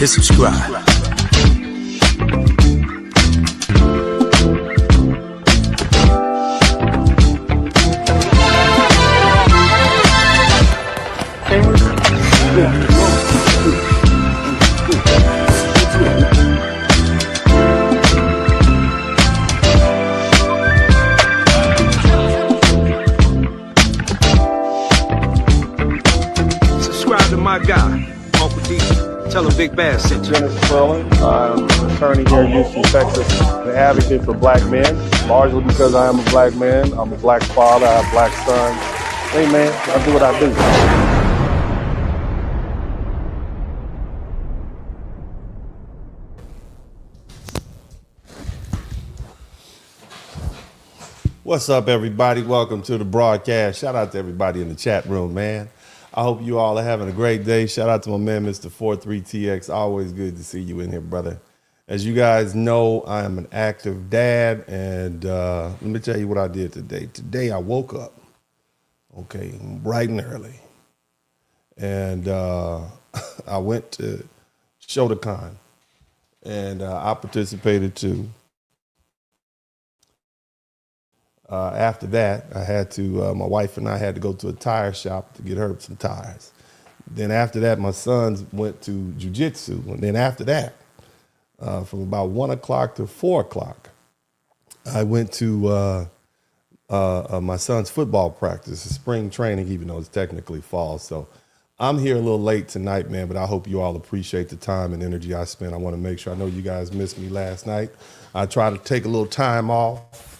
hit subscribe. Subscribe to my guy, Uncle D. Tell him Big Bass sent you. Spurling. I'm an attorney here in Houston, Texas, an advocate for black men, largely because I am a black man. I'm a black father, I have black sons. Hey man, I do what I do. What's up, everybody? Welcome to the broadcast. Shout out to everybody in the chat room, man. I hope you all are having a great day. Shout out to my man, Mr. 43TX. Always good to see you in here, brother. As you guys know, I am an active dad, and let me tell you what I did today. Today, I woke up, okay, bright and early, and I went to Shotokan, and I participated too. After that, I had to, my wife and I had to go to a tire shop to get her some tires. Then after that, my sons went to jujitsu. And then after that, from about 1 o'clock to 4 o'clock, I went to my son's football practice, spring training, even though it's technically fall. So I'm here a little late tonight, man, but I hope you all appreciate the time and energy I spent. I want to make sure, I know you guys missed me last night. I tried to take a little time off.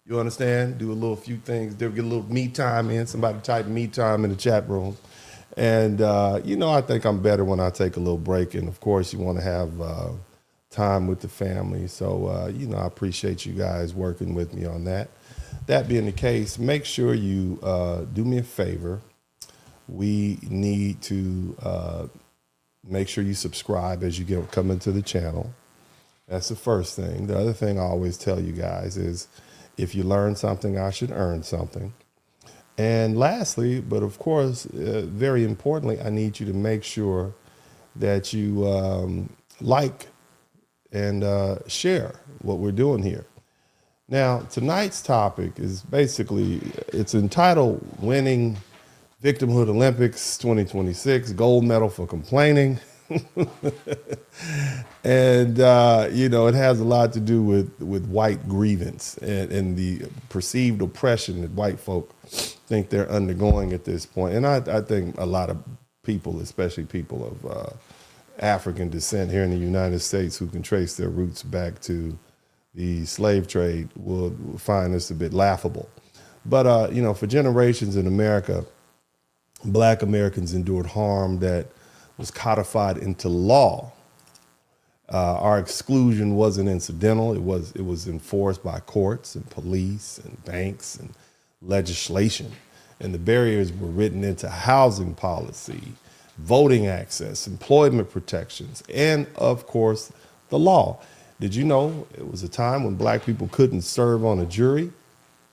You understand? Do a little few things. Get a little me time in. Somebody type me time in the chat room. And, you know, I think I'm better when I take a little break. And, of course, you want to have time with the family. So, you know, I appreciate you guys working with me on that. That being the case, make sure you do me a favor. We need to make sure you subscribe as you come into the channel. That's the first thing. The other thing I always tell you guys is, if you learn something, I should earn something. And lastly, but of course, very importantly, I need you to make sure that you like and share what we're doing here. Now, tonight's topic is basically, it's entitled Winning Victimhood Olympics 2026, Gold Medal for Complaining. And, you know, it has a lot to do with white grievance and the perceived oppression that white folk think they're undergoing at this point. And I think a lot of people, especially people of African descent here in the United States who can trace their roots back to the slave trade, will find this a bit laughable. But, you know, for generations in America, black Americans endured harm that was codified into law. Our exclusion wasn't incidental. It was enforced by courts and police and banks and legislation. And the barriers were written into housing policy, voting access, employment protections, and of course, the law. Did you know it was a time when black people couldn't serve on a jury?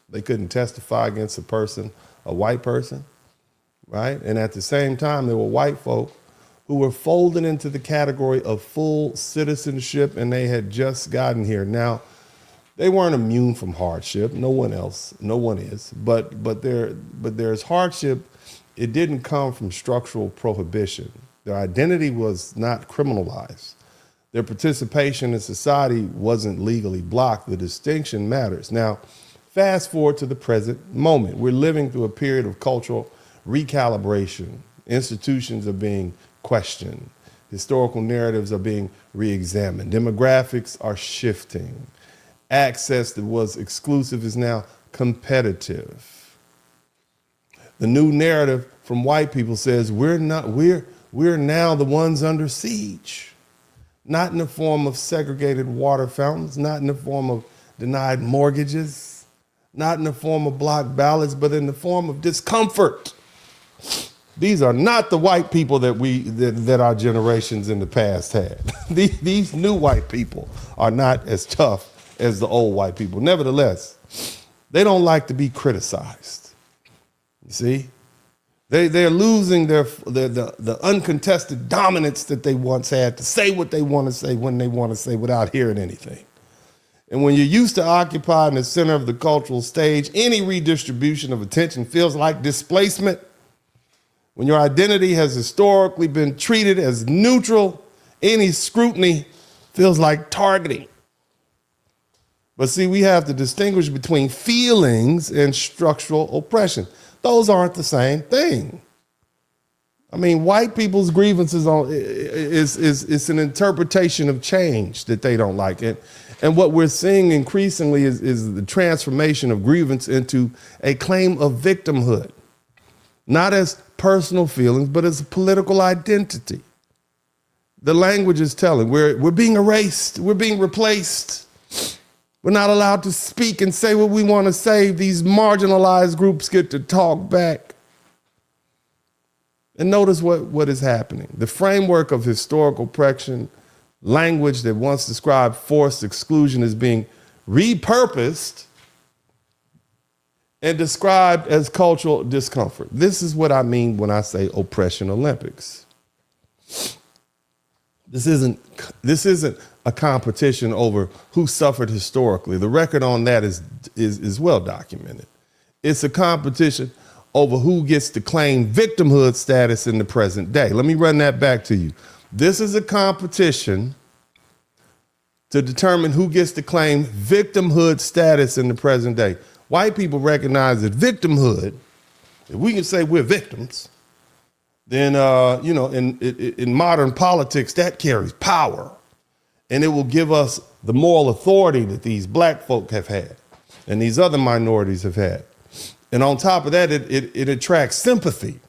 They couldn't testify against a white person, right? And at the same time, there were white folk who were folded into the category of full citizenship, and they had just gotten here. Now, they weren't immune from hardship. No one is. But there's hardship. It didn't come from structural prohibition. Their identity was not criminalized. Their participation in society wasn't legally blocked. The distinction matters. Now, fast forward to the present moment. We're living through a period of cultural recalibration. Institutions are being questioned. Historical narratives are being re-examined. Demographics are shifting. Access that was exclusive is now competitive. The new narrative from white people says we're now the ones under siege. Not in the form of segregated water fountains, not in the form of denied mortgages, not in the form of block ballots, but in the form of discomfort. These are not the white people that our generations in the past had. These new white people are not as tough as the old white people. Nevertheless, they don't like to be criticized. You see? They're losing the uncontested dominance that they once had to say what they want to say when they want to say without hearing anything. And when you're used to occupying the center of the cultural stage, any redistribution of attention feels like displacement. When your identity has historically been treated as neutral, any scrutiny feels like targeting. But see, we have to distinguish between feelings and structural oppression. Those aren't the same thing. I mean, white people's grievances is an interpretation of change that they don't like. And what we're seeing increasingly is the transformation of grievance into a claim of victimhood, not as personal feelings, but as a political identity. The language is telling, we're being erased, we're being replaced. We're not allowed to speak and say what we want to say. These marginalized groups get to talk back. And notice what is happening. The framework of historical oppression, language that once described forced exclusion, is being repurposed and described as cultural discomfort. This is what I mean when I say oppression Olympics. This isn't a competition over who suffered historically. The record on that is well documented. It's a competition over who gets to claim victimhood status in the present day. Let me run that back to you. This is a competition to determine who gets to claim victimhood status in the present day. White people recognize that victimhood, if we can say we're victims, then in modern politics, that carries power. And it will give us the moral authority that these black folk have had and these other minorities have had. And on top of that, it attracts sympathy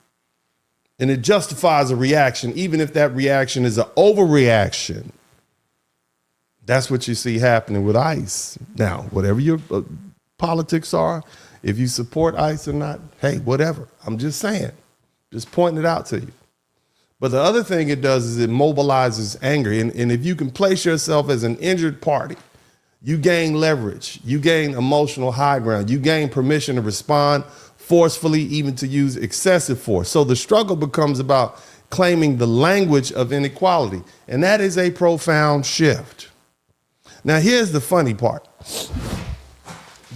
and it justifies a reaction, even if that reaction is an overreaction. That's what you see happening with ICE. Now, whatever your politics are, if you support ICE or not, hey, whatever. I'm just saying, just pointing it out to you. But the other thing it does is it mobilizes anger. And if you can place yourself as an injured party, you gain leverage, you gain emotional high ground, you gain permission to respond forcefully, even to use excessive force. So the struggle becomes about claiming the language of inequality. And that is a profound shift. Now, here's the funny part.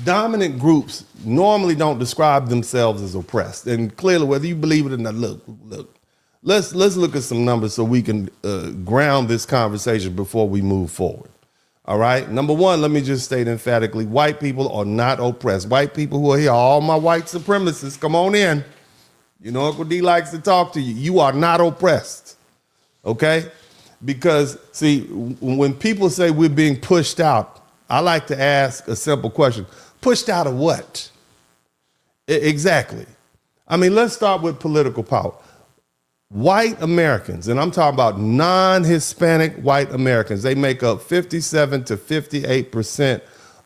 Dominant groups normally don't describe themselves as oppressed. And clearly, whether you believe it or not, look, let's look at some numbers so we can ground this conversation before we move forward. All right. Number one, let me just state emphatically, white people are not oppressed. White people who are here, all my white supremacists, come on in. You know, Uncle D likes to talk to you. You are not oppressed. Okay? Because, see, when people say we're being pushed out, I like to ask a simple question. Pushed out of what? Exactly. I mean, let's start with political power. White Americans, and I'm talking about non-Hispanic white Americans, they make up 57 to 58%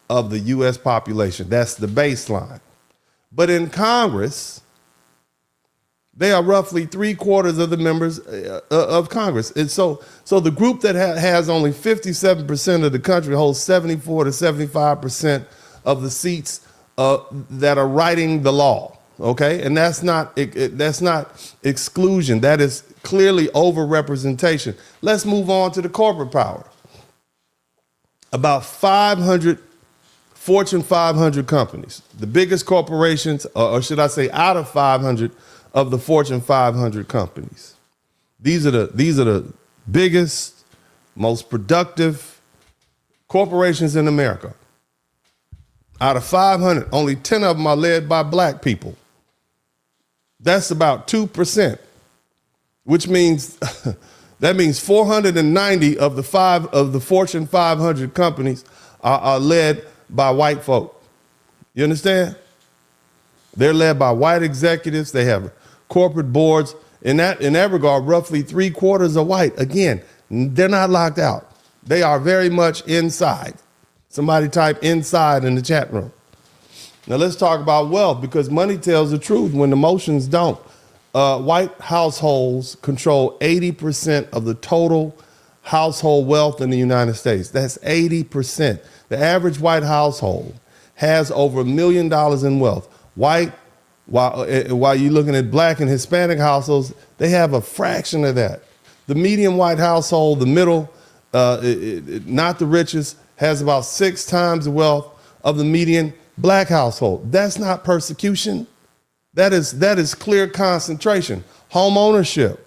of the U.S. population. That's the baseline. But in Congress, they are roughly 3/4 of the members of Congress. And so the group that has only 57% of the country holds 74 to 75% of the seats that are writing the law. Okay, and that's not exclusion. That is clearly overrepresentation. Let's move on to the corporate power. About 500 Fortune 500 companies, the biggest corporations, or should I say, out of 500 of the Fortune 500 companies. These are the biggest, most productive corporations in America. Out of 500, only 10 of them are led by black people. That's about 2%, which means that means 490 of the Fortune 500 companies are led by white folk. You understand? They're led by white executives. They have corporate boards. In that regard, roughly 3/4 are white. Again, they're not locked out. They are very much inside. Somebody type inside in the chat room. Now let's talk about wealth, because money tells the truth when emotions don't. White households control 80% of the total household wealth in the United States. That's 80%. The average white household has over $1 million in wealth. White While you're looking at black and Hispanic households, they have a fraction of that. The median white household, the middle, not the richest, has about 6 times the wealth of the median black household. That's not persecution. That is clear concentration. Homeownership.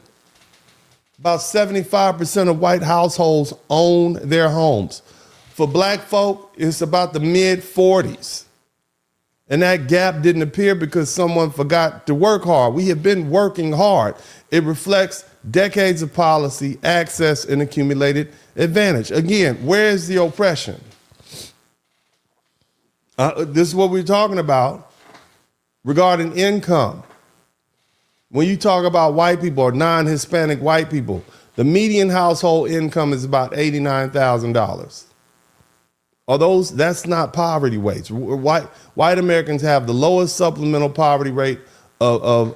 About 75% of white households own their homes. For black folk, it's about the mid-40s. And that gap didn't appear because someone forgot to work hard. We have been working hard. It reflects decades of policy, access, and accumulated advantage. Again, where is the oppression? This is what we're talking about regarding income. When you talk about white people or non-Hispanic white people, the median household income is about $89,000. That's not poverty rates. White Americans have the lowest supplemental poverty rate of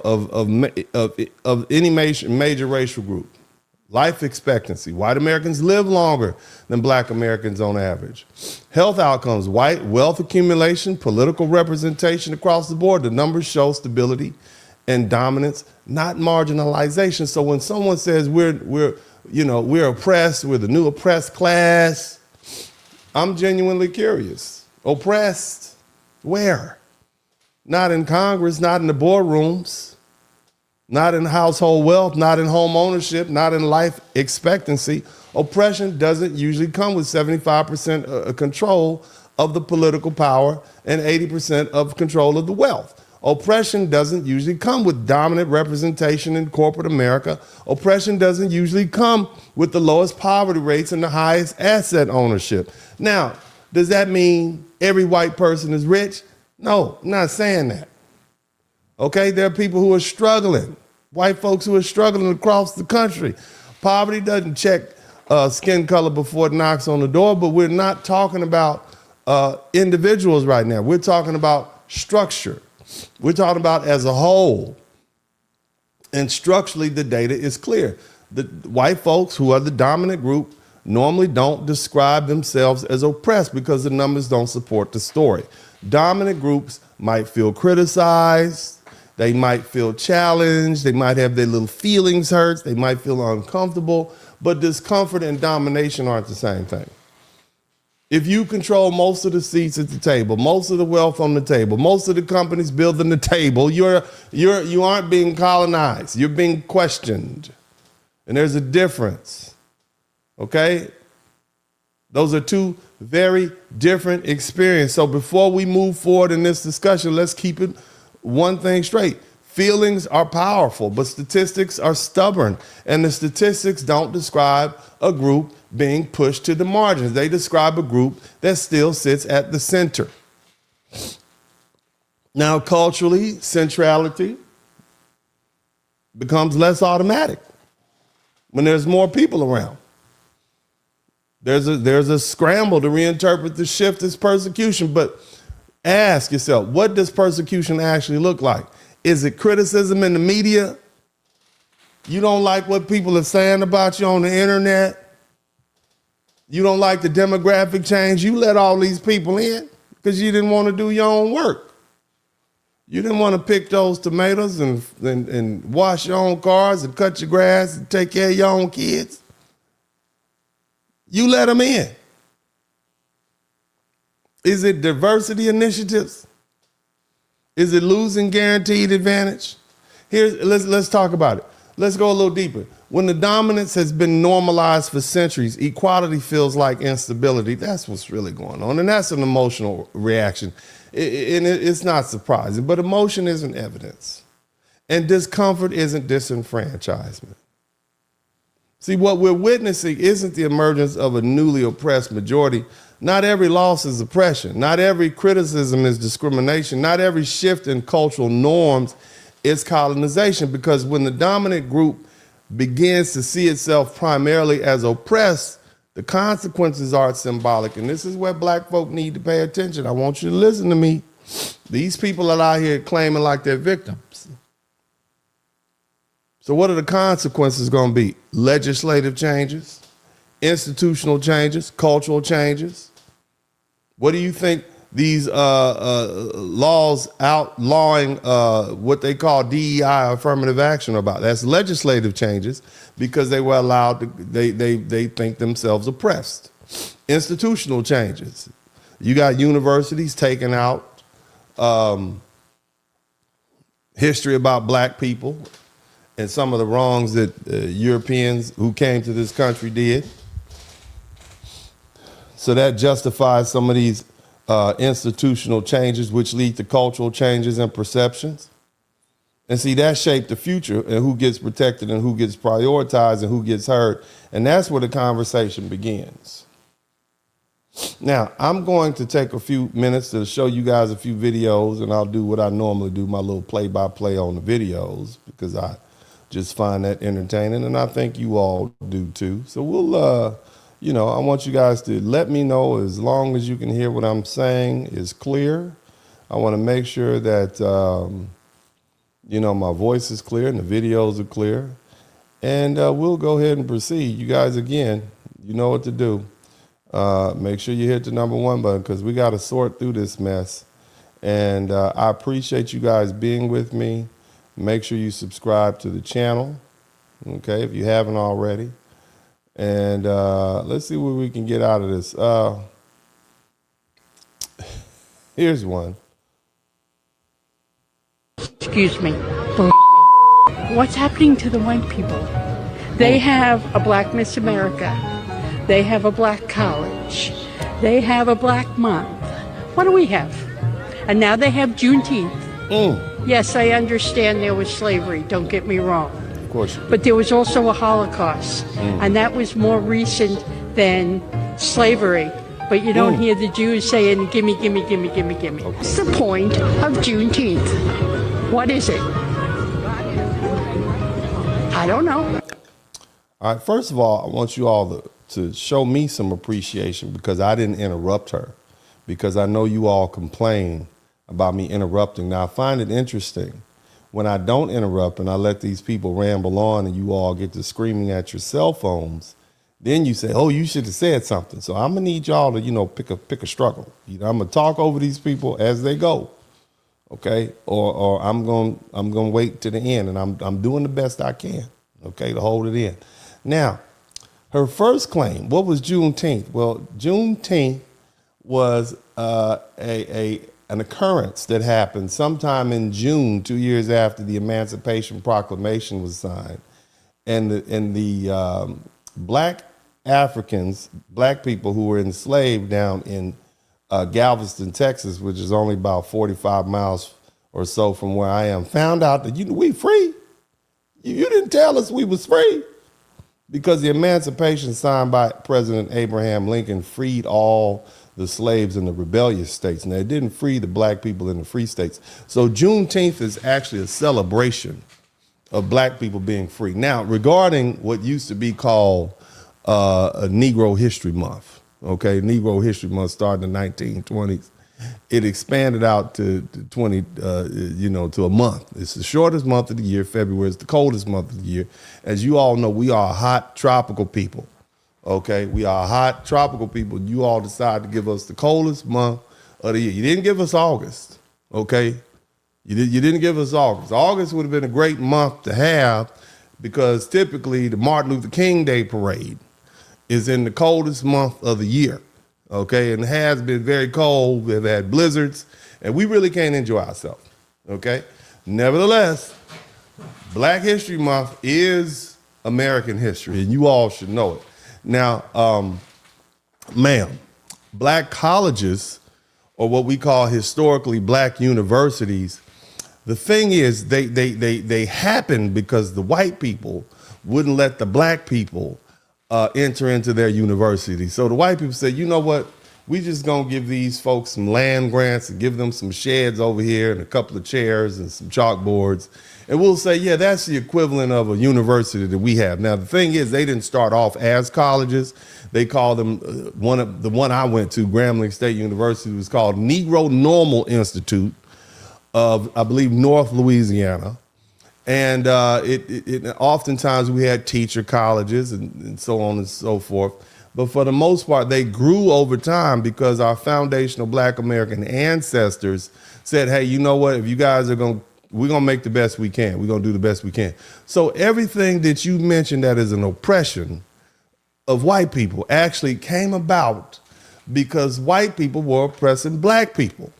any major racial group. Life expectancy. White Americans live longer than black Americans on average. Health outcomes, white wealth accumulation, political representation across the board. The numbers show stability and dominance, not marginalization. So when someone says we're oppressed, we're the new oppressed class, I'm genuinely curious. Oppressed? Where? Not in Congress, not in the boardrooms, not in household wealth, not in home ownership, not in life expectancy. Oppression doesn't usually come with 75% control of the political power and 80% of control of the wealth. Oppression doesn't usually come with dominant representation in corporate America. Oppression doesn't usually come with the lowest poverty rates and the highest asset ownership. Now, does that mean every white person is rich? No, I'm not saying that. Okay, there are people who are struggling, white folks who are struggling across the country. Poverty doesn't check skin color before it knocks on the door, but we're not talking about individuals right now. We're talking about structure. We're talking about as a whole. And structurally, the data is clear. The white folks, who are the dominant group, normally don't describe themselves as oppressed because the numbers don't support the story. Dominant groups might feel criticized, they might feel challenged, they might have their little feelings hurt, they might feel uncomfortable, but discomfort and domination aren't the same thing. If you control most of the seats at the table, most of the wealth on the table, most of the companies building the table, you aren't being colonized, you're being questioned. And there's a difference, okay? Those are two very different experiences. So before we move forward in this discussion, let's keep it one thing straight. Feelings are powerful, but statistics are stubborn. And the statistics don't describe a group being pushed to the margins. They describe a group that still sits at the center. Now, culturally, centrality becomes less automatic when there's more people around. There's a scramble to reinterpret the shift as persecution, but ask yourself, what does persecution actually look like? Is it criticism in the media? You don't like what people are saying about you on the internet? You don't like the demographic change? You let all these people in because you didn't want to do your own work. You didn't want to pick those tomatoes and wash your own cars and cut your grass and take care of your own kids. You let them in. Is it diversity initiatives? Is it losing guaranteed advantage? Let's talk about it. Let's go a little deeper. When the dominance has been normalized for centuries, equality feels like instability. That's what's really going on. And that's an emotional reaction. It's not surprising, but emotion isn't evidence. And discomfort isn't disenfranchisement. See, what we're witnessing isn't the emergence of a newly oppressed majority. Not every loss is oppression. Not every criticism is discrimination. Not every shift in cultural norms is colonization, because when the dominant group begins to see itself primarily as oppressed, the consequences are symbolic. And this is where black folk need to pay attention. I want you to listen to me. These people are out here claiming like they're victims. So what are the consequences going to be? Legislative changes, institutional changes, cultural changes. What do you think these laws outlawing what they call DEI, affirmative action, about. That's legislative changes because they were allowed to, they think themselves oppressed. Institutional changes. You got universities taking out history about black people and some of the wrongs that Europeans who came to this country did. So that justifies some of these institutional changes, which lead to cultural changes and perceptions. And see, that shaped the future and who gets protected and who gets prioritized and who gets heard. And that's where the conversation begins. Now, I'm going to take a few minutes to show you guys a few videos, and I'll do what I normally do, my little play-by-play on the videos, because I just find that entertaining, and I think you all do too. So we'll, you know, I want you guys to let me know, as long as you can hear what I'm saying is clear. I want to make sure that, you know, my voice is clear and the videos are clear. And we'll go ahead and proceed. You guys, again, you know what to do. Make sure you hit the #1 button, because we got to sort through this mess. And I appreciate you guys being with me. Make sure you subscribe to the channel, okay, if you haven't already. And let's see what we can get out of this. Here's one. Excuse me. What's happening to the white people? They have a Black Miss America. They have a Black college. They have a Black month. What do we have? And now they have Juneteenth. Yes, I understand there was slavery, don't get me wrong. Of course you do. But there was also a Holocaust, and that was more recent than slavery. But you don't hear the Jews saying, gimme, gimme, gimme, gimme, gimme. Okay. What's the point of Juneteenth? What is it? I don't know. All right, first of all, I want you all to show me some appreciation, because I didn't interrupt her, because I know you all complain about me interrupting. Now, I find it interesting when I don't interrupt and I let these people ramble on and you all get to screaming at your cell phones. Then you say, oh, you should have said something. So I'm gonna need y'all to, you know, pick a struggle. You know, I'm gonna talk over these people as they go, okay? Or I'm gonna wait to the end, and I'm doing the best I can, okay, to hold it in. Now, her first claim, what was Juneteenth? Well, Juneteenth was an occurrence that happened sometime in June, 2 years after the Emancipation Proclamation was signed. And the black Africans, black people who were enslaved down in Galveston, Texas, which is only about 45 miles or so from where I am, found out that we free. You didn't tell us we was free. Because the Emancipation signed by President Abraham Lincoln freed all the slaves in the rebellious states. Now, it didn't free the black people in the free states. So Juneteenth is actually a celebration of black people being free. Now, regarding what used to be called a Negro History Month, okay? Negro History Month started in the 1920s. It expanded out to 20, you know, to a month. It's the shortest month of the year. February is the coldest month of the year. As you all know, we are a hot tropical people, okay? We are a hot tropical people. You all decided to give us the coldest month of the year. You didn't give us August, okay? You didn't give us August. August would have been a great month to have, because typically the Martin Luther King Day parade is in the coldest month of the year. Okay, and it has been very cold. We've had blizzards, and we really can't enjoy ourselves, okay? Nevertheless, Black History Month is American history, and you all should know it. Now, ma'am, black colleges, or what we call historically black universities, the thing is they happened because the white people wouldn't let the black people enter into their university. So the white people said, you know what? We just gonna give these folks some land grants and give them some sheds over here and a couple of chairs and some chalkboards. And we'll say, yeah, that's the equivalent of a university that we have. Now, the thing is, they didn't start off as colleges. They called them, the one I went to, Grambling State University, was called Negro Normal Institute of, I believe, North Louisiana. And it oftentimes we had teacher colleges and so on and so forth. But for the most part, they grew over time because our foundational Black American ancestors said, hey, you know what? If you guys are we're going to make the best we can. We're going to do the best we can. So everything that you mentioned that is an oppression of white people actually came about because white people were oppressing Black people.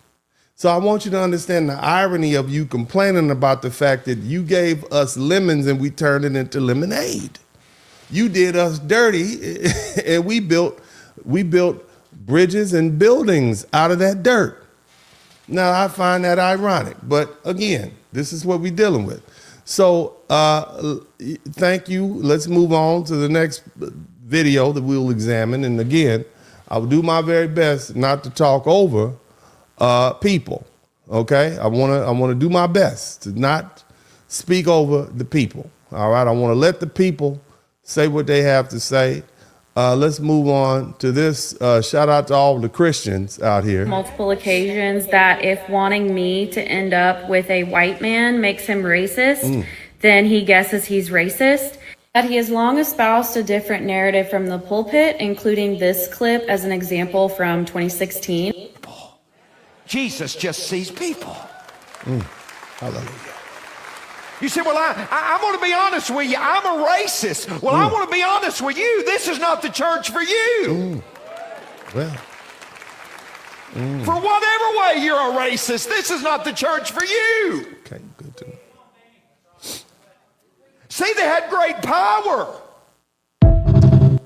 So I want you to understand the irony of you complaining about the fact that you gave us lemons and we turned it into lemonade. You did us dirty, and we built bridges and buildings out of that dirt. Now, I find that ironic, but again, this is what we're dealing with. So thank you. Let's move on to the next video that we'll examine. And again, I will do my very best not to talk over people, okay? I wanna do my best to not speak over the people, all right? I wanna let the people say what they have to say. Let's move on to this. Shout out to all the Christians out here. Multiple occasions that if wanting me to end up with a white man makes him racist, then he guesses he's racist. That he has long espoused a different narrative from the pulpit, including this clip as an example from 2016. Jesus just sees people. Hallelujah. You say, well, I'm going to be honest with you. I'm a racist. Well, I want to be honest with you. This is not the church for you. Well. For whatever way you're a racist, this is not the church for you. Okay, good to know. See, they had great power.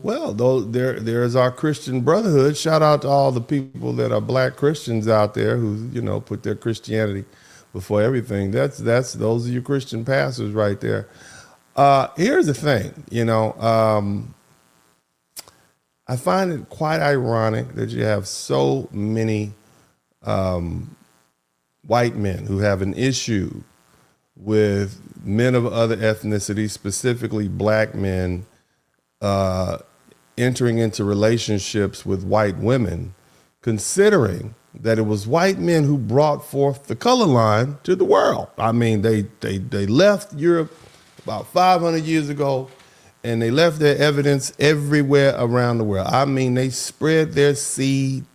Well, though there's our Christian brotherhood. Shout out to all the people that are Black Christians out there who, put their Christianity before everything. Those are your Christian pastors right there. Here's the thing, I find it quite ironic that you have so many white men who have an issue with men of other ethnicities, specifically Black men, entering into relationships with white women, considering that it was white men who brought forth the color line to the world. I mean, they left Europe about 500 years ago, and they left their evidence everywhere around the world. I mean, they spread their seed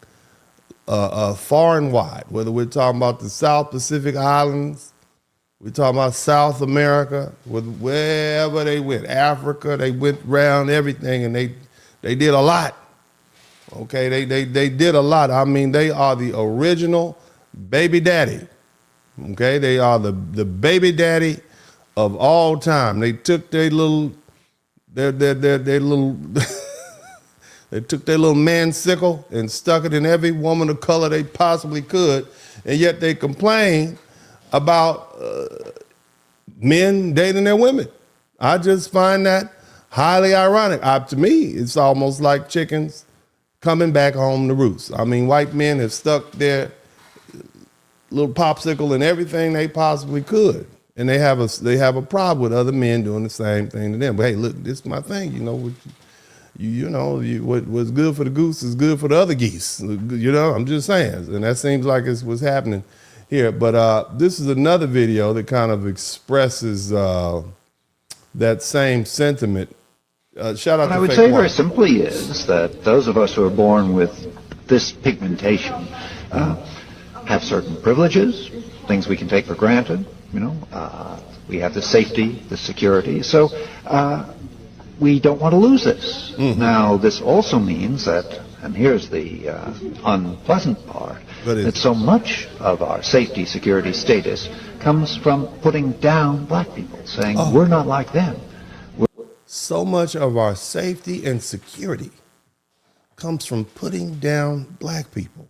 far and wide, whether we're talking about the South Pacific Islands, we're talking about South America, wherever they went, Africa, they went around everything, and they did a lot. Okay, they did a lot. I mean, they are the original baby daddy. Okay, they are the baby daddy of all time. They took their little they took their little man sickle and stuck it in every woman of color they possibly could, and yet they complain about men dating their women. I just find that highly ironic. To me, it's almost like chickens coming back home to roost. I mean, white men have stuck their little popsicle in everything they possibly could, and they have a problem with other men doing the same thing to them. But hey, look, this is my thing. What's good for the goose is good for the other geese. I'm just saying, and that seems like it's what's happening here. But this is another video that kind of expresses that same sentiment. Shout out to What I would say very simply is that those of us who are born with this pigmentation have certain privileges, things we can take for granted. We have the safety, the security. So we don't want to lose this. Now, this also means that, and here's the unpleasant part, that so much of our safety, security, status comes from putting down Black people, saying we're not like them. So much of our safety and security comes from putting down Black people.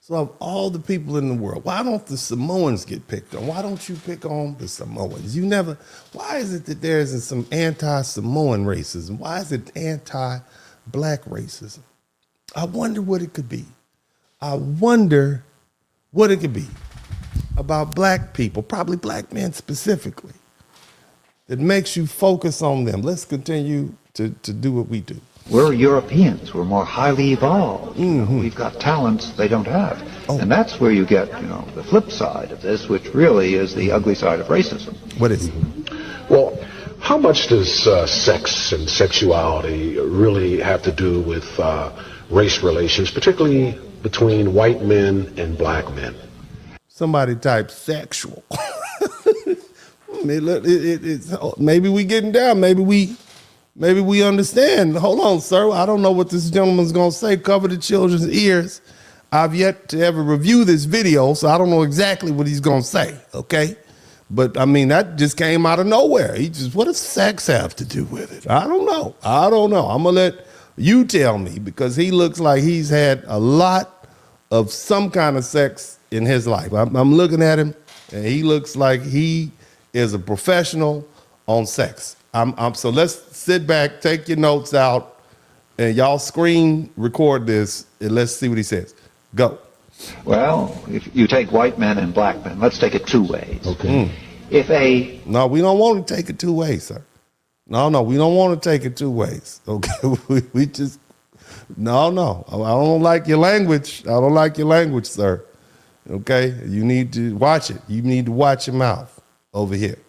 So of all the people in the world, why don't the Samoans get picked on? Why don't you pick on the Samoans? Why is it that there isn't some anti-Samoan racism? Why is it anti-Black racism? I wonder what it could be. I wonder what it could be about Black people, probably Black men specifically, that makes you focus on them. Let's continue to do what we do. We're Europeans. We're more highly evolved. We've got talents they don't have. And that's where you get, the flip side of this, which really is the ugly side of racism. What is it? Well, How much does sex and sexuality really have to do with race relations, particularly between white men and black men? Somebody type sexual. Maybe we getting down. Maybe we understand. Hold on, sir. I don't know what this gentleman's going to say. Cover the children's ears. I've yet to ever review this video, so I don't know exactly what he's going to say, okay? But, I mean, that just came out of nowhere. What does sex have to do with it? I don't know. I'm going to let you tell me, because he looks like he's had a lot of some kind of sex in his life. I'm looking at him, and he looks like he is a professional on sex. So let's sit back, take your notes out, and y'all screen record this, and let's see what he says. Go. Well, if you take white men and black men, let's take it two ways. Okay. No, we don't want to take it two ways, sir. No, we don't want to take it two ways. Okay, we just, no. I don't like your language. I don't like your language, sir. Okay, you need to watch it. You need to watch your mouth over here.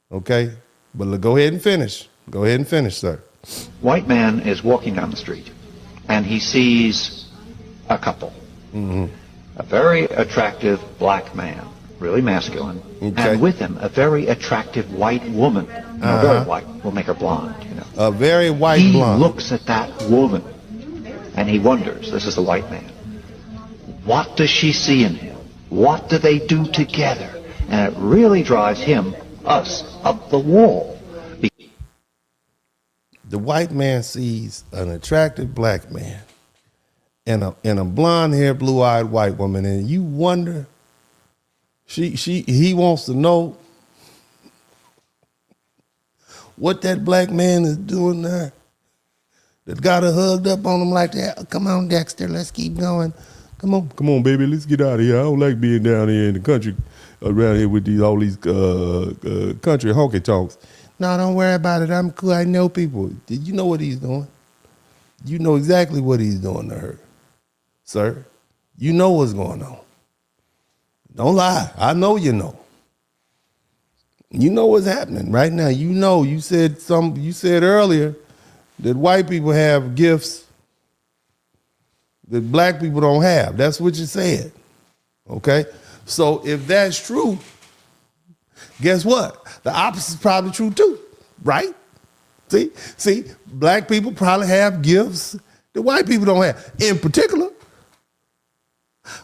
Okay, but go ahead and finish. Go ahead and finish, sir. White man is walking down the street, and he sees a couple. Mm-hmm. A very attractive black man, really masculine, and with him a very attractive white woman. Very white, we'll make her blonde, A very white blonde. He looks at that woman, and he wonders, this is the white man, what does she see in him? What do they do together? And it really drives us, up the wall. The white man sees an attractive black man and a blonde-haired, blue-eyed white woman, and you wonder, he wants to know what that black man is doing there that got her hugged up on him like that. Come on, Dexter, let's keep going. Come on, baby, let's get out of here. I don't like being down here in the country, around here with all these country honky-tonks. No, don't worry about it. I'm cool. I know people. Did you know what he's doing? You know exactly what he's doing to her, sir. You know what's going on. Don't lie. I know you know. You know what's happening right now. You know. You said earlier that white people have gifts that black people don't have. That's what you said. Okay? So if that's true, guess what? The opposite is probably true too, right? See, black people probably have gifts that white people don't have. In particular,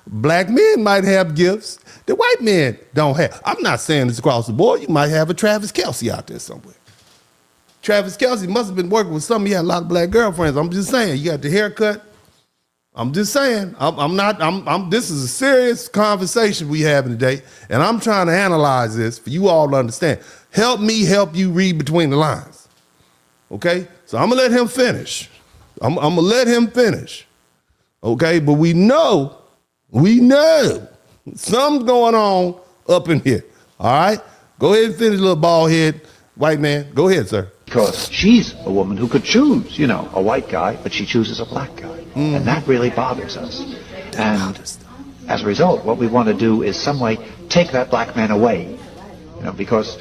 black men might have gifts that white men don't have. I'm not saying this across the board. You might have a Travis Kelce out there somewhere. Travis Kelce must have been working with some of you, had a lot of black girlfriends. I'm just saying, you got the haircut. I'm just saying, this is a serious conversation we having today, and I'm trying to analyze this for you all to understand. Help me help you read between the lines. Okay? So I'm gonna let him finish. I'm gonna let him finish. Okay, but we know something's going on up in here. All right? Go ahead and finish, little bald head white man. Go ahead, sir. Because she's a woman who could choose, a white guy, but she chooses a black guy. And that really bothers us. And as a result, what we want to do is some way take that black man away, because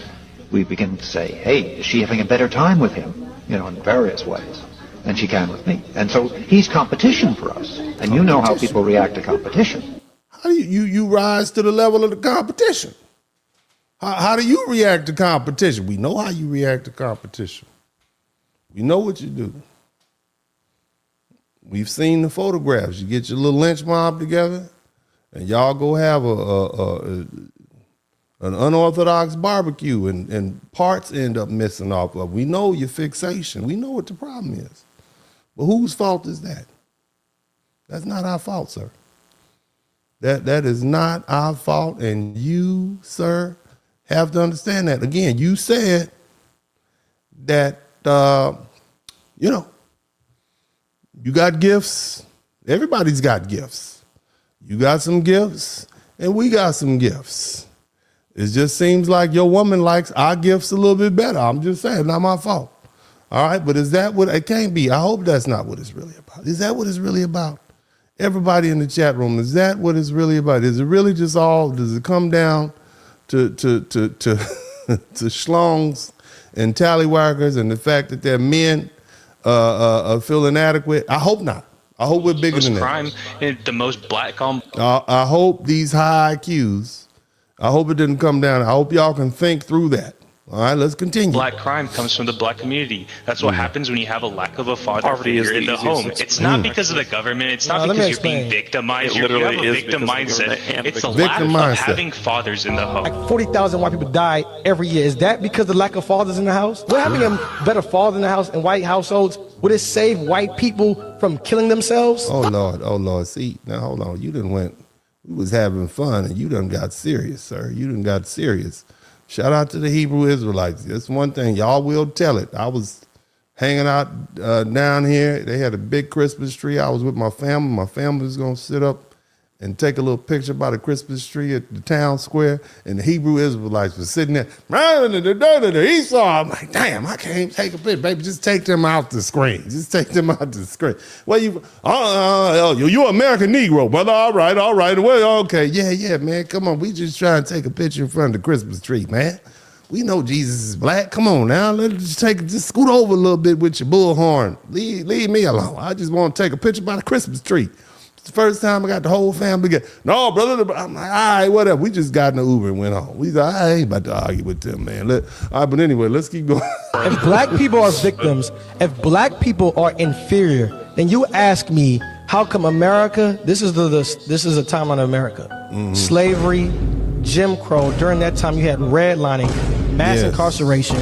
we begin to say, hey, is she having a better time with him, in various ways than she can with me? And so he's competition for us. And you know how people react to competition. How do you rise to the level of the competition? How do you react to competition? We know how you react to competition. We know what you do. We've seen the photographs. You get your little lynch mob together, and y'all go have an unorthodox barbecue, and parts end up missing off of. We know your fixation. We know what the problem is. But whose fault is that? That's not our fault, sir. That is not our fault, and you, sir, have to understand that. Again, you said that, you got gifts. Everybody's got gifts. You got some gifts, and we got some gifts. It just seems like your woman likes our gifts a little bit better. I'm just saying, not my fault. All right, but is that what it can't be? I hope that's not what it's really about. Is that what it's really about? Everybody in the chat room, is that what it's really about? Is it really just does it come down to schlongs and tallywhackers and the fact that they're men feel inadequate? I hope not. I hope we're bigger than that. Crime, the most black on. I hope these high IQs, I hope it didn't come down. I hope y'all can think through that. All right, let's continue. Black crime comes from the black community. That's what happens when you have a lack of a father figure in the home. It's not because of the government. It's not because you're being victimized. You have a victim mindset. It's the lack of having fathers in the home. Like 40,000 white people die every year. Is that because of the lack of fathers in the house? What having a better father in the house in white households, would it save white people from killing themselves? Oh Lord. See, now hold on. You done went, we was having fun and you done got serious, sir. You done got serious. Shout out to the Hebrew Israelites. That's one thing. Y'all will tell it. I was hanging out down here. They had a big Christmas tree. I was with my family. My family was going to sit up and take a little picture by the Christmas tree at the town square. And the Hebrew Israelites were sitting there. Esau. I'm like, damn, I can't even take a picture. Baby, just take them out the screen. Just take them out the screen. Well, you're an American Negro, brother. All right. Well, okay. Yeah, man. Come on. We just trying to take a picture in front of the Christmas tree, man. We know Jesus is black. Come on now. Let's just scoot over a little bit with your bullhorn. Leave me alone. I just want to take a picture by the Christmas tree. The first time I got the whole family together. No, brother. I'm like, all right, whatever. We just got in the Uber and went home. We like, I ain't about to argue with them, man. All right, but anyway, let's keep going. If black people are victims, if black people are inferior, then you ask me, how come America? This is a timeline of America. Mm-hmm. Slavery, Jim Crow. During that time, you had redlining, mass incarceration.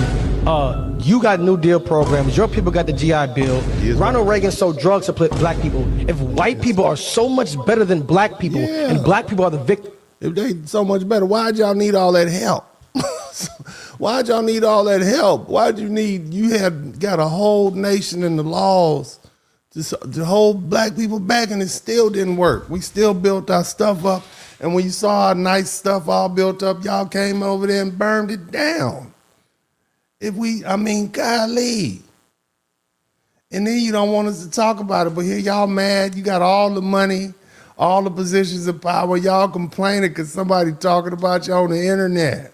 You got New Deal programs. Your people got the GI Bill. Yes, Ronald Reagan sold drugs to black people. If white people are so much better than black people, and black people are the victims. If they so much better, why'd y'all need all that help? Why'd y'all need all that help? You had got a whole nation in the laws to hold black people back, and it still didn't work. We still built our stuff up, and when you saw our nice stuff all built up, y'all came over there and burned it down. Golly. And then you don't want us to talk about it, but here y'all mad. You got all the money, all the positions of power. Y'all complaining because somebody talking about you on the internet.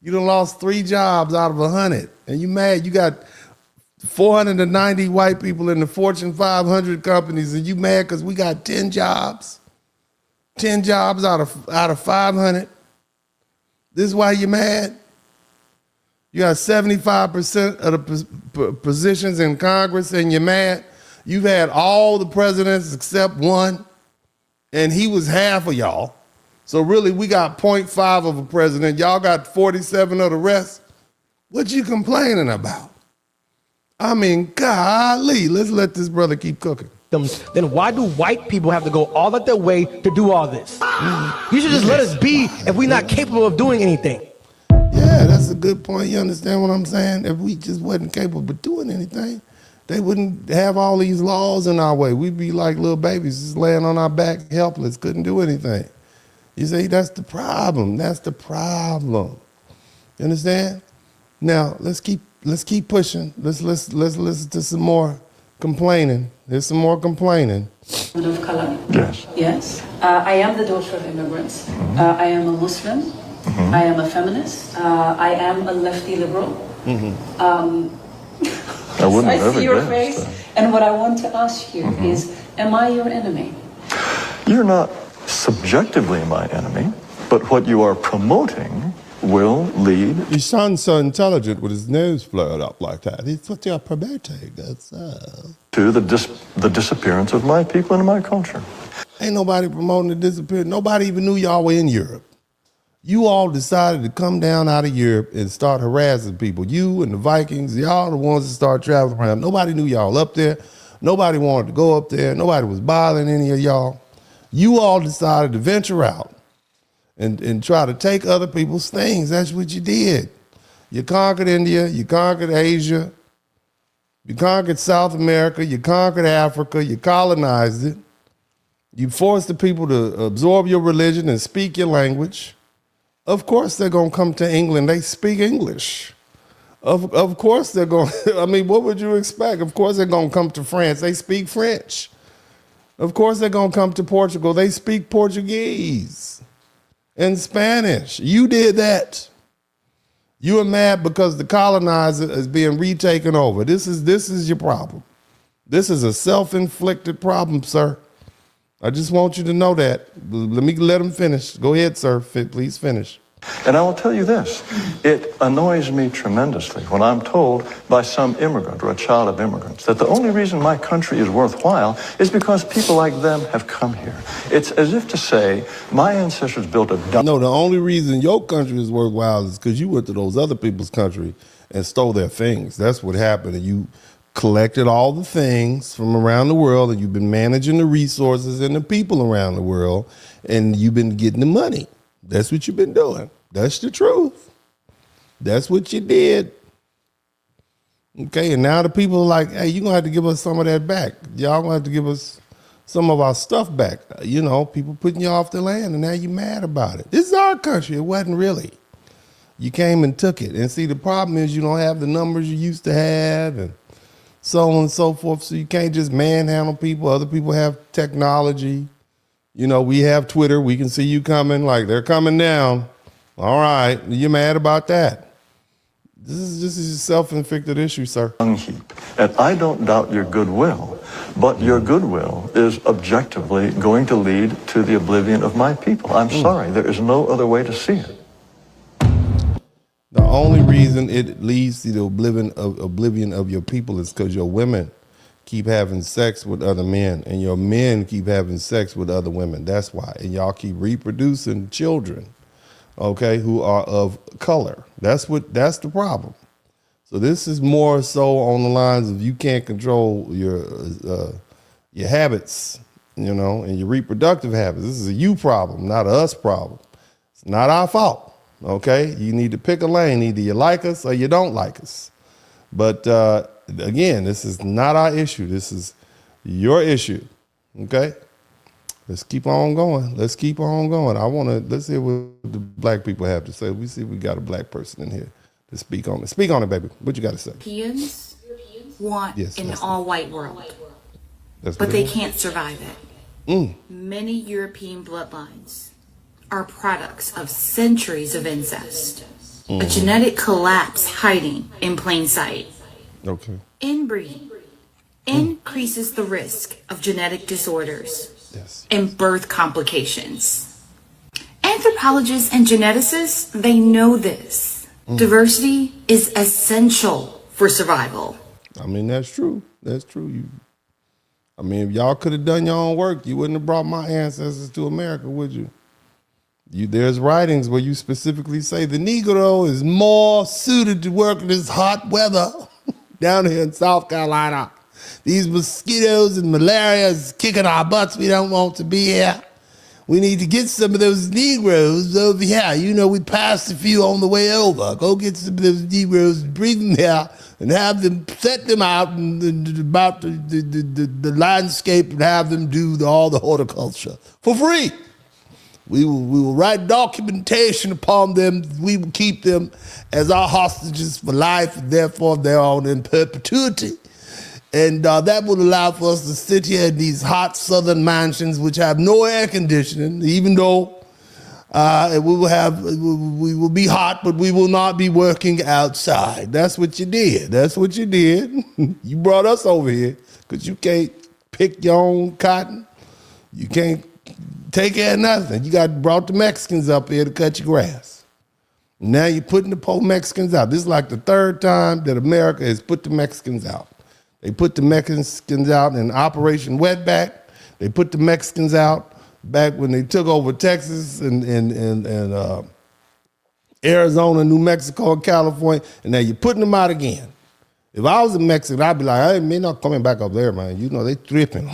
You done lost 3 jobs out of 100, and you mad. You got 490 white people in the Fortune 500 companies, and you mad because we got 10 jobs. 10 jobs out of 500. This is why you're mad? You got 75% of the positions in Congress and you're mad. You've had all the presidents except one, and he was half of y'all. So really, we got 0.5 of a president. Y'all got 47 of the rest. What you complaining about? Golly, let's let this brother keep cooking. Then why do white people have to go all out their way to do all this? You should just let us be if we're not capable of doing anything. Yeah, that's a good point. You understand what I'm saying? If we just wasn't capable of doing anything, they wouldn't have all these laws in our way. We'd be like little babies just laying on our back, helpless, couldn't do anything. You see, that's the problem. That's the problem. You understand? Now, let's keep pushing. Let's listen to some more complaining. There's some more complaining. Of color. Yes. Yes. I am the daughter of immigrants. I am a Muslim. I am a feminist. I am a lefty liberal. I see your face. And what I want to ask you is, am I your enemy? You're not subjectively my enemy, but what you are promoting will lead. He sounds so intelligent with his nose flared up like that. It's what you're promoting. To the disappearance of my people and my culture. Ain't nobody promoting the disappearance. Nobody even knew y'all were in Europe. You all decided to come down out of Europe and start harassing people. You and the Vikings, y'all the ones that started traveling around. Nobody knew y'all up there. Nobody wanted to go up there. Nobody was bothering any of y'all. You all decided to venture out and try to take other people's things. That's what you did. You conquered India. You conquered Asia. You conquered South America. You conquered Africa. You colonized it. You forced the people to absorb your religion and speak your language. Of course they're going to come to England. They speak English. Of course they're going to, what would you expect? Of course they're going to come to France. They speak French. Of course they're going to come to Portugal. They speak Portuguese and Spanish. You did that. You are mad because the colonizer is being retaken over. This is your problem. This is a self-inflicted problem, sir. I just want you to know that. Let him finish. Go ahead, sir. Please finish. And I will tell you this, it annoys me tremendously when I'm told by some immigrant or a child of immigrants that the only reason my country is worthwhile is because people like them have come here. It's as if to say, my ancestors built a... No, the only reason your country is worthwhile is because you went to those other people's country and stole their things. That's what happened. And you collected all the things from around the world, and you've been managing the resources and the people around the world, and you've been getting the money. That's what you've been doing. That's the truth. That's what you did. Okay, and now the people are like, hey, you're going to have to give us some of that back. Y'all going to have to give us some of our stuff back. You know, people putting you off the land, and now you're mad about it. This is our country. It wasn't really. You came and took it. And see, the problem is you don't have the numbers you used to have, and so on and so forth. So you can't just manhandle people. Other people have technology. You know, we have Twitter. We can see you coming, like they're coming down. All right, you're mad about that. This is a self-inflicted issue, sir. Heap. And I don't doubt your goodwill, but your goodwill is objectively going to lead to the oblivion of my people. I'm sorry, there is no other way to see it. The only reason it leads to the oblivion of your people is because your women keep having sex with other men, and your men keep having sex with other women. That's why. And y'all keep reproducing children, okay, who are of color. That's the problem. So this is more so on the lines of you can't control your habits, you know, and your reproductive habits. This is a you problem, not a us problem. It's not our fault, okay? You need to pick a lane. Either you like us or you don't like us. But again, this is not our issue. This is your issue, okay? Let's keep on going. Let's keep on going. Let's hear what the black people have to say. We see if we got a black person in here to speak on it. Speak on it, baby. What you got to say? Europeans want an all-white world, but they can't survive it. Many European bloodlines are products of centuries of incest, a genetic collapse hiding in plain sight. Okay. Inbreeding increases the risk of genetic disorders. Yes. And birth complications. Anthropologists and geneticists, they know this. Diversity is essential for survival. I mean, that's true. That's true. If y'all could have done your own work, you wouldn't have brought my ancestors to America, would you? There's writings where you specifically say the Negro is more suited to work in this hot weather down here in South Carolina. These mosquitoes and malaria is kicking our butts. We don't want to be here. We need to get some of those Negroes over here. You know, we passed a few on the way over. Go get some of those Negroes, bring them here, and have them set them out about the landscape and have them do all the horticulture for free. We will write documentation upon them. We will keep them as our hostages for life, and therefore they're on in perpetuity. And that would allow for us to sit here in these hot southern mansions which have no air conditioning, even though we will be hot, but we will not be working outside. That's what you did. That's what you did. You brought us over here because you can't pick your own cotton. You can't take care of nothing. You brought the Mexicans up here to cut your grass. Now you're putting the poor Mexicans out. This is like the third time that America has put the Mexicans out. They put the Mexicans out in Operation Wetback. They put the Mexicans out back when they took over Texas and Arizona, New Mexico, and California, and now you're putting them out again. If I was a Mexican, I'd be like, hey, man, not coming back up there, man. You know, they tripping.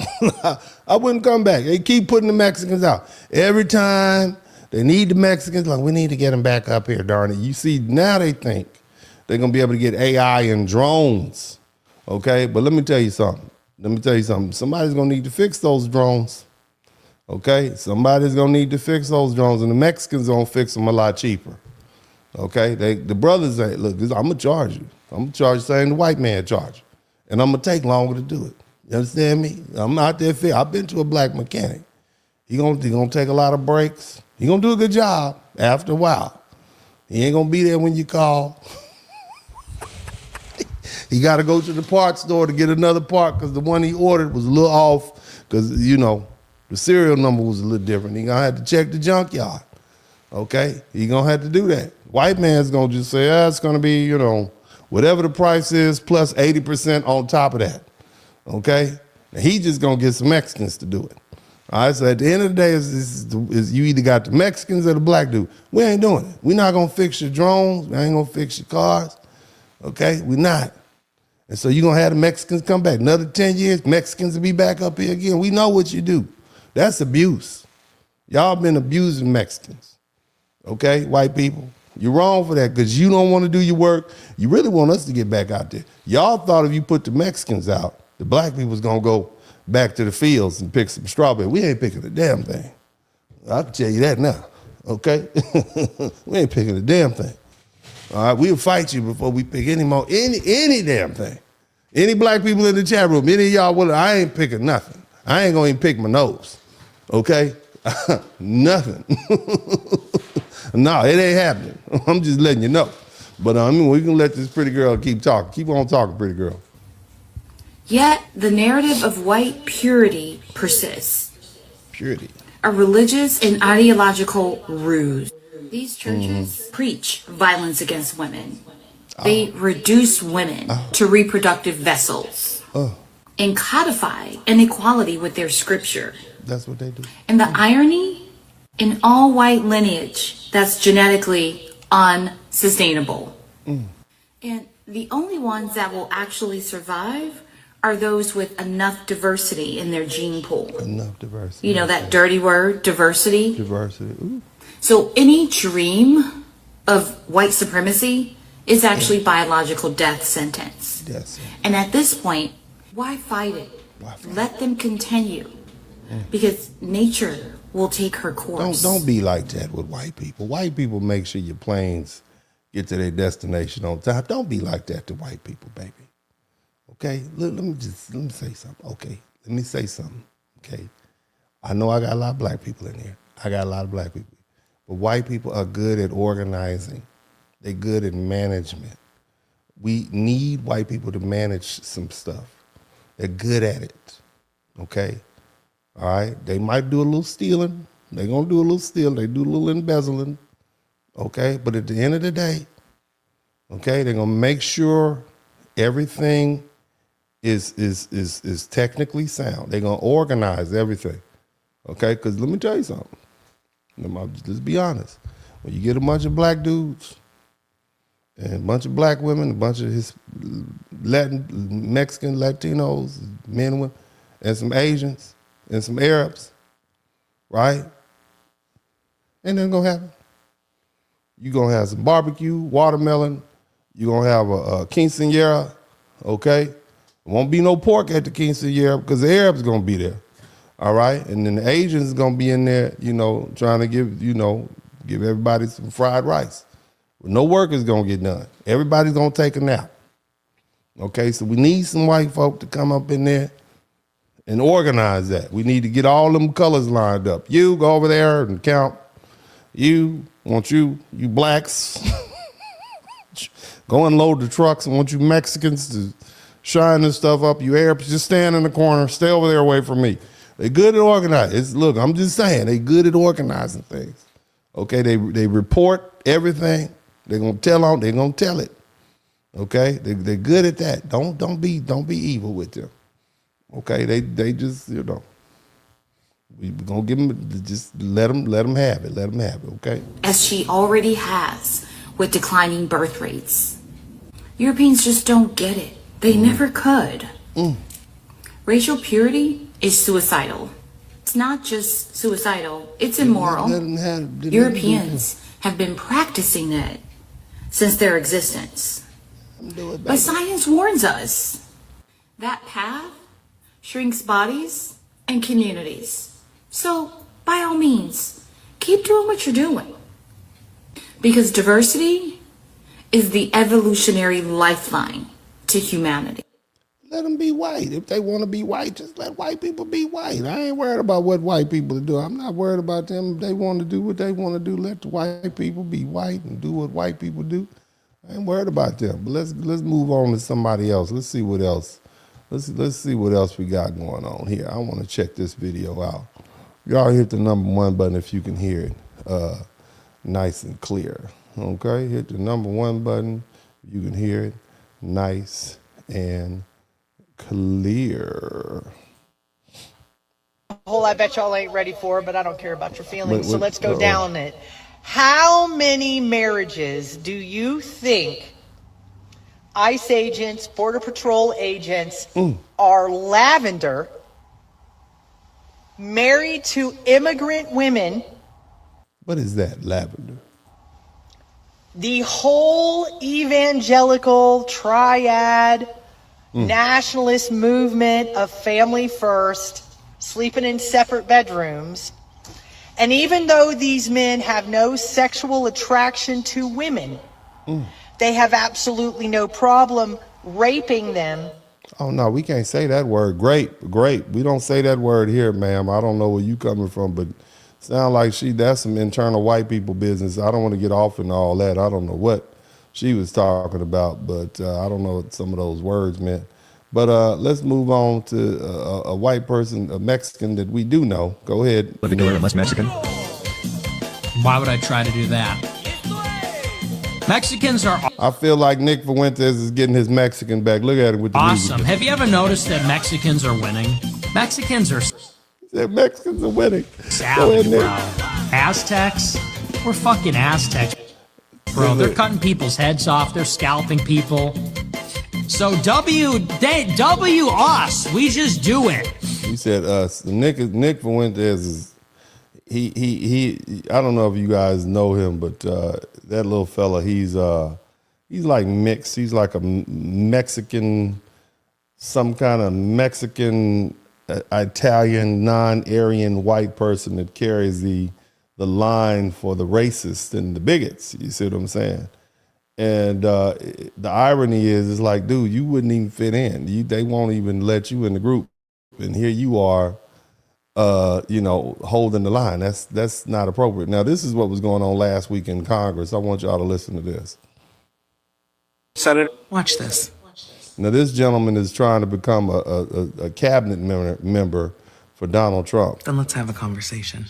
I wouldn't come back. They keep putting the Mexicans out. Every time they need the Mexicans, like, we need to get them back up here, darn it. You see, now they think they're going to be able to get AI and drones. Okay, but let me tell you something. Somebody's going to need to fix those drones. Okay, somebody's going to need to fix those drones, and the Mexicans going to fix them a lot cheaper. Okay, the brothers ain't, look, I'm going to charge you. I'm going to charge the same the white man charge. And I'm going to take longer to do it. You understand me? I'm out there fair. I've been to a black mechanic. He gonna take a lot of breaks. He going to do a good job after a while. He ain't gonna be there when you call. He got to go to the parts store to get another part because the one he ordered was a little off because, the serial number was a little different. He gonna have to check the junkyard. Okay? He gonna have to do that. White man's gonna just say, it's gonna be, whatever the price is plus 80% on top of that. Okay? And he just gonna get some Mexicans to do it. All right, so at the end of the day, is you either got the Mexicans or the black dude. We ain't doing it. We're not gonna fix your drones. We ain't gonna fix your cars. Okay? We're not. And so you're going to have the Mexicans come back. Another 10 years, Mexicans will be back up here again. We know what you do. That's abuse. Y'all been abusing Mexicans. Okay, white people? You're wrong for that because you don't want to do your work. You really want us to get back out there. Y'all thought if you put the Mexicans out, the black people's going to go back to the fields and pick some strawberry. We ain't picking a damn thing. I can tell you that now. Okay? We ain't picking a damn thing. All right, we'll fight you before we pick any damn thing. Any black people in the chat room, any of y'all, I ain't picking nothing. I ain't gonna even pick my nose, okay? Nothing. No, it ain't happening. I'm just letting you know. But we can let this pretty girl keep talking. Keep on talking, pretty girl. Yet the narrative of white purity persists. Purity. A religious and ideological ruse. These churches preach violence against women. They reduce women to reproductive vessels and codify inequality with their scripture. That's what they do. And the irony, in all white lineage, that's genetically unsustainable. And the only ones that will actually survive are those with enough diversity in their gene pool. Enough diversity. That dirty word, diversity. Diversity. Ooh. So any dream of white supremacy is actually biological death sentence. Yes. And at this point, why fight it? Let them continue. Because nature will take her course. Don't be like that with white people. White people make sure your planes get to their destination on time. Don't be like that to white people, baby. Okay? Let me say something. Okay. Let me say something. Okay. I know I got a lot of black people in here. I got a lot of black people. But white people are good at organizing. They're good at management. We need white people to manage some stuff. They're good at it. Okay? All right? They might do a little stealing. They're going to do a little stealing. They do a little embezzling. Okay? But at the end of the day, okay, they're going to make sure everything is technically sound. They're going to organize everything. Okay? Because let me tell you something. Let's be honest. When you get a bunch of black dudes and a bunch of black women, a bunch of Mexican, Latinos, men and women, and some Asians and some Arabs, right? Ain't nothing gonna happen. You're gonna have some barbecue, watermelon. You're gonna have a quinceañera, okay? There won't be no pork at the quinceañera because the Arabs gonna be there. All right, and then the Asians gonna be in there, trying to give everybody some fried rice. No work is gonna get done. Everybody's gonna take a nap. Okay, so we need some white folk to come up in there and organize that. We need to get all them colors lined up. You go over there and count. You blacks, go and load the trucks. I want you Mexicans to shine this stuff up. You Arabs, just stand in the corner. Stay over there away from me. They're good at organizing. Look, I'm just saying, they're good at organizing things. Okay, they report everything. They're gonna tell it. Okay, they're good at that. Don't be evil with them. Okay, they just we're gonna give them, just let them have it. Let them have it. Okay. As she already has with declining birth rates. Europeans just don't get it. They never could. Racial purity is suicidal. It's not just suicidal, it's immoral. Europeans have been practicing it since their existence. But science warns us that path shrinks bodies and communities. So, by all means, keep doing what you're doing. Because diversity is the evolutionary lifeline to humanity. Let them be white. If they want to be white, just let white people be white. I ain't worried about what white people do. I'm not worried about them. If they want to do what they want to do, let the white people be white and do what white people do. I ain't worried about them. But let's move on to somebody else. Let's see what else. Let's see what else we got going on here. I want to check this video out. Y'all hit the number 1 button if you can hear it nice and clear. Okay, hit the number 1 button. You can hear it nice and clear. Whole I bet y'all ain't ready for, but I don't care about your feelings. So let's go down it. How many marriages do you think ICE agents, Border Patrol agents are lavender, married to immigrant women? What is that, lavender? The whole evangelical triad nationalist movement of family first, sleeping in separate bedrooms. And even though these men have no sexual attraction to women, they have absolutely no problem raping them. Oh, no, we can't say that word. Grape. We don't say that word here, ma'am. I don't know where you coming from, but sound like that's some internal white people business. I don't want to get off in all that. I don't know what she was talking about, but I don't know what some of those words meant. But let's move on to a white person, a Mexican that we do know. Go ahead. Living a less Mexican. Why would I try to do that? Mexicans are... I feel like Nick Fuentes is getting his Mexican back. Look at it with the awesome. music. Have you ever noticed that Mexicans are winning? Mexicans are... Mexicans are winning. Savage, bro. Aztecs? We're fucking Aztecs. Bro, they're cutting people's heads off. They're scalping people. So W us. We just do it. He said us. Nick Fuentes is he I don't know if you guys know him, but that little fella, he's like mixed. He's like a Mexican, some kind of Mexican Italian non-Aryan white person that carries the line for the racists and the bigots. You see what I'm saying? And the irony is, it's like, dude, you wouldn't even fit in. They won't even let you in the group. And here you are, holding the line. That's not appropriate. Now, this is what was going on last week in Congress. I want y'all to listen to this. Senator, watch this. Now, this gentleman is trying to become a cabinet member for Donald Trump. Then let's have a conversation.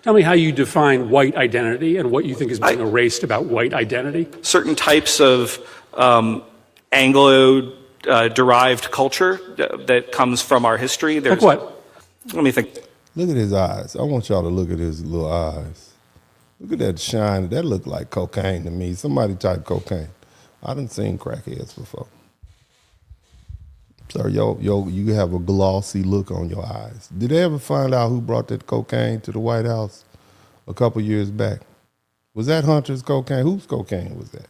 Tell me how you define white identity and what you think is being erased about white identity. Certain types of Anglo-derived culture that comes from our history. Like what? Let me think. Look at his eyes. I want y'all to look at his little eyes. Look at that shine. That looked like cocaine to me. Somebody type cocaine. I done seen crackheads before. Sir, you have a glossy look on your eyes. Did they ever find out who brought that cocaine to the White House a couple years back? Was that Hunter's cocaine? Whose cocaine was that?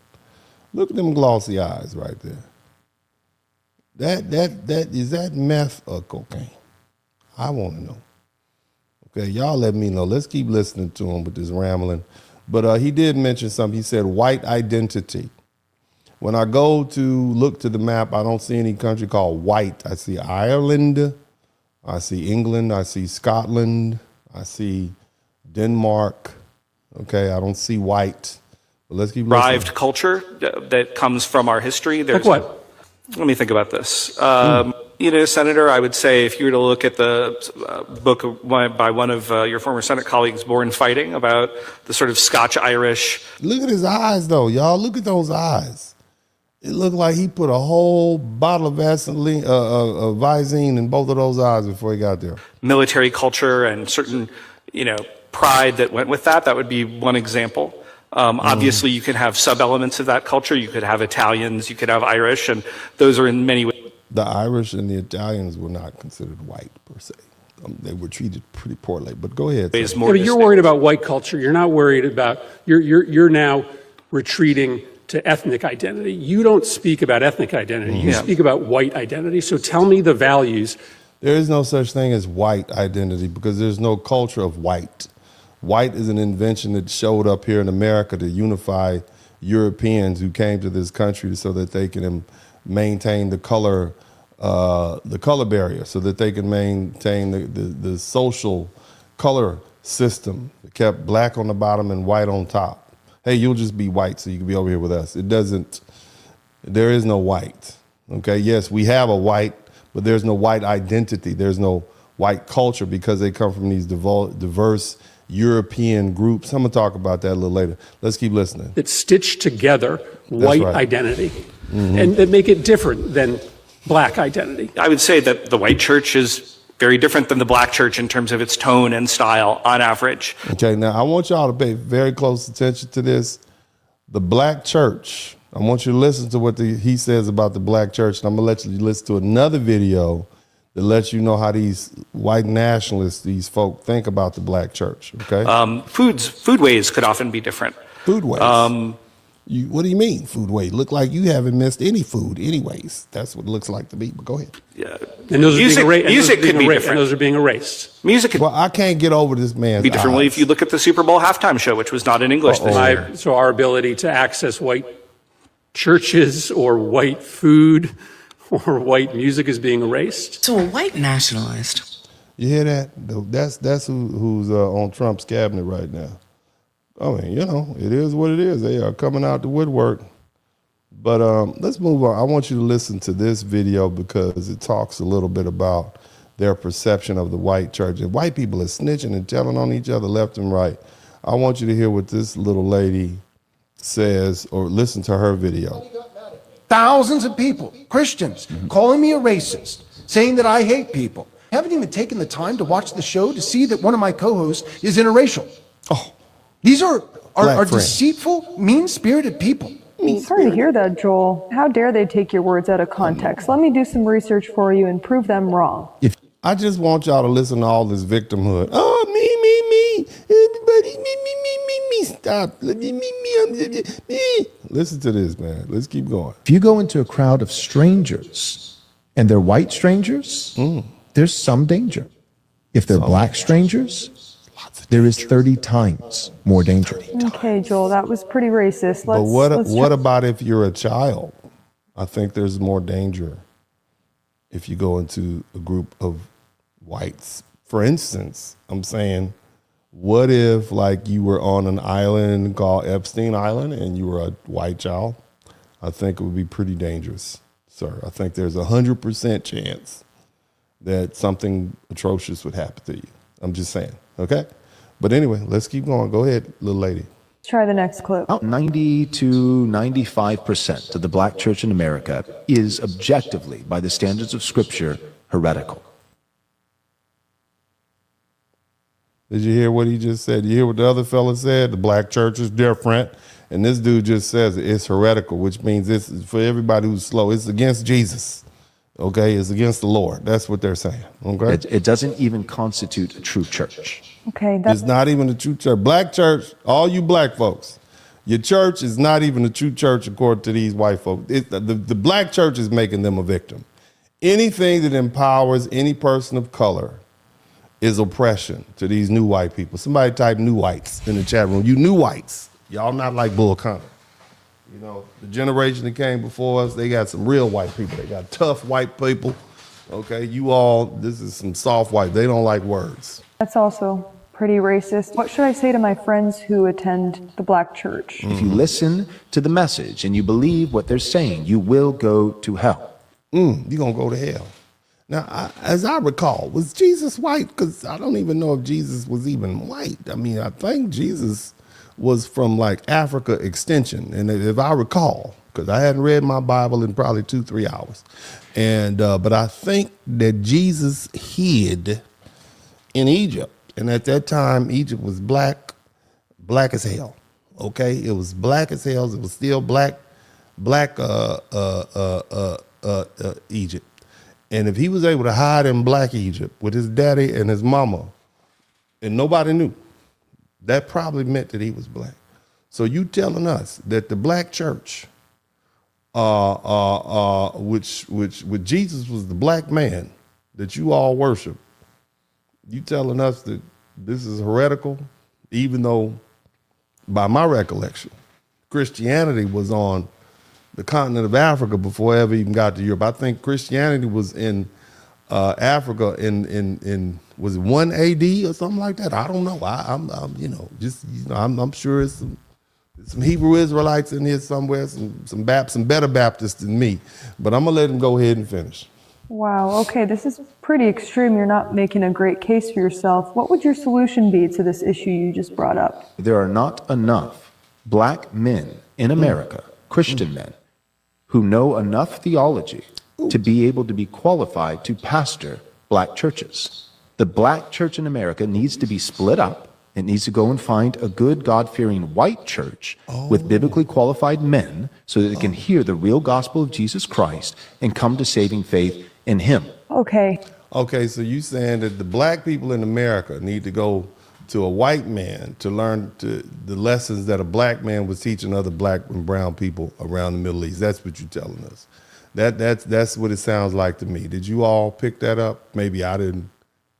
Look at them glossy eyes right there. That is that meth or cocaine? I want to know. Okay, y'all let me know. Let's keep listening to him with this rambling. But he did mention something. He said white identity. When I go to look to the map, I don't see any country called white. I see Ireland, I see England, I see Scotland, I see Denmark. Okay, I don't see white. But let's keep listening. Derived culture that comes from our history. Like what? Let me think about this. Senator, I would say if you were to look at the book by one of your former Senate colleagues, Born Fighting, about the sort of Scotch-Irish. Look at his eyes, though, y'all. Look at those eyes. It looked like he put a whole bottle of Vaseline, Visine in both of those eyes before he got there. Military culture and certain, pride that went with that. That would be one example. Obviously, you could have sub-elements of that culture. You could have Italians, you could have Irish, and those are in many ways. The Irish and the Italians were not considered white, per se. They were treated pretty poorly, but go ahead. Yeah, but you're worried about white culture. You're not worried about, you're now retreating to ethnic identity. You don't speak about ethnic identity. You speak about white identity. So tell me the values. There is no such thing as white identity because there's no culture of white. White is an invention that showed up here in America to unify Europeans who came to this country so that they can maintain the color the color barrier so that they can maintain the social color system. It kept black on the bottom and white on top. Hey, you'll just be white so you can be over here with us. There is no white. Okay, yes, we have a white, but there's no white identity. There's no white culture because they come from these diverse European groups. I'm gonna talk about that a little later. Let's keep listening. That stitch together white identity and that make it different than black identity. I would say that the white church is very different than the black church in terms of its tone and style on average. Okay, now I want y'all to pay very close attention to this. The black church, I want you to listen to what he says about the black church, and I'm gonna let you listen to another video that lets you know how these white nationalists, these folk, think about the black church, okay? Foodways could often be different. Foodways? What do you mean, foodways? Look like you haven't missed any food anyways. That's what it looks like to me, but go ahead. Yeah. And those music could be different. And those are being erased. Music could well, I can't get over this man's be differently if you look at the Super Bowl halftime show, which was not in English this year. So our ability to access white churches or white food or white music is being erased. So a white nationalist. You hear that? That's who's on Trump's cabinet right now. I mean, you know, it is what it is. They are coming out the woodwork. But let's move on. I want you to listen to this video because it talks a little bit about their perception of the white church. And white people are snitching and telling on each other left and right. I want you to hear what this little lady says or listen to her video. Thousands of people, Christians, calling me a racist, saying that I hate people. I haven't even taken the time to watch the show to see that one of my co-hosts is interracial. Oh, these are deceitful, mean-spirited people. Sorry to hear that, Joel. How dare they take your words out of context? Let me do some research for you and prove them wrong. I just want y'all to listen to all this victimhood. Oh, me. Everybody, me. Stop. Me. Listen to this, man. Let's keep going. If you go into a crowd of strangers and they're white strangers, there's some danger. If they're black strangers, there is 30 times more danger. Okay, Joel, that was pretty racist. But what about if you're a child? I think there's more danger if you go into a group of whites. For instance, I'm saying, what if like you were on an island called Epstein Island and you were a white child? I think it would be pretty dangerous, sir. I think there's 100% chance that something atrocious would happen to you. I'm just saying, okay? But anyway, let's keep going. Go ahead, little lady. Try the next clip. About 90 to 95% of the black church in America is objectively, by the standards of Scripture, heretical. Did you hear what he just said? You hear what the other fella said? The black church is different. And this dude just says it's heretical, which means it's for everybody who's slow. It's against Jesus. Okay, it's against the Lord. That's what they're saying. Okay, it doesn't even constitute a true church. Okay, it's not even a true church. Black church, all you black folks, your church is not even a true church according to these white folks. The black church is making them a victim. Anything that empowers any person of color is oppression to these new white people. Somebody type new whites in the chat room. You new whites, y'all not like Bull Connor. You know, the generation that came before us, they got some real white people. They got tough white people. Okay, you all, this is some soft white. They don't like words. That's also pretty racist. What should I say to my friends who attend the black church? If you listen to the message and you believe what they're saying, you will go to hell. You're going to go to hell. Now, as I recall, was Jesus white? Because I don't even know if Jesus was even white. I mean, I think Jesus was from like Africa extension. And if I recall, because I hadn't read my Bible in probably 2-3 hours. And but I think that Jesus hid in Egypt. And at that time, Egypt was black as hell. Okay, it was black as hell. It was still black Egypt. And if he was able to hide in black Egypt with his daddy and his mama, and nobody knew, that probably meant that he was black. So you telling us that the black church, which Jesus was the black man that you all worship, you telling us that this is heretical, even though, by my recollection, Christianity was on the continent of Africa before I ever even got to Europe. I think Christianity was in Africa in was it 1 AD or something like that? I don't know. I'm sure it's some Hebrew Israelites in here somewhere, some better Baptists than me. But I'm gonna let them go ahead and finish. Wow, okay, this is pretty extreme. You're not making a great case for yourself. What would your solution be to this issue you just brought up? There are not enough black men in America, Christian men, who know enough theology to be able to be qualified to pastor black churches. The black church in America needs to be split up. It needs to go and find a good God-fearing white church with biblically qualified men so that they can hear the real gospel of Jesus Christ and come to saving faith in him. Okay. Okay, so you saying that the black people in America need to go to a white man to learn the lessons that a black man was teaching other black and brown people around the Middle East. That's what you're telling us. That's what it sounds like to me. Did you all pick that up? Maybe I didn't.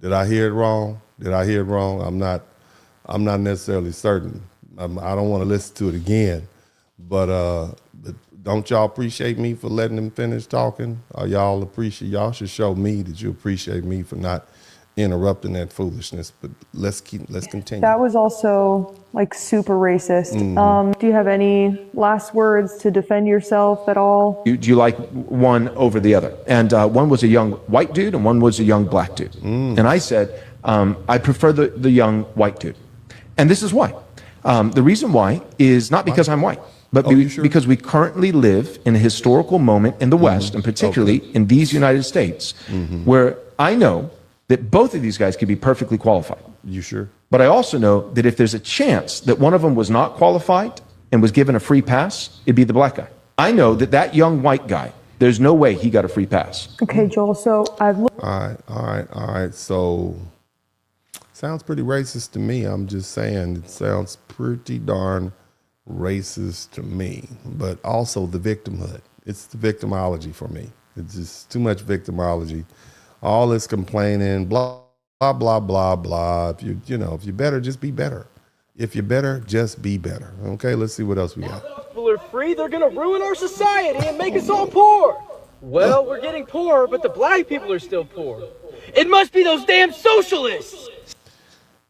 Did I hear it wrong? Did I hear it wrong? I'm not necessarily certain. I don't want to listen to it again. But don't y'all appreciate me for letting them finish talking? Or y'all should show me that you appreciate me for not interrupting that foolishness. But let's continue. That was also like super racist. Do you have any last words to defend yourself at all? Do you like one over the other? And one was a young white dude and one was a young black dude. And I said, I prefer the young white dude. And this is why. The reason why is not because I'm white, but because we currently live in a historical moment in the West, and particularly in these United States, where I know that both of these guys could be perfectly qualified. You sure? But I also know that if there's a chance that one of them was not qualified and was given a free pass, it'd be the black guy. I know that young white guy, there's no way he got a free pass. Okay, Joel, so I've looked. All right. So, sounds pretty racist to me. I'm just saying, it sounds pretty darn racist to me. But also the victimhood. It's the victimology for me. It's just too much victimology. All this complaining, blah, blah, blah, blah, blah. If you're better, just be better. If you're better, just be better. Okay, let's see what else we got. People are free, they're gonna ruin our society and make us all poor. Well, we're getting poorer, but the black people are still poor. It must be those damn socialists.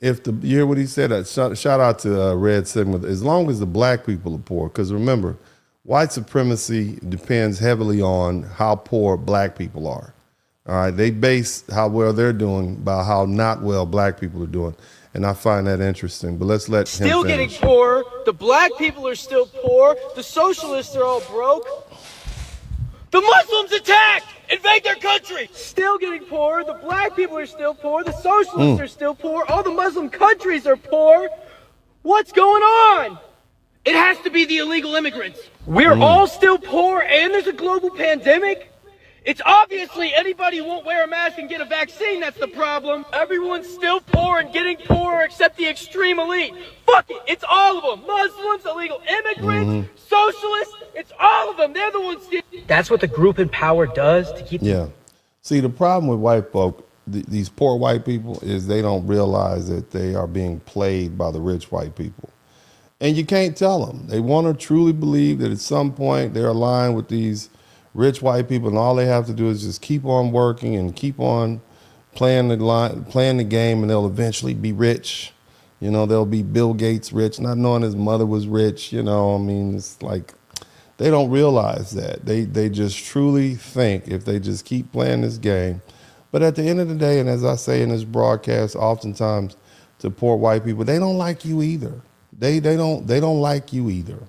You hear what he said? Shout out to Red Sigma. As long as the black people are poor, because remember, white supremacy depends heavily on how poor black people are. All right, they base how well they're doing by how not well black people are doing, and I find that interesting. But let's let him Still finish. getting poor. The black people are still poor. The socialists are all broke. The Muslims attack, invade their country. Still getting poor. The black people are still poor. The socialists are still poor. All the Muslim countries are poor. What's going on? It has to be the illegal immigrants. We're all still poor, and there's a global pandemic. It's obviously anybody who won't wear a mask and get a vaccine that's the problem. Everyone's still poor and getting poorer except the extreme elite. Fuck it, it's all of them. Muslims, illegal immigrants, socialists, it's all of them. They're the ones. That's what the group in power does to keep. Yeah. See, the problem with white folk, these poor white people, is they don't realize that they are being played by the rich white people. And you can't tell them. They want to truly believe that at some point they're aligned with these rich white people, and all they have to do is just keep on working and keep on playing the game, and they'll eventually be rich. They'll be Bill Gates rich, not knowing his mother was rich. It's like they don't realize that. They just truly think if they just keep playing this game. But at the end of the day, and as I say in this broadcast oftentimes to poor white people, they don't like you either. They don't like you either.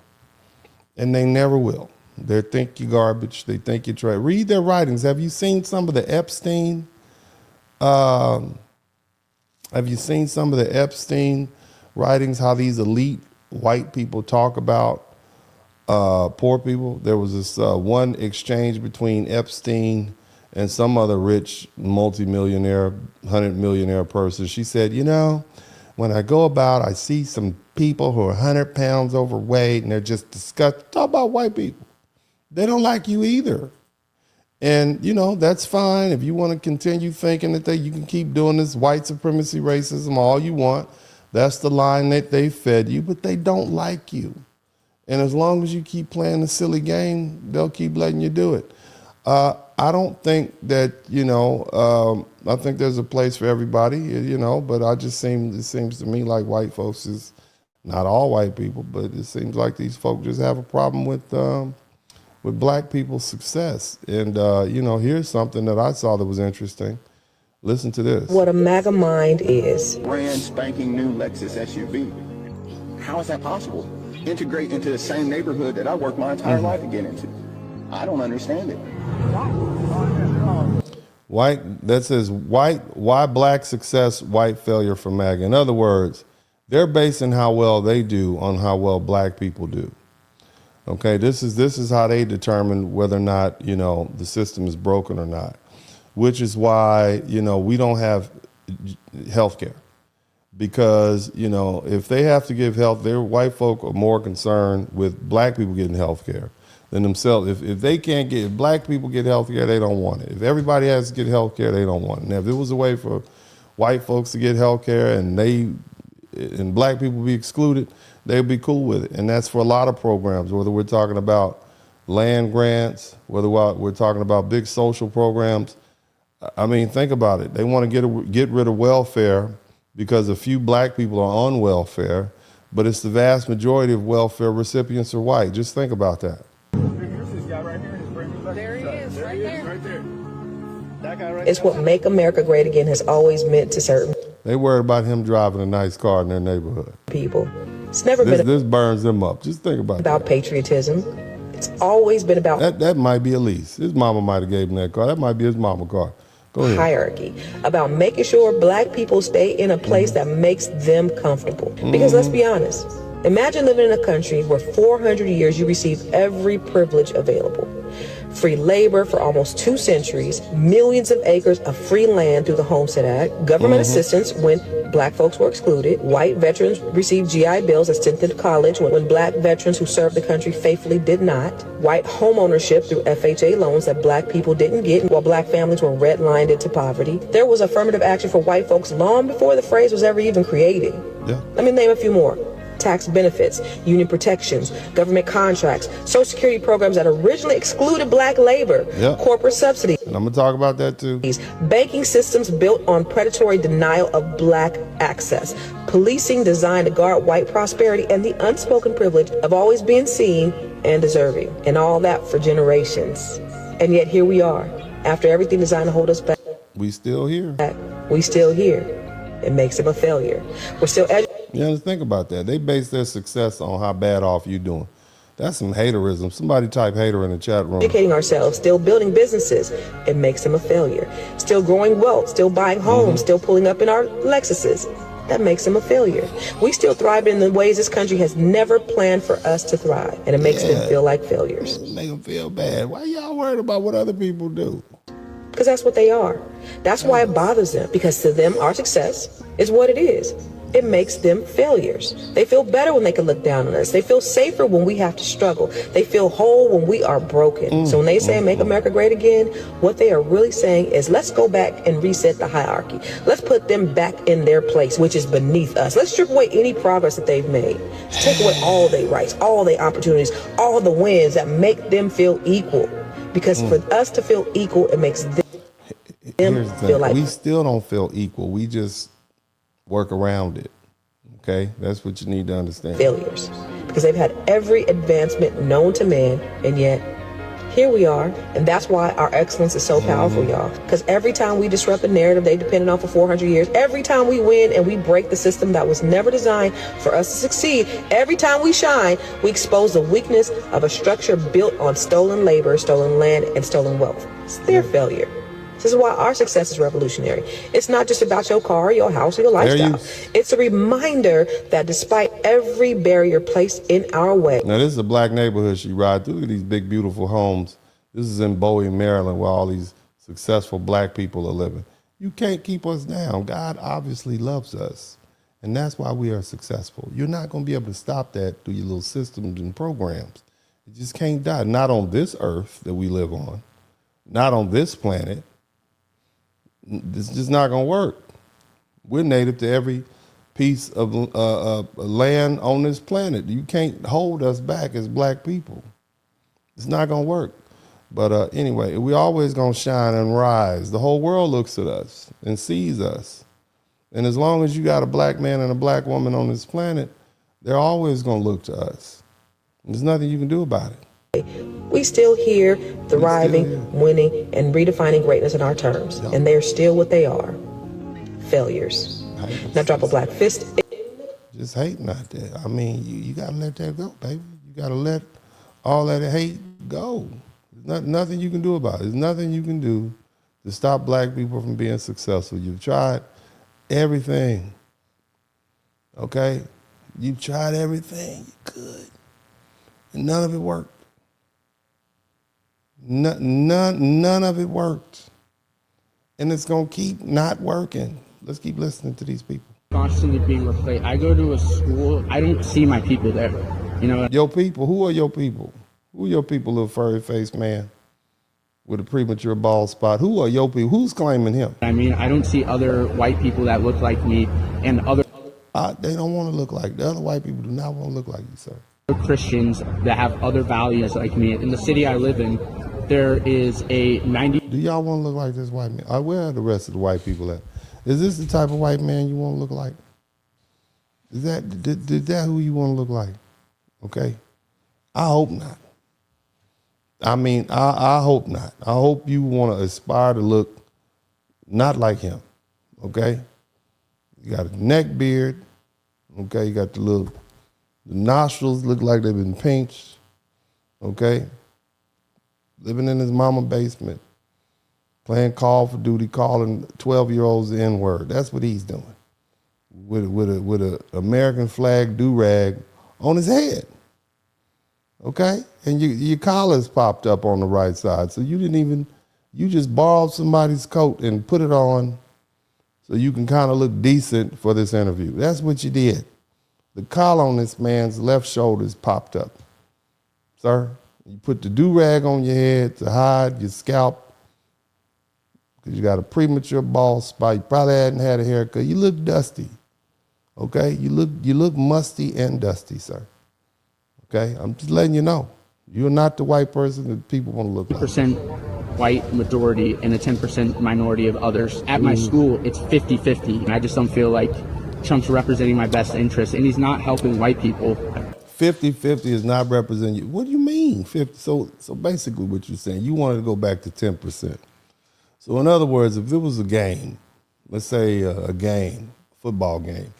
And they never will. They think you're garbage. They think you're trash. Read their writings. Have you seen some of the Epstein? Have you seen some of the Epstein writings? How these elite white people talk about poor people. There was this one exchange between Epstein and some other rich multimillionaire, 100-millionaire person. She said, when I go about, I see some people who are 100 pounds overweight, and they're just disgusted. Talk about white people. They don't like you either. And, that's fine. If you want to continue thinking that you can keep doing this white supremacy, racism, all you want. That's the line that they fed you, but they don't like you. And as long as you keep playing the silly game, they'll keep letting you do it. I don't think that, I think there's a place for everybody, but it seems to me like white folks is, not all white people, but it seems like these folks just have a problem with black people's success. And, here's something that I saw that was interesting. Listen to this. What a MAGA mind is. Brand spanking new Lexus SUV. How is that possible? Integrate into the same neighborhood that I worked my entire life to get into. I don't understand it. That says why black success, white failure for MAGA. In other words, they're basing how well they do on how well black people do. Okay, this is how they determine whether or not, the system is broken or not, which is why, we don't have health care. Because, if they have to give health, their white folk are more concerned with black people getting health care than themselves. If they can't get, if black people get health care, they don't want it. If everybody has to get health care, they don't want it. Now, if there was a way for white folks to get health care and black people be excluded, they'd be cool with it. And that's for a lot of programs, whether we're talking about land grants, whether we're talking about big social programs. I mean, think about it. They want to get rid of welfare because a few black people are on welfare, but it's the vast majority of welfare recipients are white. Just think about that. There he is, right there. That guy right. It's what Make America Great Again has always meant to certain. They worried about him driving a nice car in their neighborhood. People. It's never been. This burns them up. Just think about that. Patriotism. It's always been about. That might be a lease. His mama might have gave him that car. That might be his mama car. Go ahead. Hierarchy, about making sure black people stay in a place that makes them comfortable. Because let's be honest, imagine living in a country where 400 years you receive every privilege available. Free labor for almost 2 centuries, millions of acres of free land through the Homestead Act, government assistance when black folks were excluded, white veterans received GI Bills that sent them to college when black veterans who served the country faithfully did not, white homeownership through FHA loans that black people didn't get while black families were redlined into poverty. There was affirmative action for white folks long before the phrase was ever even created. Yeah. Let me name a few more. Tax benefits, union protections, government contracts, Social Security programs that originally excluded black labor, corporate subsidies. And I'm going to talk about that too. Banking systems built on predatory denial of black access, policing designed to guard white prosperity, and the unspoken privilege of always being seen and deserving. And all that for generations. And yet here we are, after everything designed to hold us back. We still here. We still here. It makes them a failure. We're still just think about that. They base their success on how bad off you doing. That's some haterism. Somebody type hater in the chat room. Educating ourselves, still building businesses. It makes them a failure. Still growing wealth, still buying homes, still pulling up in our Lexuses. That makes them a failure. We still thrive in the ways this country has never planned for us to thrive. And it makes them feel like failures. Make them feel bad. Why y'all worried about what other people do? Because that's what they are. That's why it bothers them. Because to them, our success is what it is. It makes them failures. They feel better when they can look down on us. They feel safer when we have to struggle. They feel whole when we are broken. So when they say Make America Great Again, what they are really saying is let's go back and reset the hierarchy. Let's put them back in their place, which is beneath us. Let's strip away any progress that they've made. Let's take away all their rights, all their opportunities, all the wins that make them feel equal. Because for us to feel equal, it makes them feel like we still don't feel equal. We just work around it. Okay? That's what you need to understand. Failures. Because they've had every advancement known to man, and yet here we are. And that's why our excellence is so powerful, y'all. Because every time we disrupt a narrative they depended on for 400 years, every time we win and we break the system that was never designed for us to succeed, every time we shine, we expose the weakness of a structure built on stolen labor, stolen land, and stolen wealth. It's their failure. This is why our success is revolutionary. It's not just about your car, your house, or your lifestyle. It's a reminder that despite every barrier placed in our way. Now, this is a black neighborhood she rides through. Look at these big, beautiful homes. This is in Bowie, Maryland, where all these successful black people are living. You can't keep us down. God obviously loves us. And that's why we are successful. You're not going to be able to stop that through your little systems and programs. It just can't die. Not on this earth that we live on. Not on this planet. It's just not going to work. We're native to every piece of land on this planet. You can't hold us back as black people. It's not gonna work. But anyway, we always gonna shine and rise. The whole world looks at us and sees us. And as long as you got a black man and a black woman on this planet, they're always gonna look to us. There's nothing you can do about it. We still here, thriving, winning, and redefining greatness in our terms. And they're still what they are. Failures. Now drop a black fist. Just hating out there. I mean, you gotta let that go, baby. You gotta let all that hate go. There's nothing you can do about it. There's nothing you can do to stop black people from being successful. You've tried everything. Okay? You've tried everything you could. And none of it worked. None of it worked. And it's gonna keep not working. Let's keep listening to these people. Constantly being replaced. I go to a school, I don't see my people there. You know, your people, who are your people? Who are your people, little furry-faced man with a premature bald spot? Who are your people? Who's claiming him? I mean, I don't see other white people that look like me and other... They don't want to look like, the other white people do not want to look like you, sir. Christians that have other values like me. In the city I live in, there is a 90... Do y'all want to look like this white man? Where are the rest of the white people at? Is this the type of white man you want to look like? Is that who you want to look like? Okay? I hope not. I mean, I hope not. I hope you want to aspire to look not like him. Okay? You got a neck beard. Okay? You got the nostrils look like they've been pinched. Okay? Living in his mama's basement. Playing Call for Duty, calling 12-year-olds the N-word. That's what he's doing. With a American flag do-rag on his head. Okay? And your collar's popped up on the right side. So you just borrowed somebody's coat and put it on so you can kind of look decent for this interview. That's what you did. The collar on this man's left shoulder is popped up. Sir, you put the do-rag on your head to hide your scalp because you got a premature bald spot. You probably hadn't had a haircut. You look dusty. Okay? You look musty and dusty, sir. Okay? I'm just letting you know. You're not the white person that people want to look like. 10% white majority and a 10% minority of others. At my school, it's 50-50. I just don't feel like Trump's representing my best interest, and he's not helping white people. 50-50 is not representing you. What do you mean? 50? So basically what you're saying, you wanted to go back to 10%. So in other words, if there was a game, let's say a game, football game,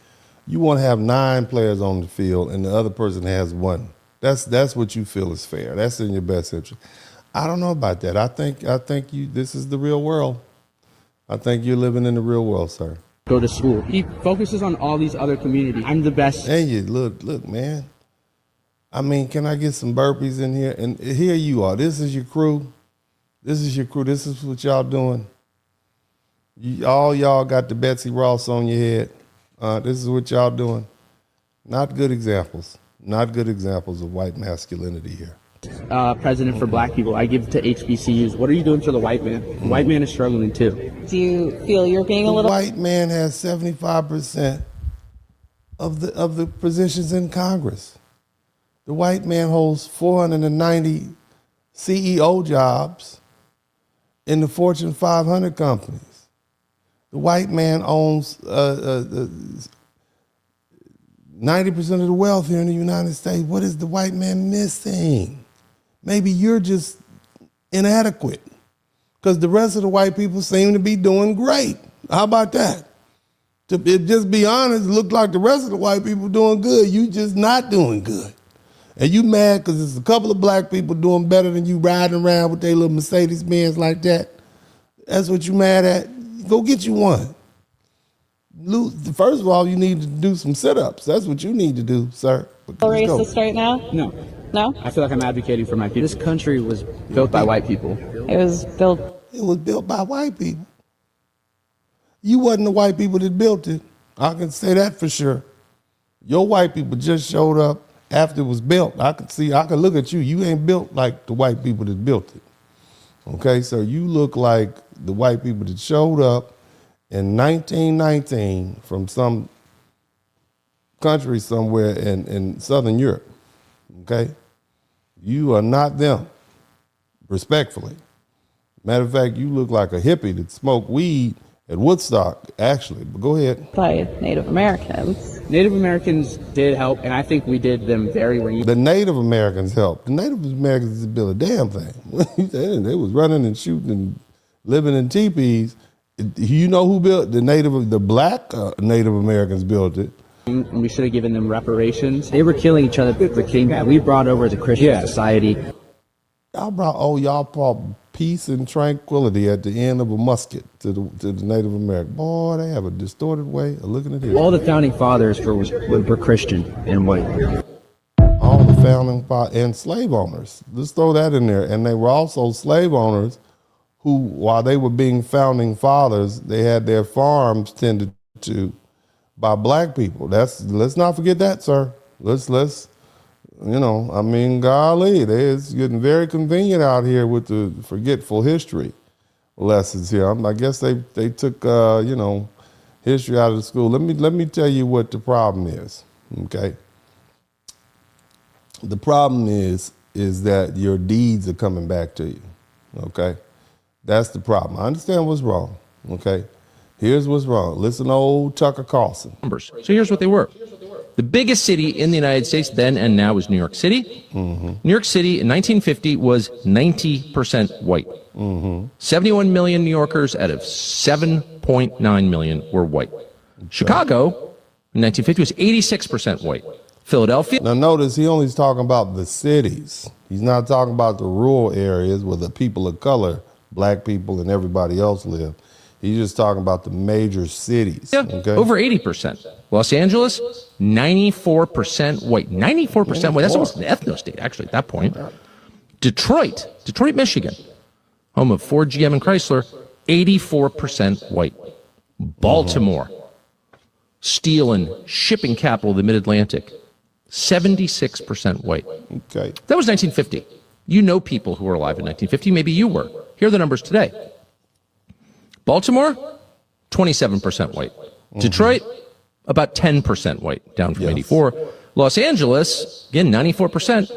you want to have 9 players on the field and the other person has 1. That's what you feel is fair. That's in your best interest. I don't know about that. I think this is the real world. I think you're living in the real world, sir. Go to school. He focuses on all these other communities. I'm the best. And you look, man. I mean, can I get some burpees in here? And here you are. This is your crew. This is your crew. This is what y'all doing. All y'all got the Betsy Ross on your head. This is what y'all doing. Not good examples. Not good examples of white masculinity here. President for black people. I give to HBCUs. What are you doing for the white man? The white man is struggling too. Do you feel you're being a little... The white man has 75% of the positions in Congress. The white man holds 490 CEO jobs in the Fortune 500 companies. The white man owns 90% of the wealth here in the United States. What is the white man missing? Maybe you're just inadequate because the rest of the white people seem to be doing great. How about that? To just be honest, it look like the rest of the white people doing good. You just not doing good. And you mad because there's a couple of black people doing better than you riding around with their little Mercedes-Benz like that. That's what you mad at? Go get you one. First of all, you need to do some sit-ups. That's what you need to do, sir. Racist right now? No. No? I feel like I'm advocating for my people. This country was built by white people. It was built by white people. You wasn't the white people that built it. I can say that for sure. Your white people just showed up after it was built. I can look at you. You ain't built like the white people that built it. Okay, so you look like the white people that showed up in 1919 from some country somewhere in Southern Europe, okay? You are not them, respectfully. Matter of fact, you look like a hippie that smoked weed at Woodstock, actually. But go ahead. By Native Americans. Native Americans did help, and I think we did them very well. The Native Americans helped. The Native Americans didn't build a damn thing. They was running and shooting and living in teepees. You know who built the black Native Americans built it. And we should have given them reparations. They were killing each other. We brought over the Christian society. Y'all brought peace and tranquility at the end of a musket to the Native American. Boy, they have a distorted way of looking at it. All the founding fathers were Christian and white. All the founding fathers and slave owners. Let's throw that in there. And they were also slave owners who, while they were being founding fathers, they had their farms tended to by black people. Let's not forget that, sir. Let's golly, it's getting very convenient out here with the forgetful history lessons here. I guess they took history out of the school. Let me tell you what the problem is. Okay, the problem is that your deeds are coming back to you. Okay, that's the problem. I understand what's wrong. Okay, here's what's wrong. Listen to old Tucker Carlson. Numbers. So here's what they were. The biggest city in the United States then and now is New York City. Mm-hmm. New York City in 1950 was 90% white. Mm-hmm. 71 million New Yorkers out of 7.9 million were white. Okay. Chicago in 1950 was 86% white. Philadelphia. Now notice he only's talking about the cities. He's not talking about the rural areas where the people of color, black people and everybody else live. He's just talking about the major cities. Yeah, okay? Over 80%. Los Angeles, 94% white. 94% white. That's almost an ethno-state, actually, at that point. Detroit, Michigan, home of Ford, GM, and Chrysler, 84% white. Baltimore, steel and shipping capital of the Mid-Atlantic, 76% white. Okay. That was 1950. You know people who were alive in 1950. Maybe you were. Here are the numbers today. Baltimore, 27% white. Detroit, about 10% white, down from 84. Los Angeles, again, 94%,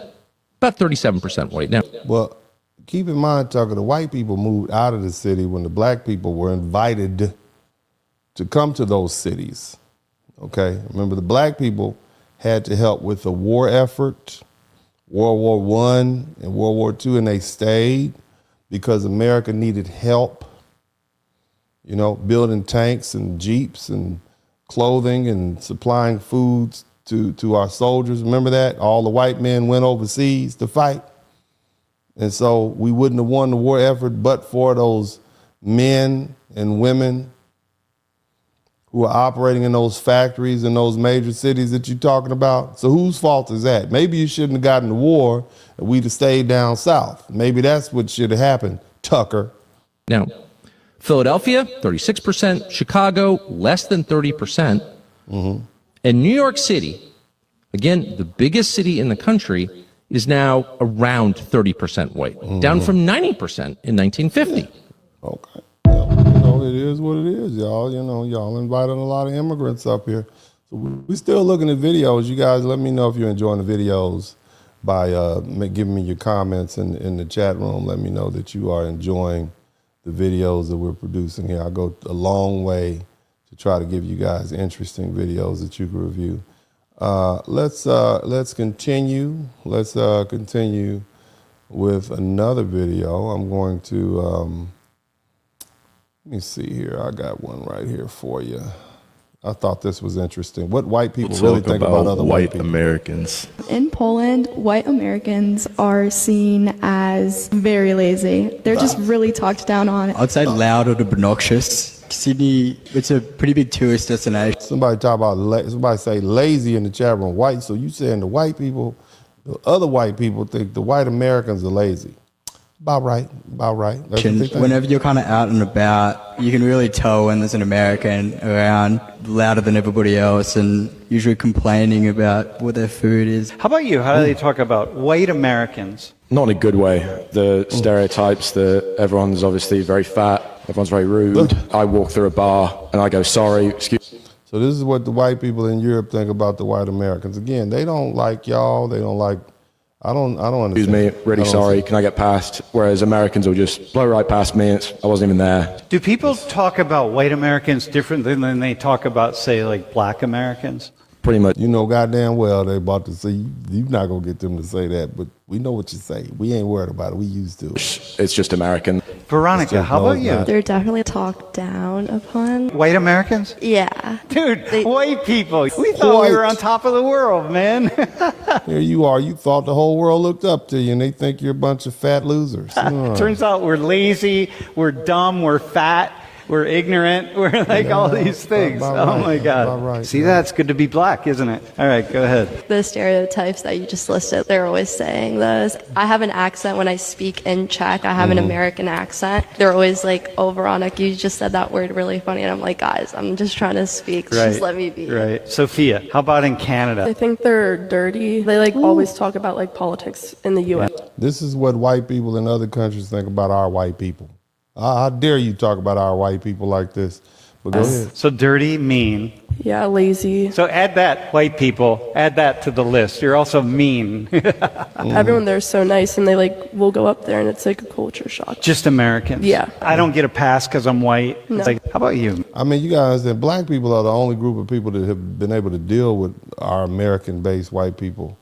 about 37% white now. Well, keep in mind, Tucker, the white people moved out of the city when the black people were invited to come to those cities. Okay? Remember, the black people had to help with the war effort, World War I and World War II, and they stayed because America needed help. Building tanks and jeeps and clothing and supplying foods to our soldiers. Remember that? All the white men went overseas to fight. And so we wouldn't have won the war effort but for those men and women who are operating in those factories in those major cities that you're talking about. So whose fault is that? Maybe you shouldn't have gotten the war and we'd have stayed down south. Maybe that's what should have happened, Tucker. Now, Philadelphia, 36%. Chicago, less than 30%. Mm-hmm. And New York City, again, the biggest city in the country, is now around 30% white, down from 90% in 1950. Okay. Well, it is what it is, y'all. Y'all invited a lot of immigrants up here. So we're still looking at videos. You guys, let me know if you're enjoying the videos by giving me your comments in the chat room. Let me know that you are enjoying the videos that we're producing here. I go a long way to try to give you guys interesting videos that you can review. Let's continue. Let's continue with another video. I'm going to let me see here. I got one right here for you. I thought this was interesting. What white people really think about other white people. Americans. In Poland, white Americans are seen as very lazy. They're just really talked down on. Outside loud or obnoxious. Sydney, it's a pretty big tourist destination. Somebody talk about somebody say lazy in the chat room. White. So you saying the white people, the other white people think the white Americans are lazy. About right. Whenever you're kind of out and about, you can really tell when there's an American around, louder than everybody else, and usually complaining about what their food is. How about you? How do they talk about white Americans? Not in a good way. The stereotypes that everyone's obviously very fat, everyone's very rude. I walk through a bar and I go, sorry, excuse me. So this is what the white people in Europe think about the white Americans. Again, they don't like y'all. They don't like. I don't understand. Excuse me, really sorry, can I get past? Whereas Americans will just blow right past me, I wasn't even there. Do people talk about white Americans differently than they talk about, say, like black Americans? Pretty much. You know goddamn well they about to say, you're not going to get them to say that, but we know what you say. We ain't worried about it. We used to. It's just American. Veronica, how about you? They're definitely talked down upon. White Americans? Yeah. Dude, white people. We thought we were on top of the world, man. Here you are. You thought the whole world looked up to you, and they think you're a bunch of fat losers. Turns out we're lazy, we're dumb, we're fat. We're ignorant. We're like all these things. Oh my God. See, that's good to be black, isn't it? All right, go ahead. The stereotypes that you just listed, they're always saying those. I have an accent when I speak in Czech. I have an American accent. They're always like, oh, Veronica, you just said that word really funny. And I'm like, guys, I'm just trying to speak. Right. Just let me be. Right. Sophia, how about in Canada? I think they're dirty. They like always talk about like politics in the U.S. This is what white people in other countries think about our white people. How dare you talk about our white people like this? But go ahead. So dirty, mean. Yeah, lazy. So add that, white people, add that to the list. You're also mean. Everyone there is so nice, and they like will go up there, and it's like a culture shock. Just Americans. Yeah. I don't get a pass because I'm white. No. It's like, how about you? I mean, you guys, that black people are the only group of people that have been able to deal with our American-based white people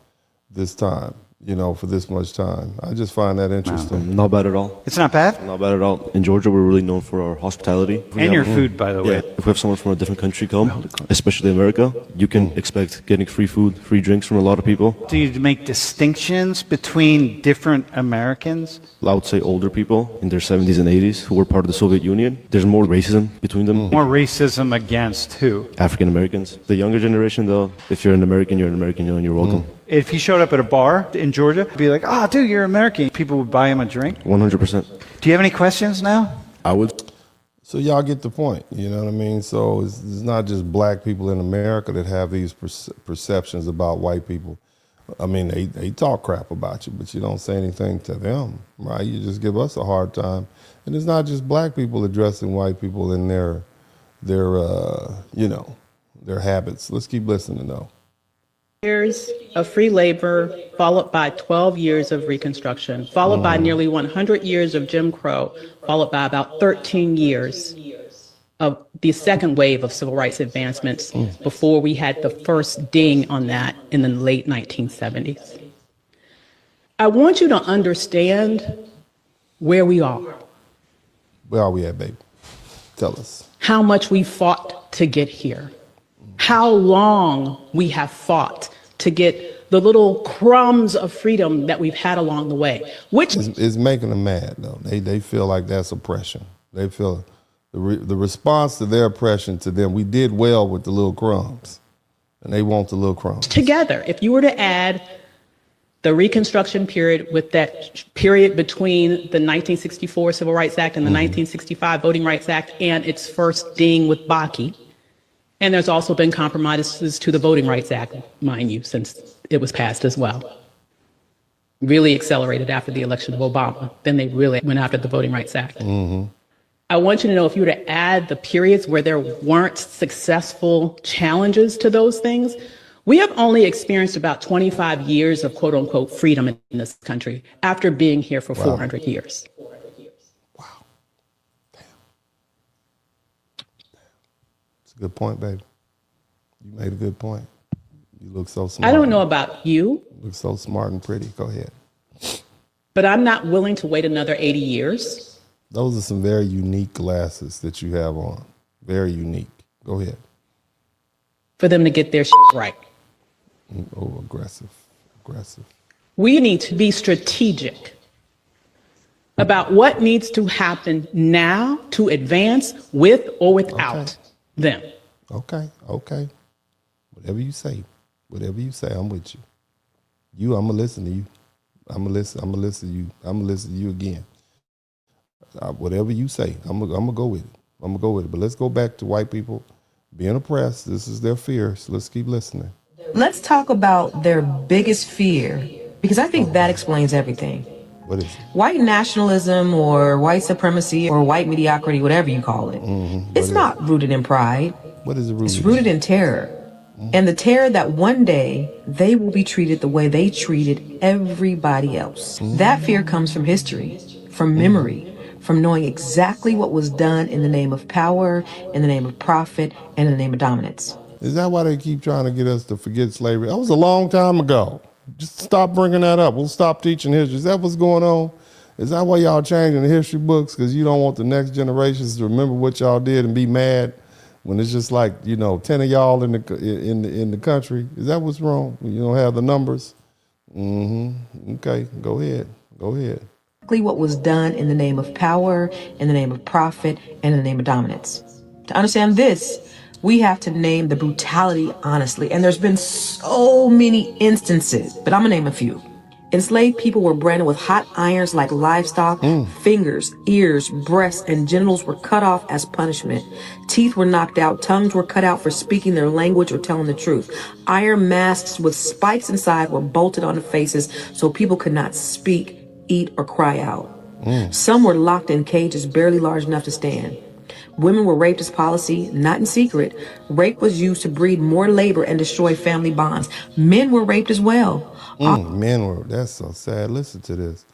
this time. You know, for this much time. I just find that interesting. Not bad at all. It's not bad? Not bad at all. In Georgia, we're really known for our hospitality. And your food, by the way. If we have someone from a different country come, especially America, you can expect getting free food, free drinks from a lot of people. Do you make distinctions between different Americans? I would say older people in their 70s and 80s who were part of the Soviet Union. There's more racism between them. More racism against who? African Americans. The younger generation, though, if you're an American, and you're welcome. If he showed up at a bar in Georgia, be like, oh, dude, you're American. People would buy him a drink. 100%. Do you have any questions now? I would. So y'all get the point, you know what I mean? So it's not just black people in America that have these perceptions about white people. I mean, they talk crap about you, but you don't say anything to them, right? You just give us a hard time. And it's not just black people addressing white people in their habits. Let's keep listening, though. Years of free labor, followed by 12 years of Reconstruction, followed by nearly 100 years of Jim Crow, followed by about 13 years of the second wave of civil rights advancements before we had the first ding on that in the late 1970s. I want you to understand where we are. Where are we at, baby? Tell us. How much we fought to get here. How long we have fought to get the little crumbs of freedom that we've had along the way, which is making them mad, though. They feel like that's oppression. They feel the response to their oppression to them. We did well with the little crumbs, and they want the little crumbs. Together, if you were to add the Reconstruction period with that period between the 1964 Civil Rights Act and the 1965 Voting Rights Act and its first ding with Bakke. And there's also been compromises to the Voting Rights Act, mind you, since it was passed as well. Really accelerated after the election of Obama. Then they really went after the Voting Rights Act. I want you to know, if you were to add the periods where there weren't successful challenges to those things, we have only experienced about 25 years of quote unquote freedom in this country after being here for 400 years. Good point, baby. You made a good point. You look so smart. I don't know about you. You look so smart and pretty. Go ahead. But I'm not willing to wait another 80 years. Those are some very unique glasses that you have on. Very unique. Go ahead. For them to get their shit right. Oh, aggressive. Aggressive. We need to be strategic about what needs to happen now to advance with or without them. Okay. Whatever you say, I'm with you. I'm gonna listen to you. I'm gonna listen to you. I'm gonna listen to you again. Whatever you say, I'm gonna go with it. But let's go back to white people being oppressed. This is their fear. So let's keep listening. Let's talk about their biggest fear, because I think that explains everything. What is it? White nationalism or white supremacy or white mediocrity, whatever you call it, it's not rooted in pride. What is it rooted? It's rooted in terror. And the terror that one day they will be treated the way they treated everybody else. That fear comes from history, from memory, from knowing exactly what was done in the name of power, in the name of profit, and in the name of dominance. Is that why they keep trying to get us to forget slavery? That was a long time ago. Just stop bringing that up. We'll stop teaching history. Is that what's going on? Is that why y'all changing the history books? Because you don't want the next generations to remember what y'all did and be mad when it's just like, 10 of y'all in the country? Is that what's wrong? You don't have the numbers? Okay, go ahead. Exactly what was done in the name of power, in the name of profit, and in the name of dominance. To understand this, we have to name the brutality honestly. And there's been so many instances, but I'm gonna name a few. Enslaved people were branded with hot irons like livestock. Fingers, ears, breasts, and genitals were cut off as punishment. Teeth were knocked out. Tongues were cut out for speaking their language or telling the truth. Iron masks with spikes inside were bolted on the faces so people could not speak, eat, or cry out. Some were locked in cages barely large enough to stand. Women were raped as policy, not in secret. Rape was used to breed more labor and destroy family bonds. Men were raped as well. That's so sad. Listen to this.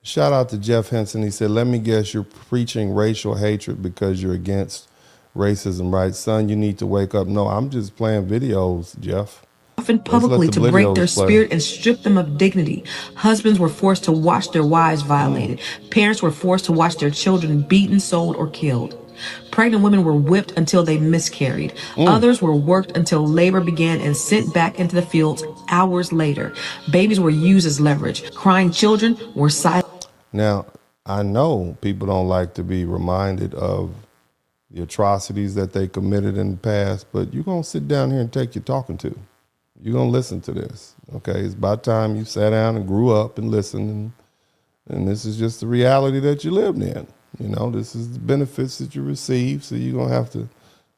Shout out to Jeff Henson. He said, let me guess, you're preaching racial hatred because you're against racism, right? Son, you need to wake up. No, I'm just playing videos, Jeff. Often publicly to break their spirit and strip them of dignity. Husbands were forced to watch their wives violated. Parents were forced to watch their children beaten, sold, or killed. Pregnant women were whipped until they miscarried. Others were worked until labor began and sent back into the fields hours later. Babies were used as leverage. Crying children were silent. Now, I know people don't like to be reminded of the atrocities that they committed in the past, but you're going to sit down here and take your talking to. You're going to listen to this, okay? It's about time you sat down and grew up and listened, and this is just the reality that you lived in. This is the benefits that you receive, so you're going to have to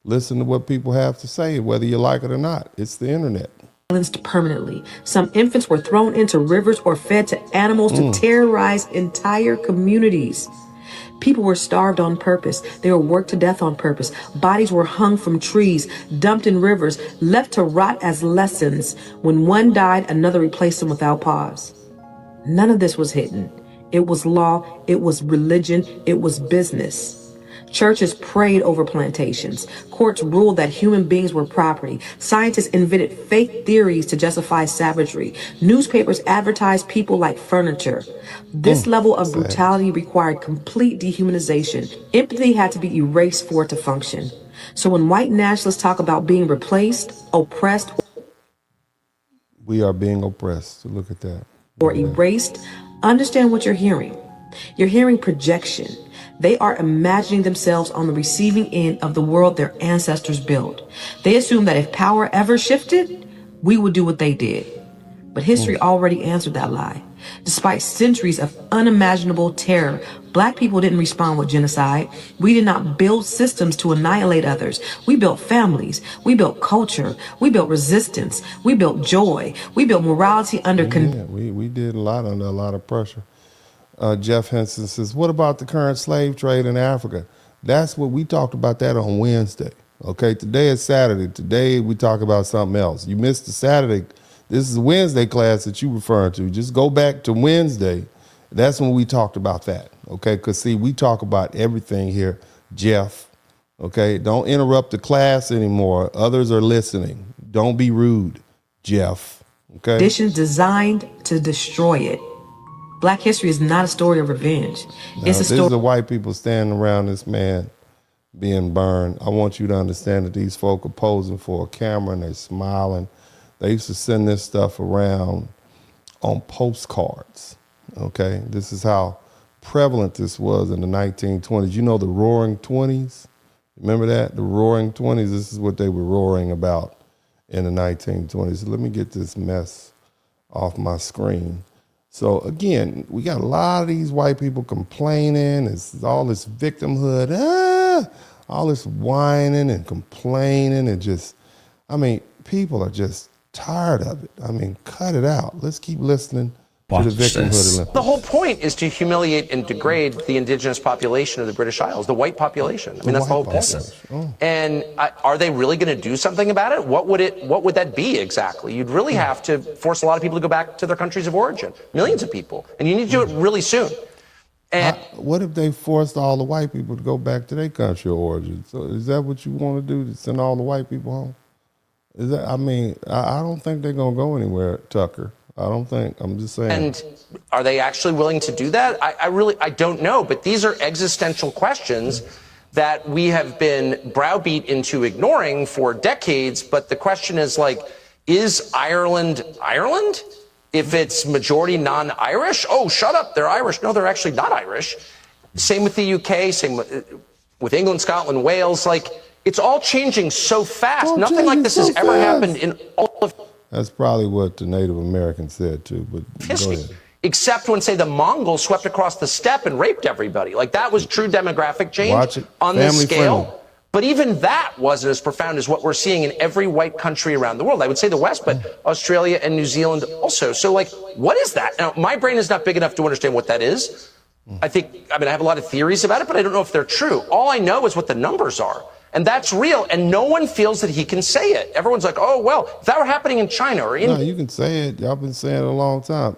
listen to what people have to say, whether you like it or not. It's the internet. Silenced permanently. Some infants were thrown into rivers or fed to animals to terrorize entire communities. People were starved on purpose. They were worked to death on purpose. Bodies were hung from trees, dumped in rivers, left to rot as lessons. When one died, another replaced them without pause. None of this was hidden. It was law, it was religion, it was business. Churches prayed over plantations. Courts ruled that human beings were property. Scientists invented fake theories to justify savagery. Newspapers advertised people like furniture. This level of brutality required complete dehumanization. Empathy had to be erased for it to function. So when white nationalists talk about being replaced, oppressed, we are being oppressed. Look at that. Or erased, understand what you're hearing. You're hearing projection. They are imagining themselves on the receiving end of the world their ancestors built. They assume that if power ever shifted, we would do what they did. But history already answered that lie. Despite centuries of unimaginable terror, Black people didn't respond with genocide. We did not build systems to annihilate others. We built families. We built culture. We built resistance. We built joy. We built morality under we did a lot under a lot of pressure. Jeff Henson says, what about the current slave trade in Africa? That's what we talked about that on Wednesday. Okay, today is Saturday. Today we talk about something else. You missed the Saturday. This is the Wednesday class that you referring to. Just go back to Wednesday. That's when we talked about that. Okay, because see, we talk about everything here, Jeff. Okay, don't interrupt the class anymore. Others are listening. Don't be rude, Jeff. Okay. Conditions designed to destroy it. Black history is not a story of revenge. It's a story. This is the white people standing around this man being burned. I want you to understand that these folk are posing for a camera and they're smiling. They used to send this stuff around on postcards. Okay, this is how prevalent this was in the 1920s. You know the Roaring 20s? Remember that? The Roaring 20s, this is what they were roaring about in the 1920s. So let me get this mess off my screen. So again, we got a lot of these white people complaining. It's all this victimhood, all this whining and complaining and just, people are just tired of it. Cut it out. Let's keep listening To the victimhood Olympics. The whole point is to humiliate and degrade the indigenous population of the British Isles, the white population. I mean, that's the whole point. And are they really going to do something about it? What would that be exactly? You'd really have to force a lot of people to go back to their countries of origin, millions of people, and you need to do it really soon. And what if they forced all the white people to go back to their country of origin? So is that what you want to do, to send all the white people home? Is that? I mean, I don't think they're going to go anywhere, Tucker. I don't think. I'm just saying. And are they actually willing to do that? I don't know. But these are existential questions that we have been browbeat into ignoring for decades. But the question is, like, is Ireland Ireland? If it's majority non-Irish? Oh, shut up, they're Irish. No, they're actually not Irish. Same with the UK, same with England, Scotland, Wales. Like, it's all changing so fast. Nothing like this has ever happened in all of That's probably what the Native Americans said too, but history. Go ahead. Except when, say, the Mongols swept across the steppe and raped everybody. Like, that was true demographic change on this scale. Friendly. But even that wasn't as profound as what we're seeing in every white country around the world. I would say the West, but Australia and New Zealand also. So, like, what is that? Now, my brain is not big enough to understand what that is. I have a lot of theories about it, but I don't know if they're true. All I know is what the numbers are. And that's real, and no one feels that he can say it. Everyone's like, oh, well, if that were happening in China or India. No, you can say it. Y'all been saying it a long time.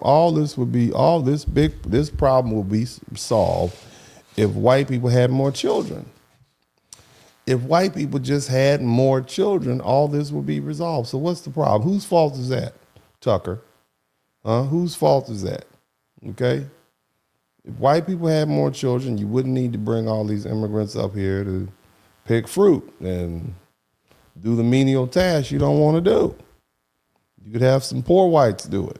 This problem will be solved if white people had more children. If white people just had more children, all this would be resolved. So what's the problem? Whose fault is that, Tucker? Whose fault is that? Okay? If white people had more children, you wouldn't need to bring all these immigrants up here to pick fruit and do the menial tasks you don't want to do. You could have some poor whites do it.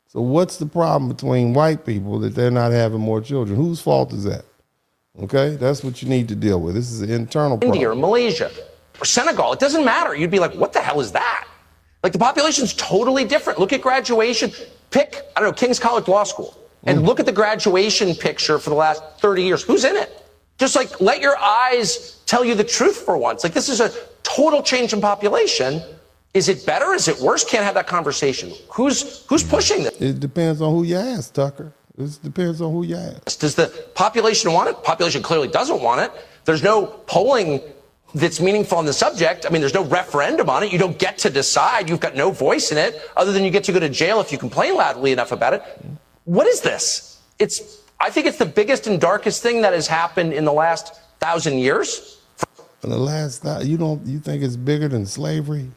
So what's the problem between white people that they're not having more children? Whose fault is that? Okay, that's what you need to deal with. This is an internal problem. India or Malaysia or Senegal, it doesn't matter. You'd be like, what the hell is that? Like, the population's totally different. Look at graduation. Pick, I don't know, King's College Law School, and look at the graduation picture for the last 30 years. Who's in it? Just like, let your eyes tell you the truth for once. Like, this is a total change in population. Is it better? Is it worse? Can't have that conversation. Who's pushing this? It depends on who you ask, Tucker. It depends on who you ask. Does the population want it? Population clearly doesn't want it. There's no polling that's meaningful on the subject. I mean, there's no referendum on it. You don't get to decide. You've got no voice in it, other than you get to go to jail if you complain loudly enough about it. What is this? I think it's the biggest and darkest thing that has happened in the last 1,000 years. In the last, you think it's bigger than slavery?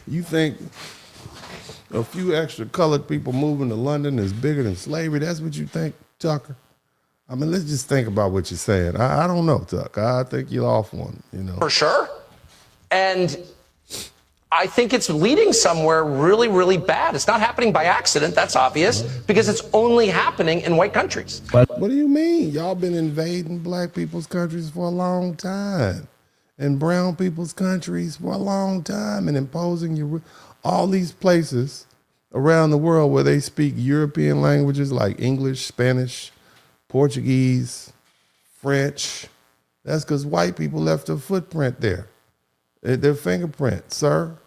You think a few extra colored people moving to London is bigger than slavery? That's what you think, Tucker? I mean, let's just think about what you're saying. I don't know, Tucker. I think you're off one, you know. For sure. And I think it's leading somewhere really, really bad. It's not happening by accident, that's obvious, because it's only happening in white countries. What do you mean? Y'all been invading black people's countries for a long time, and brown people's countries for a long time, and imposing all these places around the world where they speak European languages like English, Spanish, Portuguese, French. That's because white people left a footprint there, their fingerprint, sir.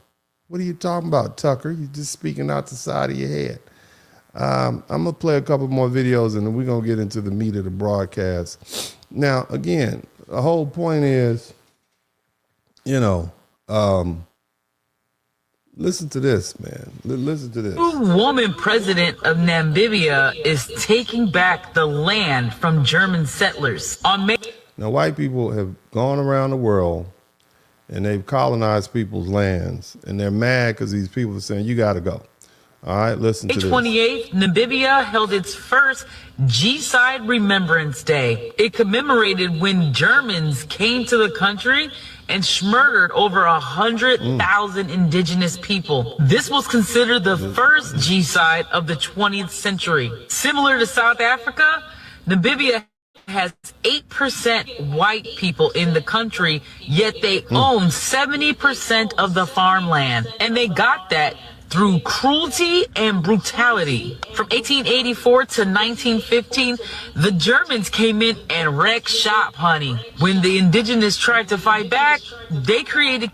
What are you talking about, Tucker? You're just speaking out the side of your head. I'm going to play a couple more videos and then we're going to get into the meat of the broadcast. Now, again, the whole point is, listen to this, man. Listen to this. New woman president of Namibia is taking back the land from German settlers. Now, white people have gone around the world and they've colonized people's lands, and they're mad because these people are saying, you got to go. All right, listen to this. May 28th, Namibia held its first G-Side Remembrance Day. It commemorated when Germans came to the country and murdered over 100,000 indigenous people. This was considered the first G-Side of the 20th century. Similar to South Africa, Namibia has 8% white people in the country, yet they own 70% of the farmland. And they got that through cruelty and brutality. From 1884 to 1915, the Germans came in and wrecked shop, honey. When the indigenous tried to fight back, they created...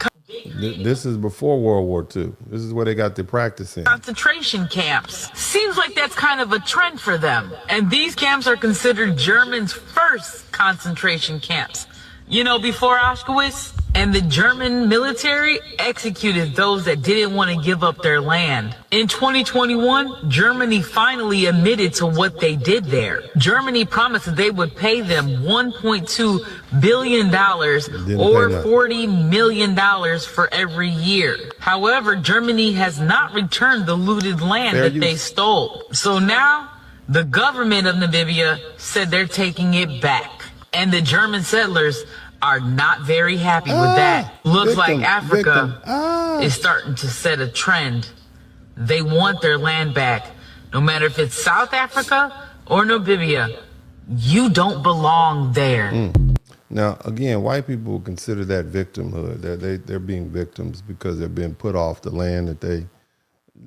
This is before World War II. This is where they got their practice in. Concentration camps. Seems like that's kind of a trend for them. And these camps are considered Germans' first concentration camps. You know, before Auschwitz, and the German military executed those that didn't want to give up their land. In 2021, Germany finally admitted to what they did there. Germany promised that they would pay them $1.2 billion or $40 million for every year. However, Germany has not returned the looted land that they stole. So now, the government of Namibia said they're taking it back. And the German settlers are not very happy with that. Looks like Africa is starting to set a trend. They want their land back. No matter if it's South Africa or Namibia, you don't belong there. Now, again, white people consider that victimhood. They're being victims because they're being put off the land that they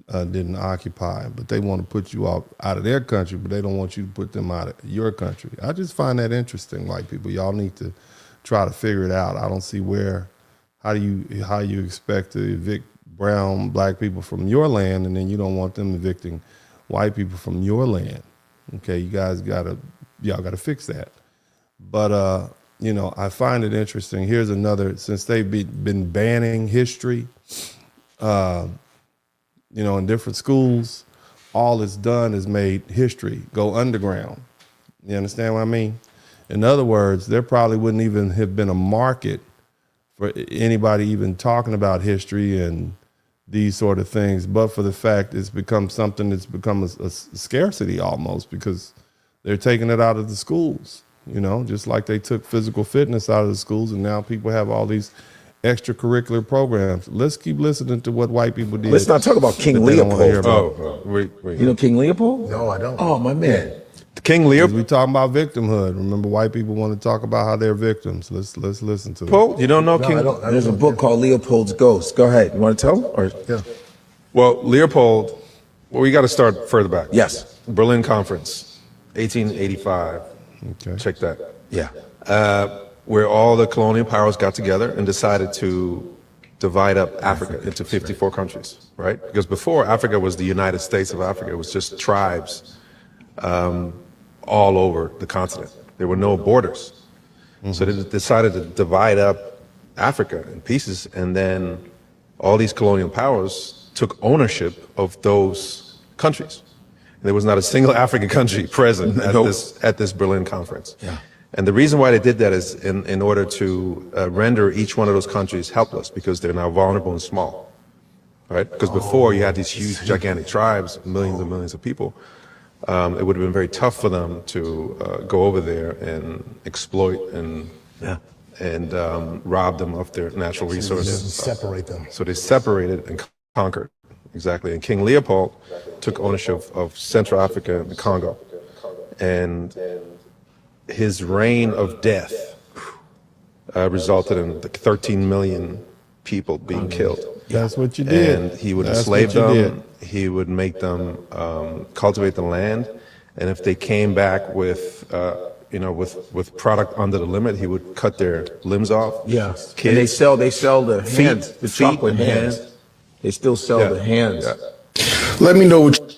didn't occupy. But they want to put you out of their country, but they don't want you to put them out of your country. I just find that interesting, white people. Y'all need to try to figure it out. I don't see how you expect to evict brown, black people from your land, and then you don't want them evicting white people from your land. Okay, y'all gotta fix that. But you know, I find it interesting. Here's another, since they've been banning history, you know, in different schools, all it's done is made history go underground. You understand what I mean? In other words, there probably wouldn't even have been a market for anybody even talking about history and these sort of things, but for the fact it's become something that's become a scarcity almost, because they're taking it out of the schools, you know, just like they took physical fitness out of the schools, and now people have all these extracurricular programs. Let's keep listening to what white people did. Let's not talk about King Leopold. Wait. You know King Leopold? No, I don't. Oh, my man. King Leopold. We talking about victimhood. Remember, white people want to talk about how they're victims. Let's listen to it. You don't know King? There's a book called Leopold's Ghost. Go ahead. You want to tell? Or yeah. Well, Leopold. Well, we got to start further back. Yes. Berlin Conference, 1885. Okay. Check that. Yeah. Where all the colonial powers got together and decided to divide up Africa into 54 countries, right? Because before, Africa was the United States of Africa. It was just tribes all over the continent. There were no borders. So they decided to divide up Africa in pieces, and then all these colonial powers took ownership of those countries. And there was not a single African country present at this Berlin Conference. Yeah. And the reason why they did that is in order to render each one of those countries helpless, because they're now vulnerable and small, right? Because before you had these huge, gigantic tribes, millions and millions of people. It would have been very tough for them to go over there and exploit and rob them of their natural resources. Separate them. So they separated and conquered, exactly. And King Leopold took ownership of Central Africa and the Congo. And his reign of death resulted in 13 million people being killed. That's what you did. And he would enslave them. He would make them cultivate the land, and if they came back with product under the limit, he would cut their limbs off. Yeah. Kids, and they sell the hands, the chocolate hands. They still sell the hands. Let me know what.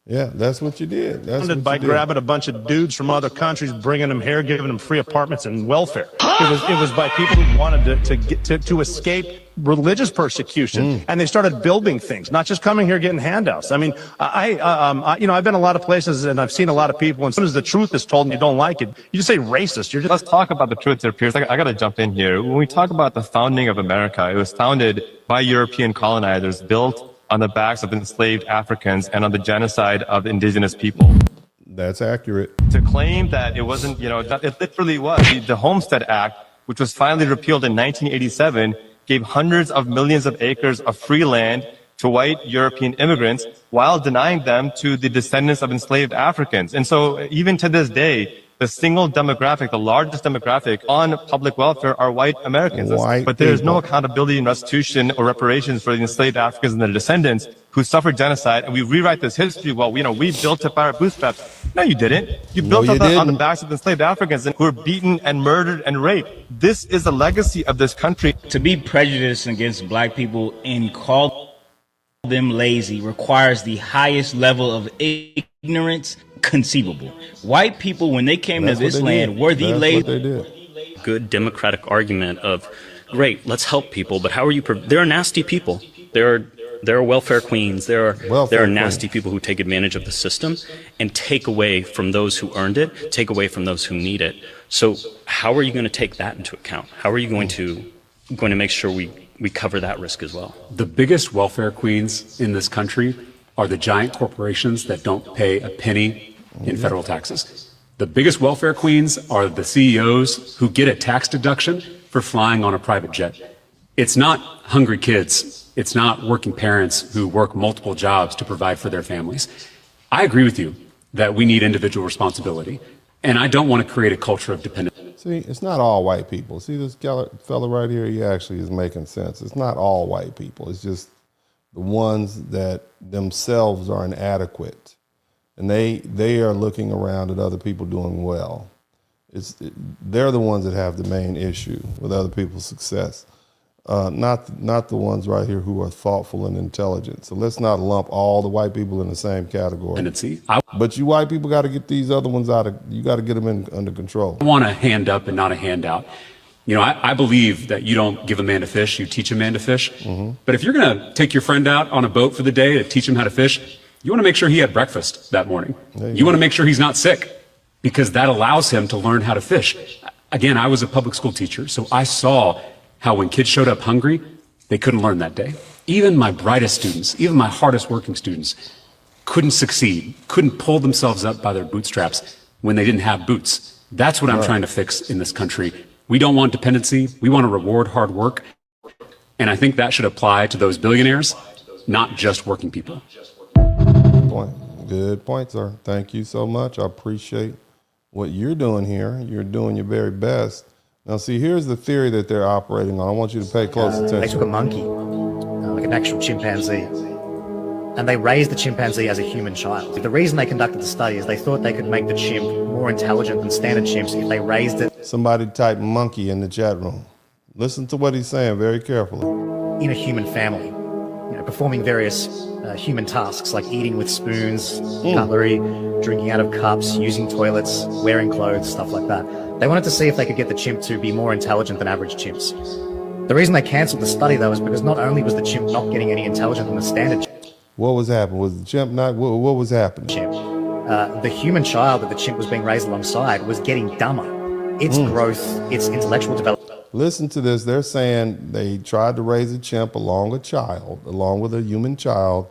Yeah, that's what you did. That's what by you did. grabbing a bunch of dudes from other countries, bringing them here, giving them free apartments and welfare. It was by people who wanted to escape religious persecution, and they started building things, not just coming here getting handouts. I mean, I've been a lot of places and I've seen a lot of people, and as soon as the truth is told and you don't like it, you just say racist. Let's talk about the truth there, Pierce. I got to jump in here. When we talk about the founding of America, it was founded by European colonizers, built on the backs of enslaved Africans and on the genocide of indigenous people. That's accurate. To claim that it wasn't, it literally was. The Homestead Act, which was finally repealed in 1987, gave hundreds of millions of acres of free land to white European immigrants while denying them to the descendants of enslaved Africans. And so even to this day, the single demographic, the largest demographic on public welfare are white Americans. But there's no accountability and restitution or reparations for the enslaved Africans and their descendants who suffered genocide. And we rewrite this history. Well, we built it by our bootstraps. No, you didn't. You built it on the backs of enslaved Africans who were beaten and murdered and raped. This is the legacy of this country. To be prejudiced against black people and call them lazy requires the highest level of ignorance conceivable. White people, when they came to this land, were the lazy. Good democratic argument of, great, let's help people, but how are you? There are nasty people. There are welfare queens. There are nasty people who take advantage of the system and take away from those who earned it, take away from those who need it. So how are you going to take that into account? How are you going to make sure we cover that risk as well? The biggest welfare queens in this country are the giant corporations that don't pay a penny in federal taxes. The biggest welfare queens are the CEOs who get a tax deduction for flying on a private jet. It's not hungry kids. It's not working parents who work multiple jobs to provide for their families. I agree with you that we need individual responsibility, and I don't want to create a culture of dependence. See, it's not all white people. See this fella right here, he actually is making sense. It's not all white people. It's just the ones that themselves are inadequate. And they are looking around at other people doing well. They're the ones that have the main issue with other people's success, not the ones right here who are thoughtful and intelligent. So let's not lump all the white people in the same category. But you white people got to get these other ones you got to get them under control. I want a hand up and not a handout. I believe that you don't give a man to fish, you teach a man to fish. But if you're going to take your friend out on a boat for the day to teach him how to fish, you want to make sure he had breakfast that morning. You want to make sure he's not sick, because that allows him to learn how to fish. Again, I was a public school teacher, so I saw how when kids showed up hungry, they couldn't learn that day. Even my brightest students, even my hardest working students, couldn't succeed, couldn't pull themselves up by their bootstraps when they didn't have boots. That's what I'm trying to fix in this country. We don't want dependency. We want to reward hard work. And I think that should apply to those billionaires, not just working people. Good point, sir. Thank you so much. I appreciate what you're doing here. You're doing your very best. Now, see, here's the theory that they're operating on. I want you to pay close attention. They took a monkey, like an actual chimpanzee, and they raised the chimpanzee as a human child. The reason they conducted the study is they thought they could make the chimp more intelligent than standard chimps if they raised it. Somebody type monkey in the chat room. Listen to what he's saying very carefully. In a human family, performing various human tasks like eating with spoons, cutlery, drinking out of cups, using toilets, wearing clothes, stuff like that. They wanted to see if they could get the chimp to be more intelligent than average chimps. The reason they cancelled the study, though, is because not only was the chimp not getting any intelligent than the standard chimp. What was happening? Was the chimp not? What was happening? The human child that the chimp was being raised alongside was getting dumber. Its growth, its intellectual development. Listen to this. They're saying they tried to raise a chimp along with a human child,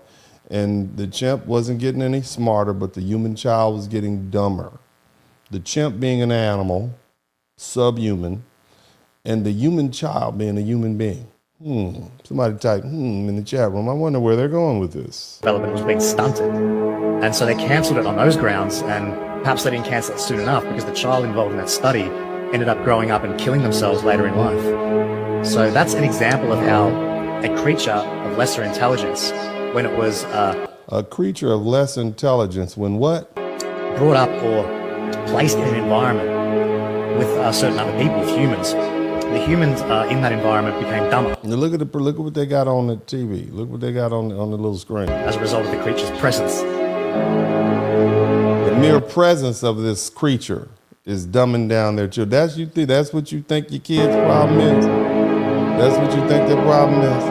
and the chimp wasn't getting any smarter, but the human child was getting dumber. The chimp being an animal, subhuman, and the human child being a human being. Somebody type in the chat room. I wonder where they're going with this. Development was being stunted. And so they cancelled it on those grounds, and perhaps they didn't cancel it soon enough because the child involved in that study ended up growing up and killing themselves later in life. So that's an example of how a creature of lesser intelligence, when it was a creature of less intelligence, when what? Brought up or placed in an environment with certain other people, with humans, the humans in that environment became dumber. Now look at what they got on the TV. Look what they got on the little screen. As a result of the creature's presence. The mere presence of this creature is dumbing down their children. That's what you think your kid's problem is? That's what you think their problem is?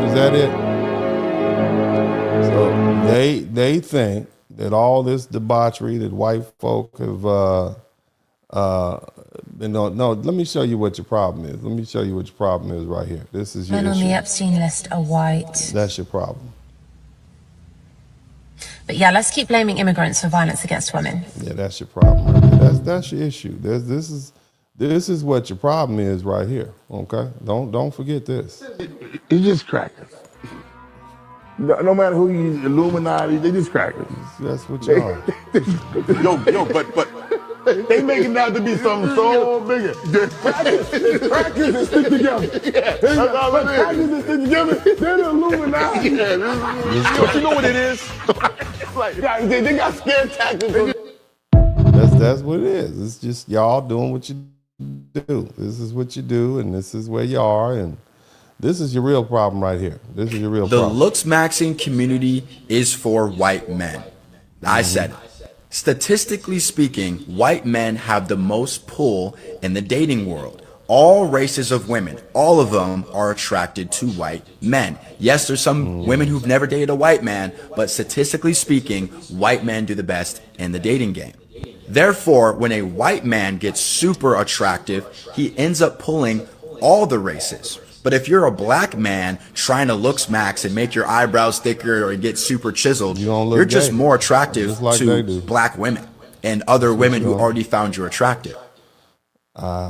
Is that it? So they think that all this debauchery that white folk have no, let me show you what your problem is. Let me show you what your problem is right here. This is your Men issue. on the Epstein list are white. That's your problem. But yeah, let's keep blaming immigrants for violence against women. Yeah, that's your problem right there. That's your issue. This is what your problem is right here. Okay? Don't forget this. You just crackers. No matter who you Illuminati, they just crackers. That's what you are. but they make it out to be something so bigger. Crackers that stick together. That's all it is. Crackers that stick together, they're the Illuminati. But you know what it is? They got scare tactics. That's what it is. It's just y'all doing what you do. This is what you do, and this is where you are, and this is your real problem right here. This is your real problem. The looks maxing community is for white men. I said it. Statistically speaking, white men have the most pull in the dating world. All races of women, all of them are attracted to white men. Yes, there's some women who've never dated a white man, but statistically speaking, white men do the best in the dating game. Therefore, when a white man gets super attractive, he ends up pulling all the races. But if you're a black man trying to looks max and make your eyebrows thicker or get super chiseled, you're just more attractive to black women and other women who already found you attractive.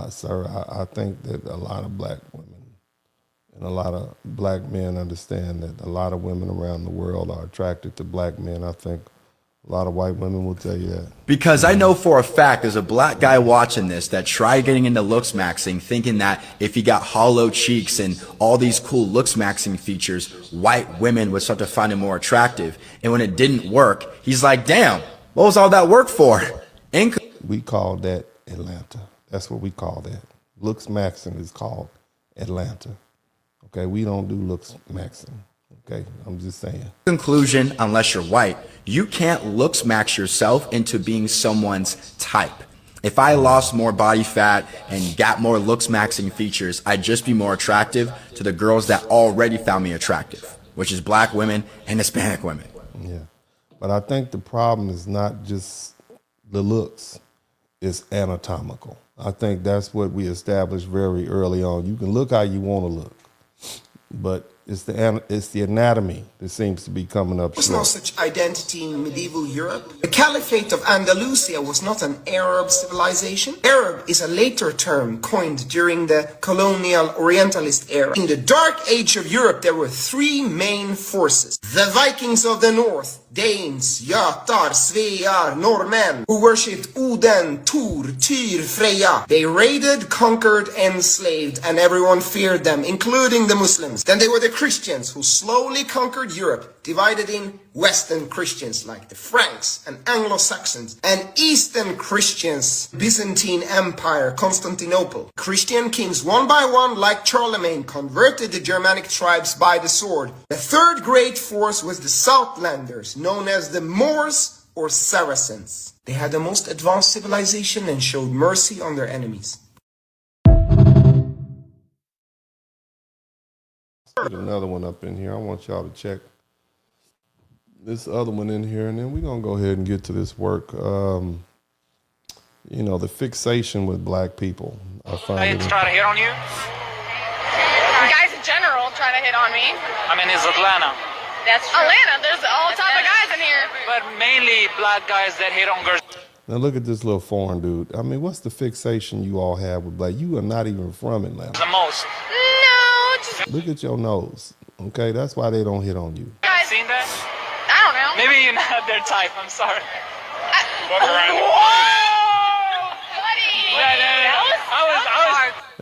Sir, I think that a lot of black women and a lot of black men understand that a lot of women around the world are attracted to black men. I think a lot of white women will tell you that. Because I know for a fact there's a black guy watching this that tried getting into looks maxing, thinking that if he got hollow cheeks and all these cool looks maxing features, white women would start to find him more attractive. And when it didn't work, he's like, damn, what was all that work for? We call that Atlanta. That's what we call that. Looks maxing is called Atlanta. Okay, we don't do looks maxing. Okay, I'm just saying. Conclusion, unless you're white, you can't looks max yourself into being someone's type. If I lost more body fat and got more looks maxing features, I'd just be more attractive to the girls that already found me attractive, which is black women and Hispanic women. Yeah, but I think the problem is not just the looks, it's anatomical. I think that's what we established very early on. You can look how you want to look, but it's the anatomy that seems to be coming up. There was no such identity in medieval Europe. The Caliphate of Andalusia was not an Arab civilization. Arab is a later term coined during the colonial Orientalist era. In the Dark Age of Europe, there were three main forces. The Vikings of the North, Danes, Jötar, Svear, Norrmän, who worshipped Oden, Thor, Tyr, Freya. They raided, conquered, enslaved, and everyone feared them, including the Muslims. Then they were the Christians who slowly conquered Europe, divided in Western Christians like the Franks and Anglo-Saxons, and Eastern Christians, Byzantine Empire, Constantinople. Christian kings one by one, like Charlemagne, converted the Germanic tribes by the sword. The third great force was the Southlanders, known as the Moors or Saracens. They had the most advanced civilization and showed mercy on their enemies. Put another one up in here. I want y'all to check this other one in here, and then we're gonna go ahead and get to this work. You know, the fixation with black people. I find It's trying to hit on you? Guys in general try to hit on me. I mean, it's Atlanta. That's true. Atlanta, there's all type of guys in here. But mainly black guys that hit on girls. Now look at this little foreign dude. I mean, what's the fixation you all have with black? You are not even from Atlanta. The most. No, just... Look at your nose. Okay, that's why they don't hit on you. Guys, seen that? I don't know. Maybe you're not their type. I'm sorry.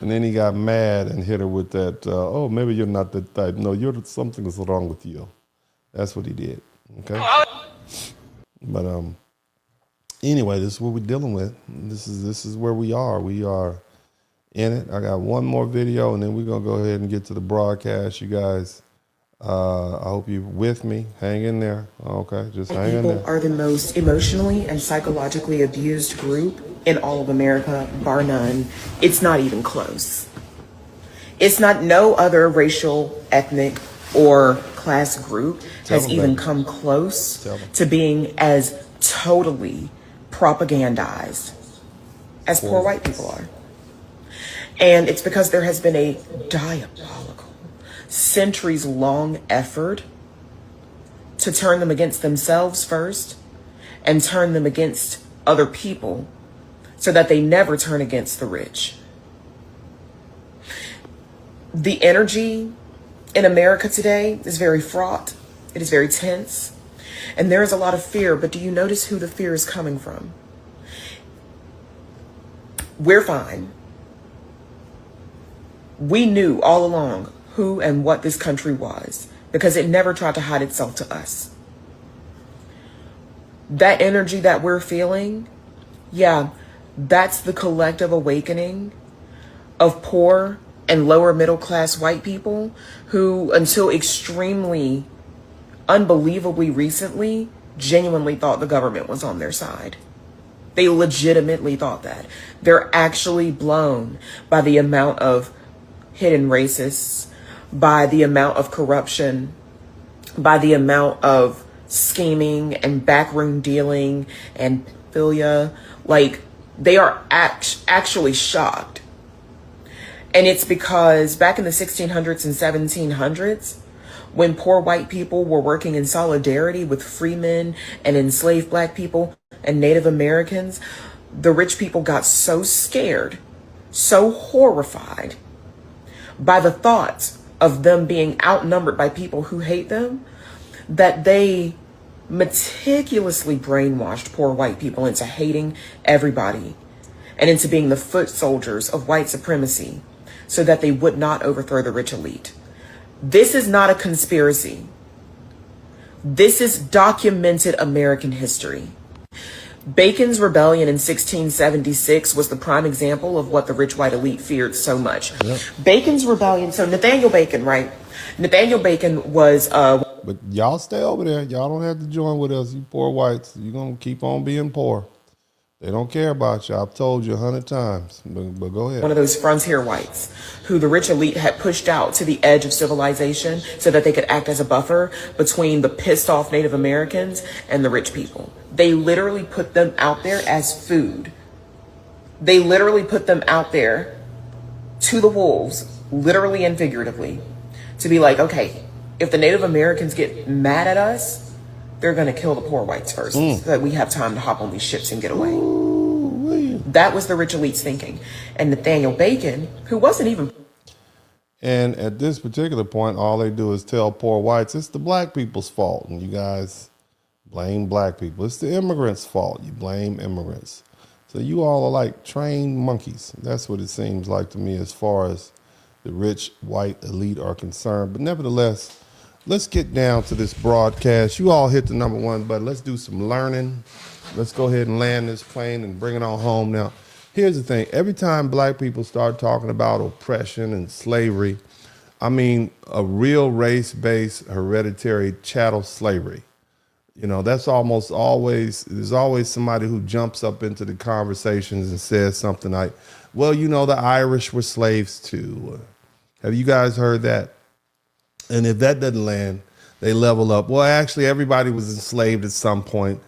And then he got mad and hit her with that, oh, maybe you're not the type. No, something is wrong with you. That's what he did, okay? But anyway, this is what we're dealing with. This is where we are. We are in it. I got one more video, and then we're going to go ahead and get to the broadcast, you guys. I hope you're with me. Hang in there. Okay, just hang in there. People are the most emotionally and psychologically abused group in all of America, bar none. It's not even close. It's not, no other racial, ethnic, or class group has even come close to being as totally propagandized as poor white people are. And it's because there has been a diabolical, centuries-long effort to turn them against themselves first and turn them against other people so that they never turn against the rich. The energy in America today is very fraught. It is very tense. And there is a lot of fear, but do you notice who the fear is coming from? We're fine. We knew all along who and what this country was because it never tried to hide itself to us. That energy that we're feeling, yeah, that's the collective awakening of poor and lower middle class white people who, until extremely, unbelievably recently, genuinely thought the government was on their side. They legitimately thought that. They're actually blown by the amount of hidden racists, by the amount of corruption, by the amount of scheming and backroom dealing and pedophilia. Like, they are actually shocked. And it's because back in the 1600s and 1700s, when poor white people were working in solidarity with freemen and enslaved black people and Native Americans, the rich people got so scared, so horrified by the thoughts of them being outnumbered by people who hate them, that they meticulously brainwashed poor white people into hating everybody and into being the foot soldiers of white supremacy so that they would not overthrow the rich elite. This is not a conspiracy. This is documented American history. Bacon's rebellion in 1676 was the prime example of what the rich white elite feared so much. Yep. Bacon's rebellion, so Nathaniel Bacon, right? Nathaniel Bacon was... But y'all stay over there. Y'all don't have to join with us, you poor whites. You're going to keep on being poor. They don't care about you. I've told you 100 times, but go ahead. One of those frontier whites who the rich elite had pushed out to the edge of civilization so that they could act as a buffer between the pissed off Native Americans and the rich people. They literally put them out there as food. They literally put them out there to the wolves, literally and figuratively, to be like, okay, if the Native Americans get mad at us, they're going to kill the poor whites first so that we have time to hop on these ships and get away. Ooh, that was the rich elite's thinking. And Nathaniel Bacon, who wasn't even... And at this particular point, all they do is tell poor whites, it's the black people's fault. And you guys blame black people. It's the immigrants' fault. You blame immigrants. So you all are like trained monkeys. That's what it seems like to me as far as the rich white elite are concerned. But nevertheless, let's get down to this broadcast. You all hit the number 1 button. Let's do some learning. Let's go ahead and land this plane and bring it on home. Now, here's the thing. Every time black people start talking about oppression and slavery, I mean a real race-based hereditary chattel slavery. You know, that's almost always, there's always somebody who jumps up into the conversations and says something like, well, you know, the Irish were slaves too. Have you guys heard that? And if that doesn't land, they level up. Well, actually, everybody was enslaved at some point.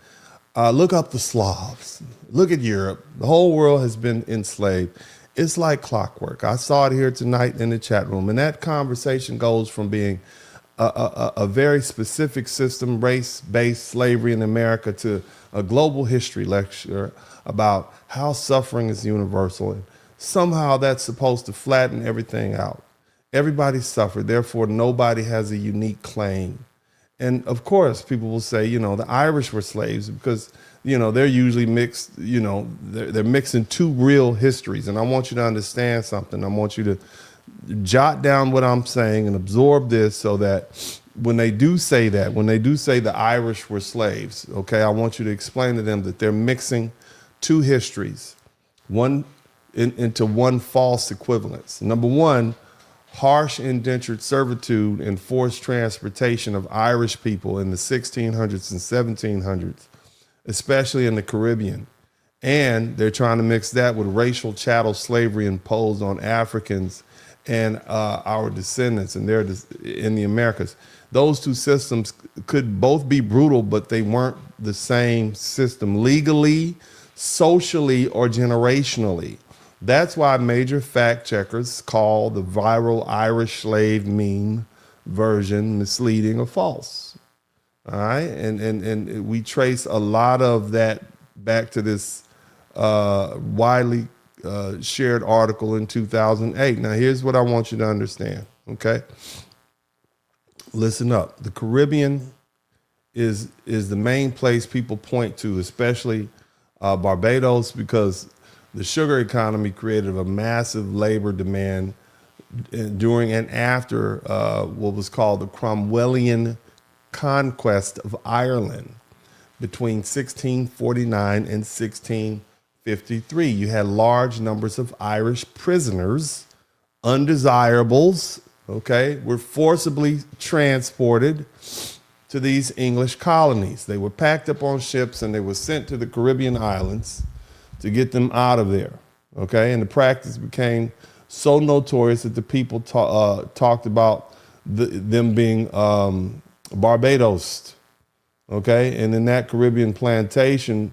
Look up the Slavs. Look at Europe. The whole world has been enslaved. It's like clockwork. I saw it here tonight in the chat room. And that conversation goes from being a very specific system, race-based slavery in America, to a global history lecture about how suffering is universal. And somehow that's supposed to flatten everything out. Everybody suffered, therefore nobody has a unique claim. And of course, people will say, you know, the Irish were slaves because, you know, they're usually mixed, you know, they're mixing two real histories. And I want you to understand something. I want you to jot down what I'm saying and absorb this so that when they do say that, when they do say the Irish were slaves, okay, I want you to explain to them that they're mixing two histories, one into one false equivalence. Number one, harsh indentured servitude and forced transportation of Irish people in the 1600s and 1700s, especially in the Caribbean. And they're trying to mix that with racial chattel slavery imposed on Africans and our descendants and their in the Americas. Those two systems could both be brutal, but they weren't the same system legally, socially, or generationally. That's why major fact checkers call the viral Irish slave meme version misleading or false. All right, and we trace a lot of that back to this widely shared article in 2008. Now, here's what I want you to understand, okay? Listen up. The Caribbean is the main place people point to, especially Barbados, because the sugar economy created a massive labor demand during and after what was called the Cromwellian conquest of Ireland between 1649 and 1653. You had large numbers of Irish prisoners, undesirables, okay, were forcibly transported to these English colonies. They were packed up on ships and they were sent to the Caribbean islands to get them out of there, okay? And the practice became so notorious that the people talked about them being Barbados, okay? And in that Caribbean plantation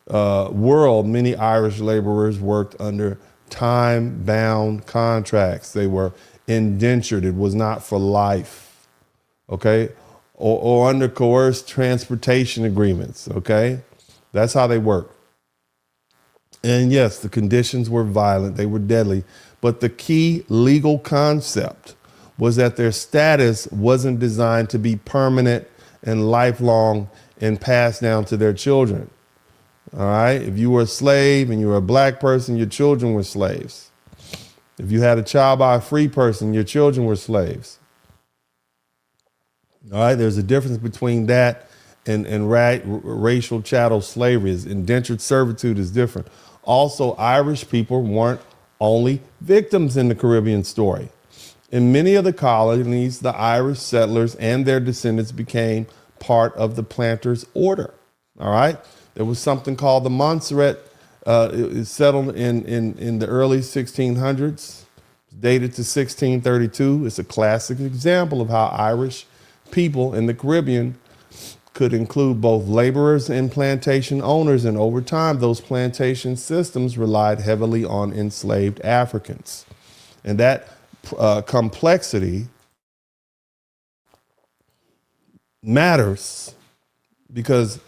world, many Irish laborers worked under time-bound contracts. They were indentured. It was not for life, okay? Or under coerced transportation agreements, okay? That's how they worked. And yes, the conditions were violent, they were deadly, but the key legal concept was that their status wasn't designed to be permanent and lifelong and passed down to their children. All right? If you were a slave and you were a black person, your children were slaves. If you had a child by a free person, your children were slaves. All right? There's a difference between that and racial chattel slavery. Indentured servitude is different. Also, Irish people weren't only victims in the Caribbean story. In many of the colonies, the Irish settlers and their descendants became part of the planters' order. All right? There was something called the Montserrat. It settled in the early 1600s, dated to 1632. It's a classic example of how Irish people in the Caribbean could include both laborers and plantation owners, and over time, those plantation systems relied heavily on enslaved Africans. And that complexity matters because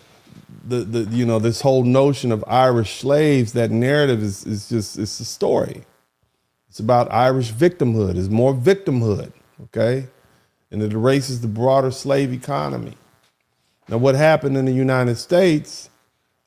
this whole notion of Irish slaves, that narrative is just, it's a story. It's about Irish victimhood. It's more victimhood, okay? And it erases the broader slave economy. Now, what happened in the United States,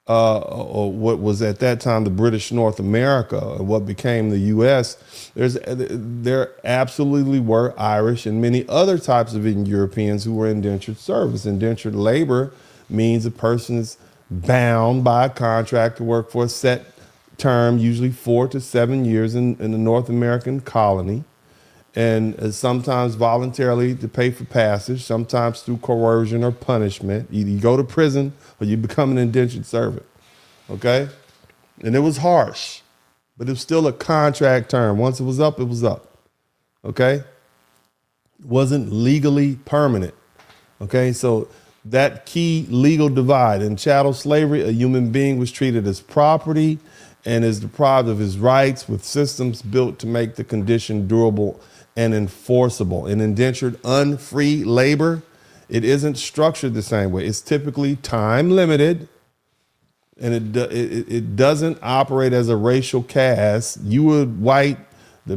or what was at that time the British North America, or what became the U.S., there absolutely were Irish and many other types of Europeans who were indentured service. Indentured labor means a person is bound by a contract to work for a set term, usually 4 to 7 years in the North American colony. And sometimes voluntarily to pay for passage, sometimes through coercion or punishment. Either you go to prison or you become an indentured servant, okay? And it was harsh, but it was still a contract term. Once it was up, okay? It wasn't legally permanent, okay? So that key legal divide in chattel slavery, a human being was treated as property and is deprived of his rights with systems built to make the condition durable and enforceable. In indentured unfree labor, it isn't structured the same way. It's typically time limited, and it doesn't operate as a racial caste. You were white, the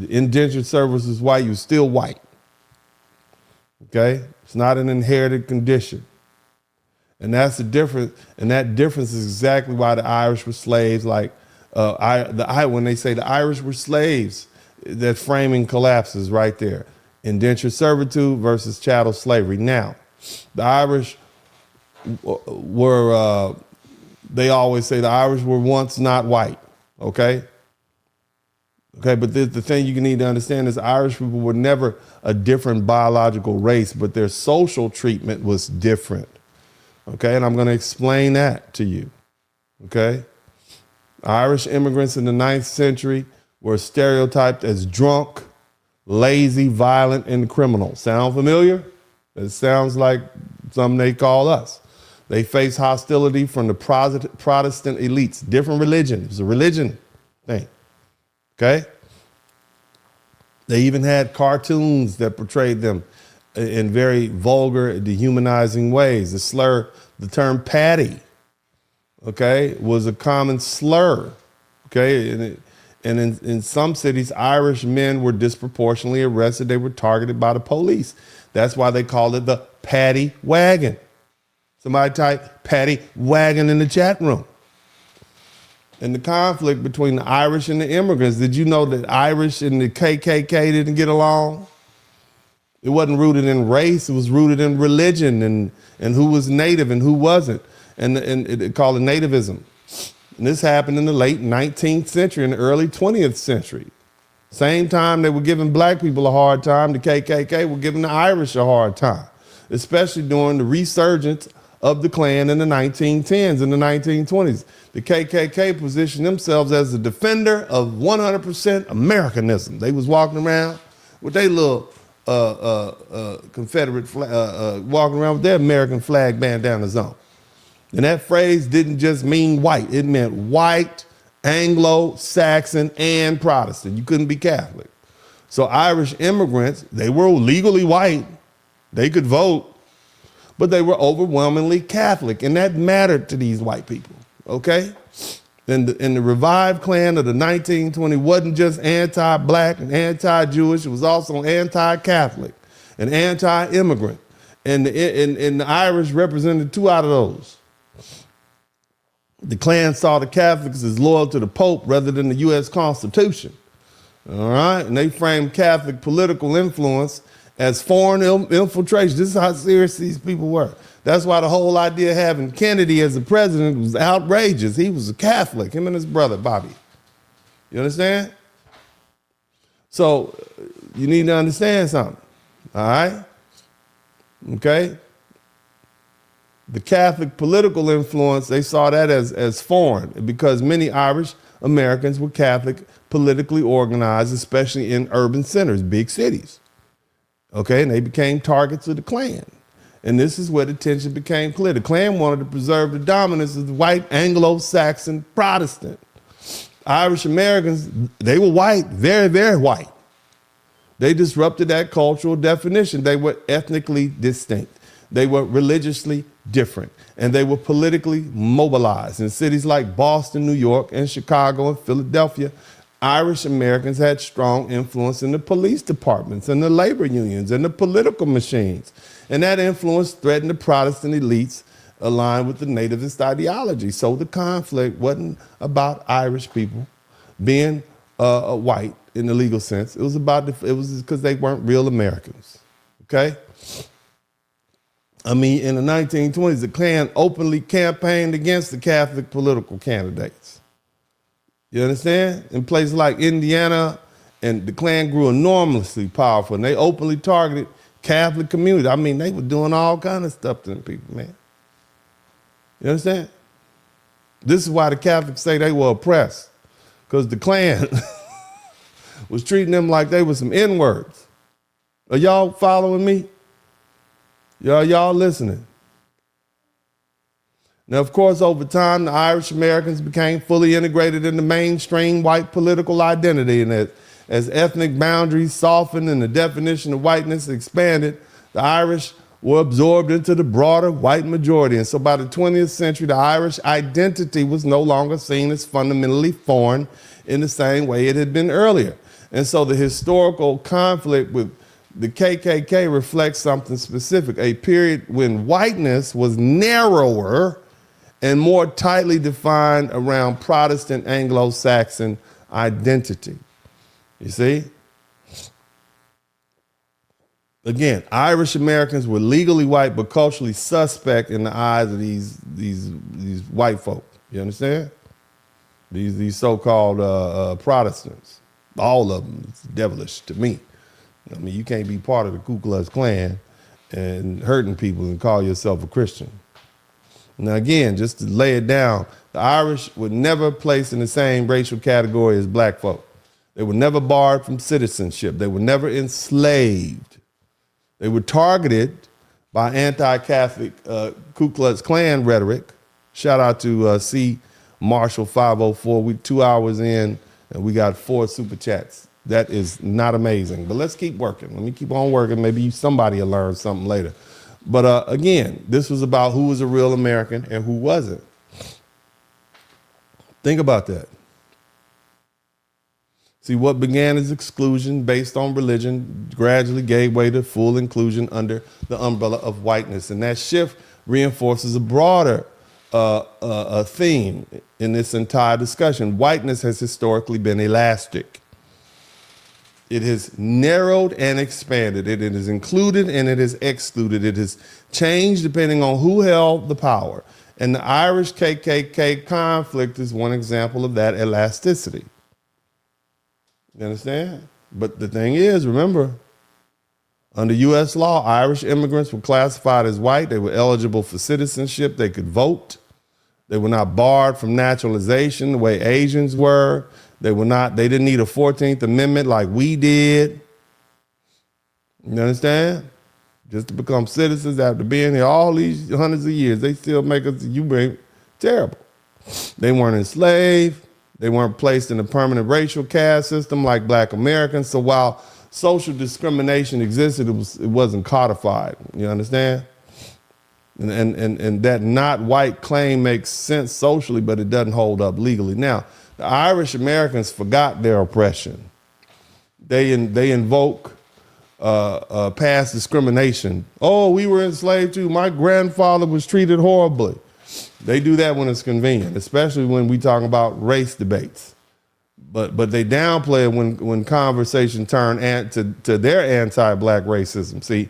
indentured servant is white, you're still white. Okay? It's not an inherited condition. And that's the difference, and that difference is exactly why the Irish were slaves. Like when they say the Irish were slaves, that framing collapses right there. Indentured servitude versus chattel slavery. Now, the Irish were, they always say the Irish were once not white, okay? Okay, but the thing you need to understand is Irish people were never a different biological race, but their social treatment was different, okay? And I'm going to explain that to you, okay? Irish immigrants in the 9th century were stereotyped as drunk, lazy, violent, and criminal. Sound familiar? It sounds like something they call us. They faced hostility from the Protestant elites, different religion. It was a religion thing, okay? They even had cartoons that portrayed them in very vulgar, dehumanizing ways. The term patty, okay, was a common slur, okay? And in some cities, Irish men were disproportionately arrested. They were targeted by the police. That's why they called it the paddy wagon, Somebody type Patty Wagon in the chat room. And the conflict between the Irish and the immigrants. Did you know that Irish and the KKK didn't get along? It wasn't rooted in race. It was rooted in religion and who was native and who wasn't. And it called it nativism. And this happened in the late 19th century and the early 20th century. Same time they were giving black people a hard time, the KKK were giving the Irish a hard time, especially during the resurgence of the Klan in the 1910s and the 1920s. The KKK positioned themselves as the defender of 100% Americanism. They was walking around with their little Confederate flag, walking around with their American flag bandanas on. And that phrase didn't just mean white. It meant white, Anglo-Saxon, and Protestant. You couldn't be Catholic. So Irish immigrants, they were legally white. They could vote, but they were overwhelmingly Catholic, and that mattered to these white people, okay? And the revived Klan of the 1920s wasn't just anti-black and anti-Jewish, it was also anti-Catholic and anti-immigrant. And the Irish represented two out of those. The Klan saw the Catholics as loyal to the Pope rather than the U.S. Constitution, all right? And they framed Catholic political influence as foreign infiltration. This is how serious these people were. That's why the whole idea of having Kennedy as the president was outrageous. He was a Catholic, him and his brother, Bobby. You understand? So you need to understand something, all right? Okay? The Catholic political influence, they saw that as foreign because many Irish Americans were Catholic, politically organized, especially in urban centers, big cities. Okay, and they became targets of the Klan. And this is where the tension became clear. The Klan wanted to preserve the dominance of the white Anglo-Saxon Protestant. Irish Americans, they were white, very, very white. They disrupted that cultural definition. They were ethnically distinct. They were religiously different. And they were politically mobilized. In cities like Boston, New York, and Chicago and Philadelphia, Irish Americans had strong influence in the police departments and the labor unions and the political machines. And that influence threatened the Protestant elites aligned with the nativist ideology. So the conflict wasn't about Irish people being white in the legal sense. It was because they weren't real Americans, okay? I mean, in the 1920s, the Klan openly campaigned against the Catholic political candidates. You understand? In places like Indiana, and the Klan grew enormously powerful, and they openly targeted Catholic community. I mean, they were doing all kind of stuff to them people, man. You understand? This is why the Catholics say they were oppressed, because the Klan was treating them like they were some N-words. Are y'all following me? Y'all listening? Now, of course, over time, the Irish Americans became fully integrated in the mainstream white political identity. And as ethnic boundaries softened and the definition of whiteness expanded, the Irish were absorbed into the broader white majority. And so by the 20th century, the Irish identity was no longer seen as fundamentally foreign in the same way it had been earlier. And so the historical conflict with the KKK reflects something specific, a period when whiteness was narrower and more tightly defined around Protestant Anglo-Saxon identity. You see? Again, Irish Americans were legally white but culturally suspect in the eyes of these white folk. You understand? These so-called Protestants. All of them. It's devilish to me. I mean, you can't be part of the Ku Klux Klan and hurting people and call yourself a Christian. Now, again, just to lay it down, the Irish were never placed in the same racial category as black folk. They were never barred from citizenship. They were never enslaved. They were targeted by anti-Catholic Ku Klux Klan rhetoric. Shout out to C. Marshall 504. We 2 hours in and we got 4 super chats. That is not amazing, but let's keep working. Let me keep on working. Maybe somebody will learn something later. But again, this was about who was a real American and who wasn't. Think about that. See, what began as exclusion based on religion gradually gave way to full inclusion under the umbrella of whiteness. And that shift reinforces a broader a theme in this entire discussion. Whiteness has historically been elastic. It has narrowed and expanded. It is included and it is excluded. It has changed depending on who held the power. And the Irish KKK conflict is one example of that elasticity. You understand? But the thing is, remember, under U.S. law, Irish immigrants were classified as white. They were eligible for citizenship. They could vote. They were not barred from naturalization the way Asians were. They didn't need a 14th Amendment like we did. You understand? Just to become citizens after being here all these hundreds of years, they still make us, terrible. They weren't enslaved. They weren't placed in a permanent racial caste system like Black Americans. So while social discrimination existed, it wasn't codified. You understand? And that not white claim makes sense socially, but it doesn't hold up legally. Now, the Irish Americans forgot their oppression. They invoke past discrimination. Oh, we were enslaved too. My grandfather was treated horribly. They do that when it's convenient, especially when we talk about race debates. But they downplay it when conversation turn to their anti-Black racism. See,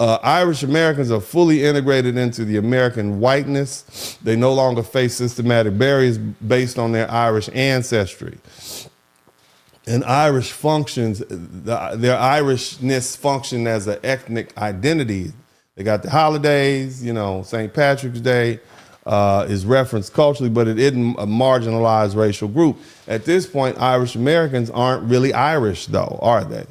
Irish Americans are fully integrated into the American whiteness. They no longer face systematic barriers based on their Irish ancestry. And Irish functions, their Irishness function as an ethnic identity. They got the holidays, St. Patrick's Day is referenced culturally, but it isn't a marginalized racial group. At this point, Irish Americans aren't really Irish though, are they?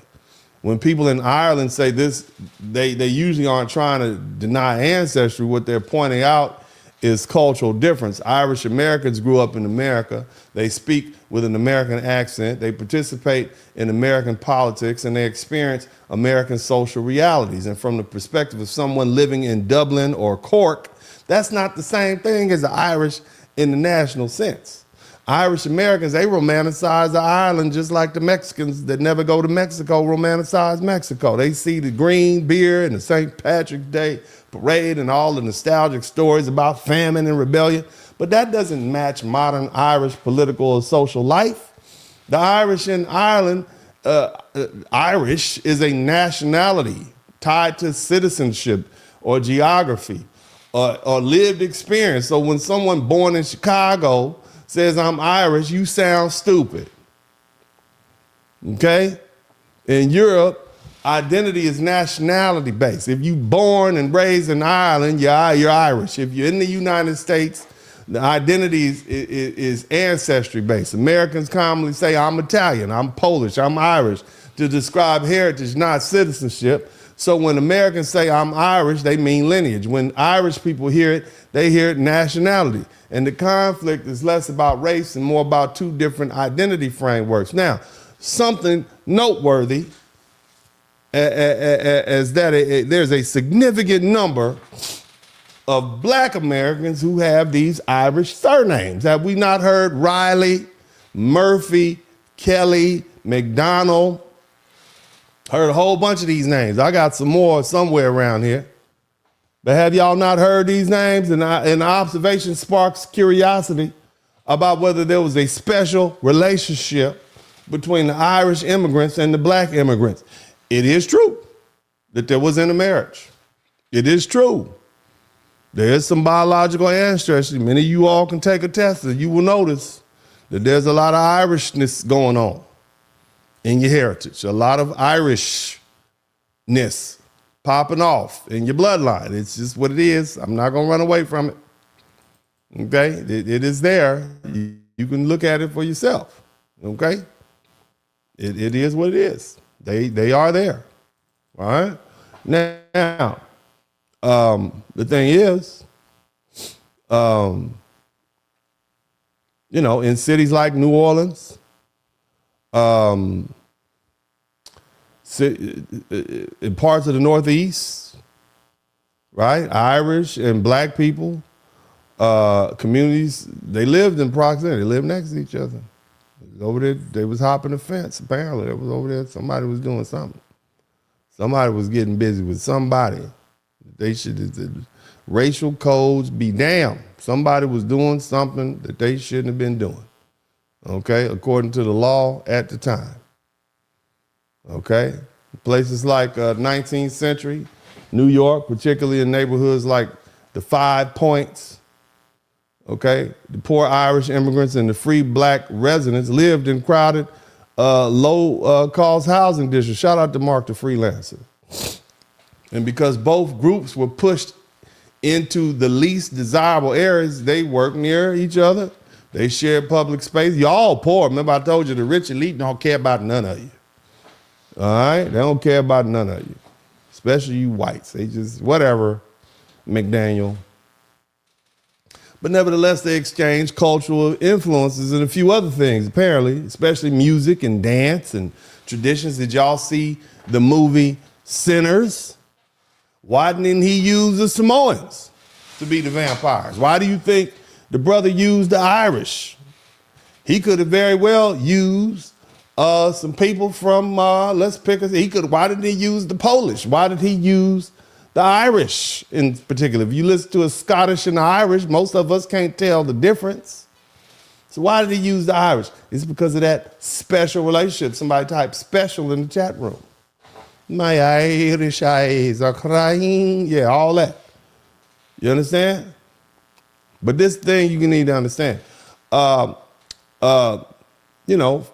When people in Ireland say this, they usually aren't trying to deny ancestry. What they're pointing out is cultural difference. Irish Americans grew up in America. They speak with an American accent. They participate in American politics, and they experience American social realities. And from the perspective of someone living in Dublin or Cork, that's not the same thing as the Irish in the national sense. Irish Americans, they romanticize the island just like the Mexicans that never go to Mexico romanticize Mexico. They see the green beer and the St. Patrick's Day parade and all the nostalgic stories about famine and rebellion, but that doesn't match modern Irish political or social life. The Irish in Ireland, Irish is a nationality tied to citizenship or geography or lived experience. So when someone born in Chicago says I'm Irish, you sound stupid. Okay? In Europe, identity is nationality based. If you're born and raised in Ireland, you're Irish. If you're in the United States, the identity is ancestry based. Americans commonly say I'm Italian, I'm Polish, I'm Irish to describe heritage, not citizenship. So when Americans say I'm Irish, they mean lineage. When Irish people hear it, they hear it nationality. And the conflict is less about race and more about two different identity frameworks. Now, something noteworthy is that there's a significant number of Black Americans who have these Irish surnames. Have we not heard Riley, Murphy, Kelly, McDonald? Heard a whole bunch of these names. I got some more somewhere around here. But have y'all not heard these names? And the observation sparks curiosity about whether there was a special relationship between the Irish immigrants and the Black immigrants. It is true that there was intermarriage. It is true. There is some biological ancestry. Many of you all can take a test and you will notice that there's a lot of Irishness going on in your heritage, a lot of Irishness popping off in your bloodline. It's just what it is. I'm not gonna run away from it. Okay, it is there. You can look at it for yourself. Okay, it is what it is. They are there. All right. Now, the thing is, in cities like New Orleans, in parts of the Northeast, right? Irish and Black people, communities, they lived in proximity. They lived next to each other. Over there, they was hopping the fence, apparently. They was over there, somebody was doing something. Somebody was getting busy with somebody. They should, racial codes be damned. Somebody was doing something that they shouldn't have been doing, okay, according to the law at the time, okay? Places like 19th century, New York, particularly in neighborhoods like the 5 Points, okay? The poor Irish immigrants and the free black residents lived in crowded, low-cost housing districts. Shout out to Mark the Freelancer. And because both groups were pushed into the least desirable areas, they worked near each other. They shared public space. Y'all poor. Remember I told you the rich elite don't care about none of you. All right? They don't care about none of you, especially you whites. They just, whatever, McDaniel. But nevertheless, they exchange cultural influences and a few other things, apparently, especially music and dance and traditions. Did y'all see the movie Sinners? Why didn't he use the Samoans to be the vampires? Why do you think the brother used the Irish? He could have very well used some people from, let's pick a, why didn't he use the Polish? Why did he use the Irish in particular? If you listen to a Scottish and the Irish, most of us can't tell the difference. So why did he use the Irish? It's because of that special relationship. Somebody typed special in the chat room. My Irish eyes are crying. Yeah, all that. You understand? But this thing you need to understand. You know,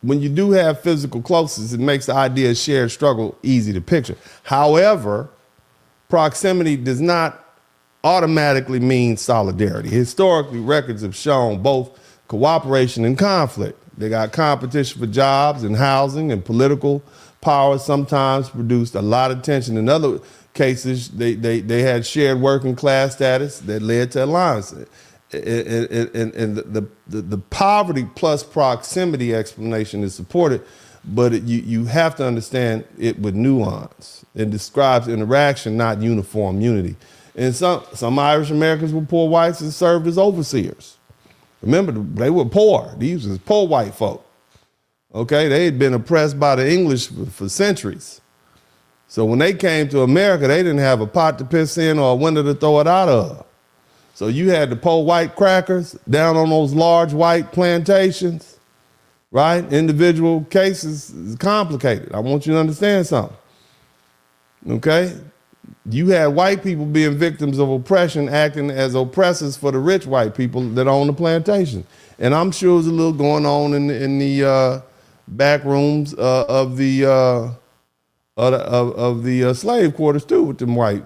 when you do have physical closeness, it makes the idea of shared struggle easy to picture. However, proximity does not automatically mean solidarity. Historically, records have shown both cooperation and conflict. They got competition for jobs and housing, and political power sometimes produced a lot of tension. In other cases, they had shared working class status that led to alliance. And the poverty plus proximity explanation is supported, but you have to understand it with nuance. It describes interaction, not uniform unity. And some Irish Americans were poor whites and served as overseers. Remember, they were poor. These was poor white folk. Okay, they had been oppressed by the English for centuries. So when they came to America, they didn't have a pot to piss in or a window to throw it out of. So you had the poor white crackers down on those large white plantations, right? Individual cases is complicated. I want you to understand something, okay? You had white people being victims of oppression, acting as oppressors for the rich white people that own the plantation. And I'm sure there's a little going on in the back rooms of the slave quarters too, with them white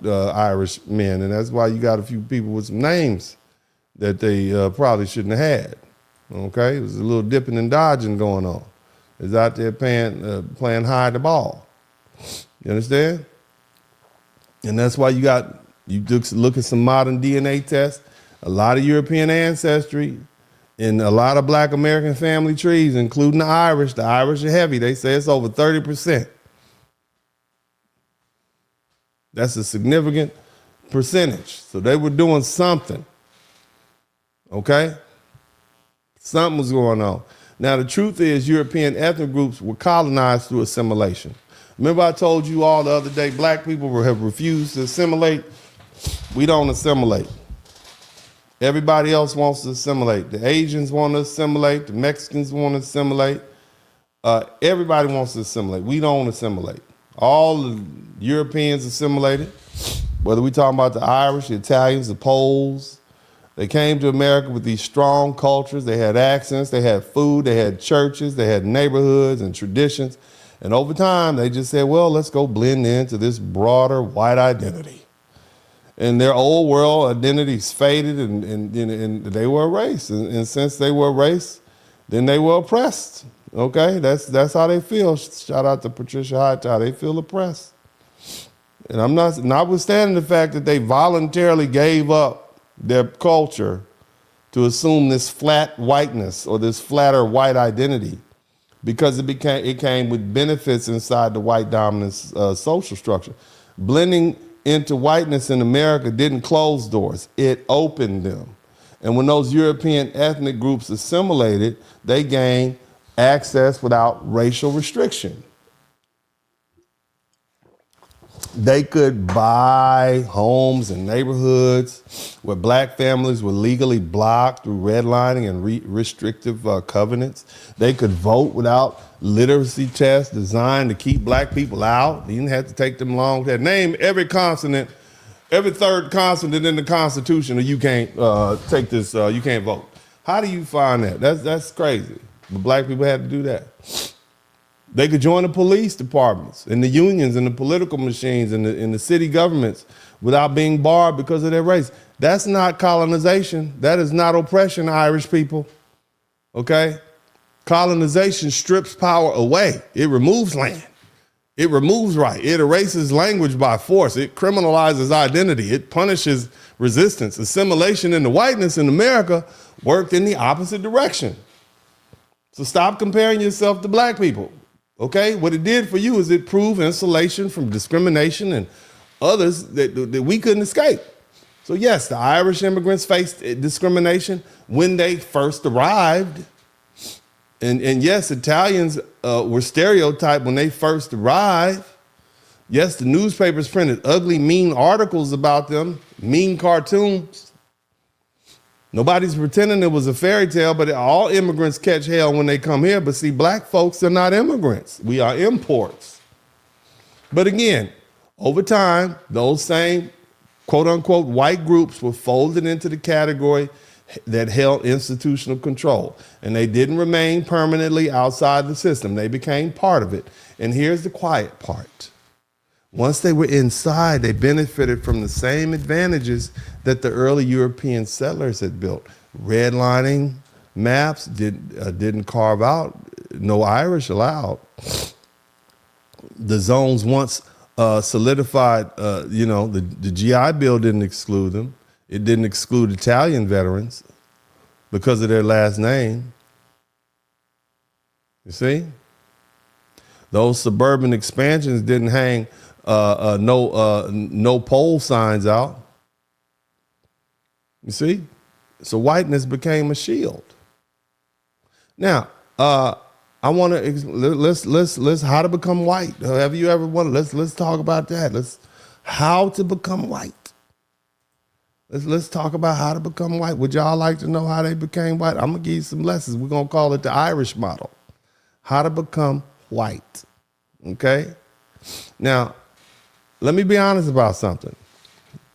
Irish men, and that's why you got a few people with some names that they probably shouldn't have had. Okay, there's a little dipping and dodging going on. It's out there playing hide the ball. You understand? And that's why you look at some modern DNA tests, a lot of European ancestry, in a lot of black American family trees, including the Irish. The Irish are heavy. They say it's over 30%. That's a significant percentage. So they were doing something, okay? Something was going on. Now, the truth is European ethnic groups were colonized through assimilation. Remember I told you all the other day, black people have refused to assimilate? We don't assimilate. Everybody else wants to assimilate. The Asians want to assimilate. The Mexicans want to assimilate. Everybody wants to assimilate. We don't assimilate. All the Europeans assimilated, whether we talking about the Irish, the Italians, the Poles. They came to America with these strong cultures. They had accents, they had food, they had churches, they had neighborhoods and traditions. And over time, they just said, well, let's go blend into this broader white identity. And their old world identities faded, and they were a race. And since they were a race, then they were oppressed. Okay, that's how they feel. Shout out to Patricia Hightower. They feel oppressed. And I'm notwithstanding the fact that they voluntarily gave up their culture to assume this flat whiteness or this flatter white identity, because it came with benefits inside the white dominant social structure. Blending into whiteness in America didn't close doors, it opened them. And when those European ethnic groups assimilated, they gained access without racial restriction. They could buy homes in neighborhoods where black families were legally blocked through redlining and restrictive covenants. They could vote without literacy tests designed to keep black people out. You didn't have to take them long. Name every consonant, every third consonant in the Constitution, or you can't take this. You can't vote. How do you find that? That's crazy. But black people had to do that. They could join the police departments and the unions and the political machines and the city governments without being barred because of their race. That's not colonization. That is not oppression, Irish people. Okay? Colonization strips power away. It removes land. It removes right. It erases language by force. It criminalizes identity. It punishes resistance. Assimilation into whiteness in America worked in the opposite direction. So stop comparing yourself to black people. Okay, what it did for you is it proved insulation from discrimination and others that we couldn't escape. So yes, the Irish immigrants faced discrimination when they first arrived. And yes, Italians were stereotyped when they first arrived. Yes, the newspapers printed ugly, mean articles about them, mean cartoons. Nobody's pretending it was a fairy tale, but all immigrants catch hell when they come here. But see, black folks are not immigrants. We are imports. But again, over time, those same quote unquote white groups were folded into the category that held institutional control. And they didn't remain permanently outside the system. They became part of it. And here's the quiet part. Once they were inside, they benefited from the same advantages that the early European settlers had built. Redlining maps didn't carve out, no Irish allowed. The zones once solidified, the GI Bill didn't exclude them. It didn't exclude Italian veterans because of their last name. You see? Those suburban expansions didn't hang no pole signs out. You see? So whiteness became a shield. Now, I want to let's how to become white. Have you ever wanted? Let's talk about that. How to become white. Let's talk about how to become white. Would y'all like to know how they became white? I'm gonna give you some lessons. We're gonna call it the Irish model. How to become white. Okay? Now, let me be honest about something.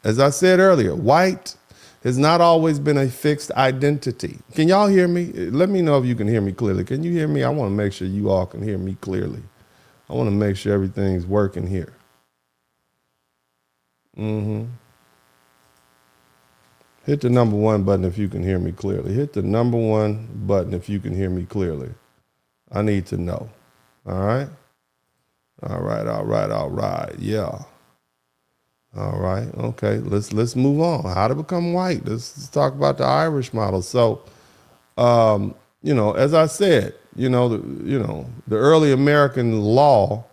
As I said earlier, white has not always been a fixed identity. Can y'all hear me? Let me know if you can hear me clearly. Can you hear me? I want to make sure you all can hear me clearly. I want to make sure everything's working here. Hit the number 1 button if you can hear me clearly. Hit the number 1 button if you can hear me clearly. I need to know. All right? All right. Yeah. All right. Okay. Let's move on. How to become white. Let's talk about the Irish model. So, as I said, the early American law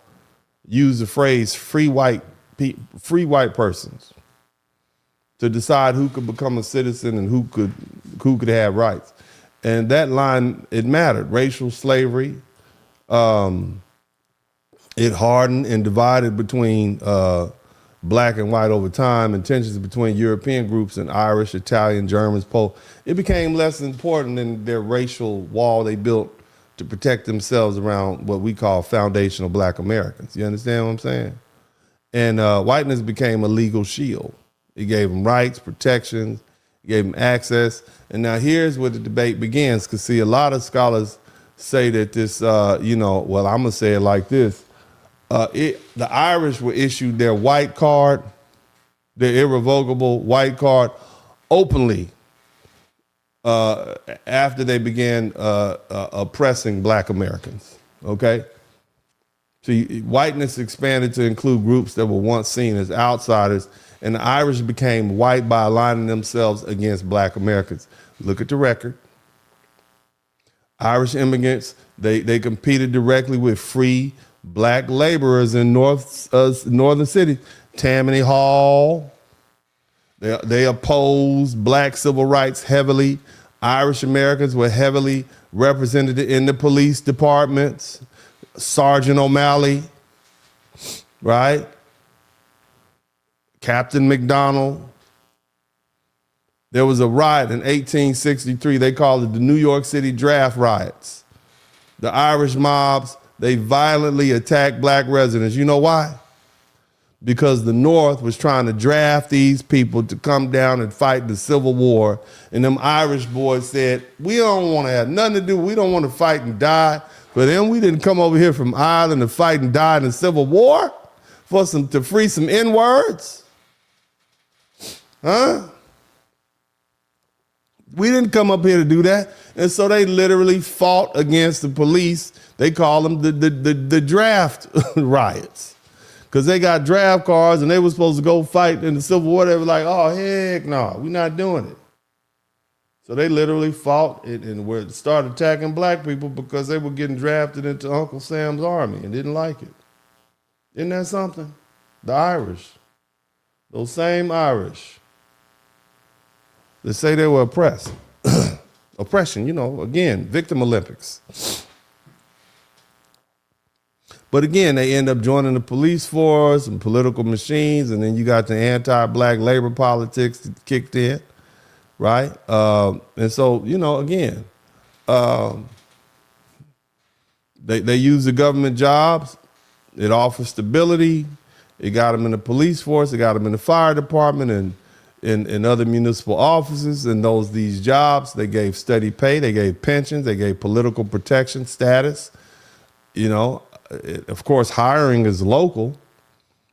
used the phrase free white persons to decide who could become a citizen and who could have rights. And that line, it mattered. Racial slavery, it hardened and divided between black and white over time, and tensions between European groups and Irish, Italian, Germans, Polish. It became less important than their racial wall they built to protect themselves around what we call foundational black Americans. You understand what I'm saying? And whiteness became a legal shield. It gave them rights, protections, it gave them access. And now here's where the debate begins, because see, a lot of scholars say that this, I'm gonna say it like this. The Irish were issued their white card, their irrevocable white card, openly after they began oppressing black Americans, okay? So whiteness expanded to include groups that were once seen as outsiders, and the Irish became white by aligning themselves against black Americans. Look at the record. Irish immigrants, they competed directly with free black laborers in northern cities. Tammany Hall, they opposed black civil rights heavily. Irish Americans were heavily represented in the police departments. Sergeant O'Malley, right? Captain McDonald. There was a riot in 1863. They called it the New York City Draft Riots. The Irish mobs, they violently attacked black residents. You know why? Because the North was trying to draft these people to come down and fight the Civil War. And them Irish boys said, we don't want to have nothing to do. We don't want to fight and die. But then we didn't come over here from Ireland to fight and die in the Civil War to free some N-words. Huh? We didn't come up here to do that. And so they literally fought against the police. They call them the draft riots. Because they got draft cards and they were supposed to go fight in the Civil War. They were like, oh, heck no, we're not doing it. So they literally fought and started attacking black people because they were getting drafted into Uncle Sam's army and didn't like it. Isn't that something? The Irish, those same Irish, they say they were oppressed. Oppression, again, victim Olympics. But again, they end up joining the police force and political machines, and then you got the anti-black labor politics that kicked in, right? And so, again, they use the government jobs. It offers stability. It got them in the police force. It got them in the fire department and in other municipal offices. And these jobs, they gave steady pay. They gave pensions. They gave political protection status. Of course, hiring is local,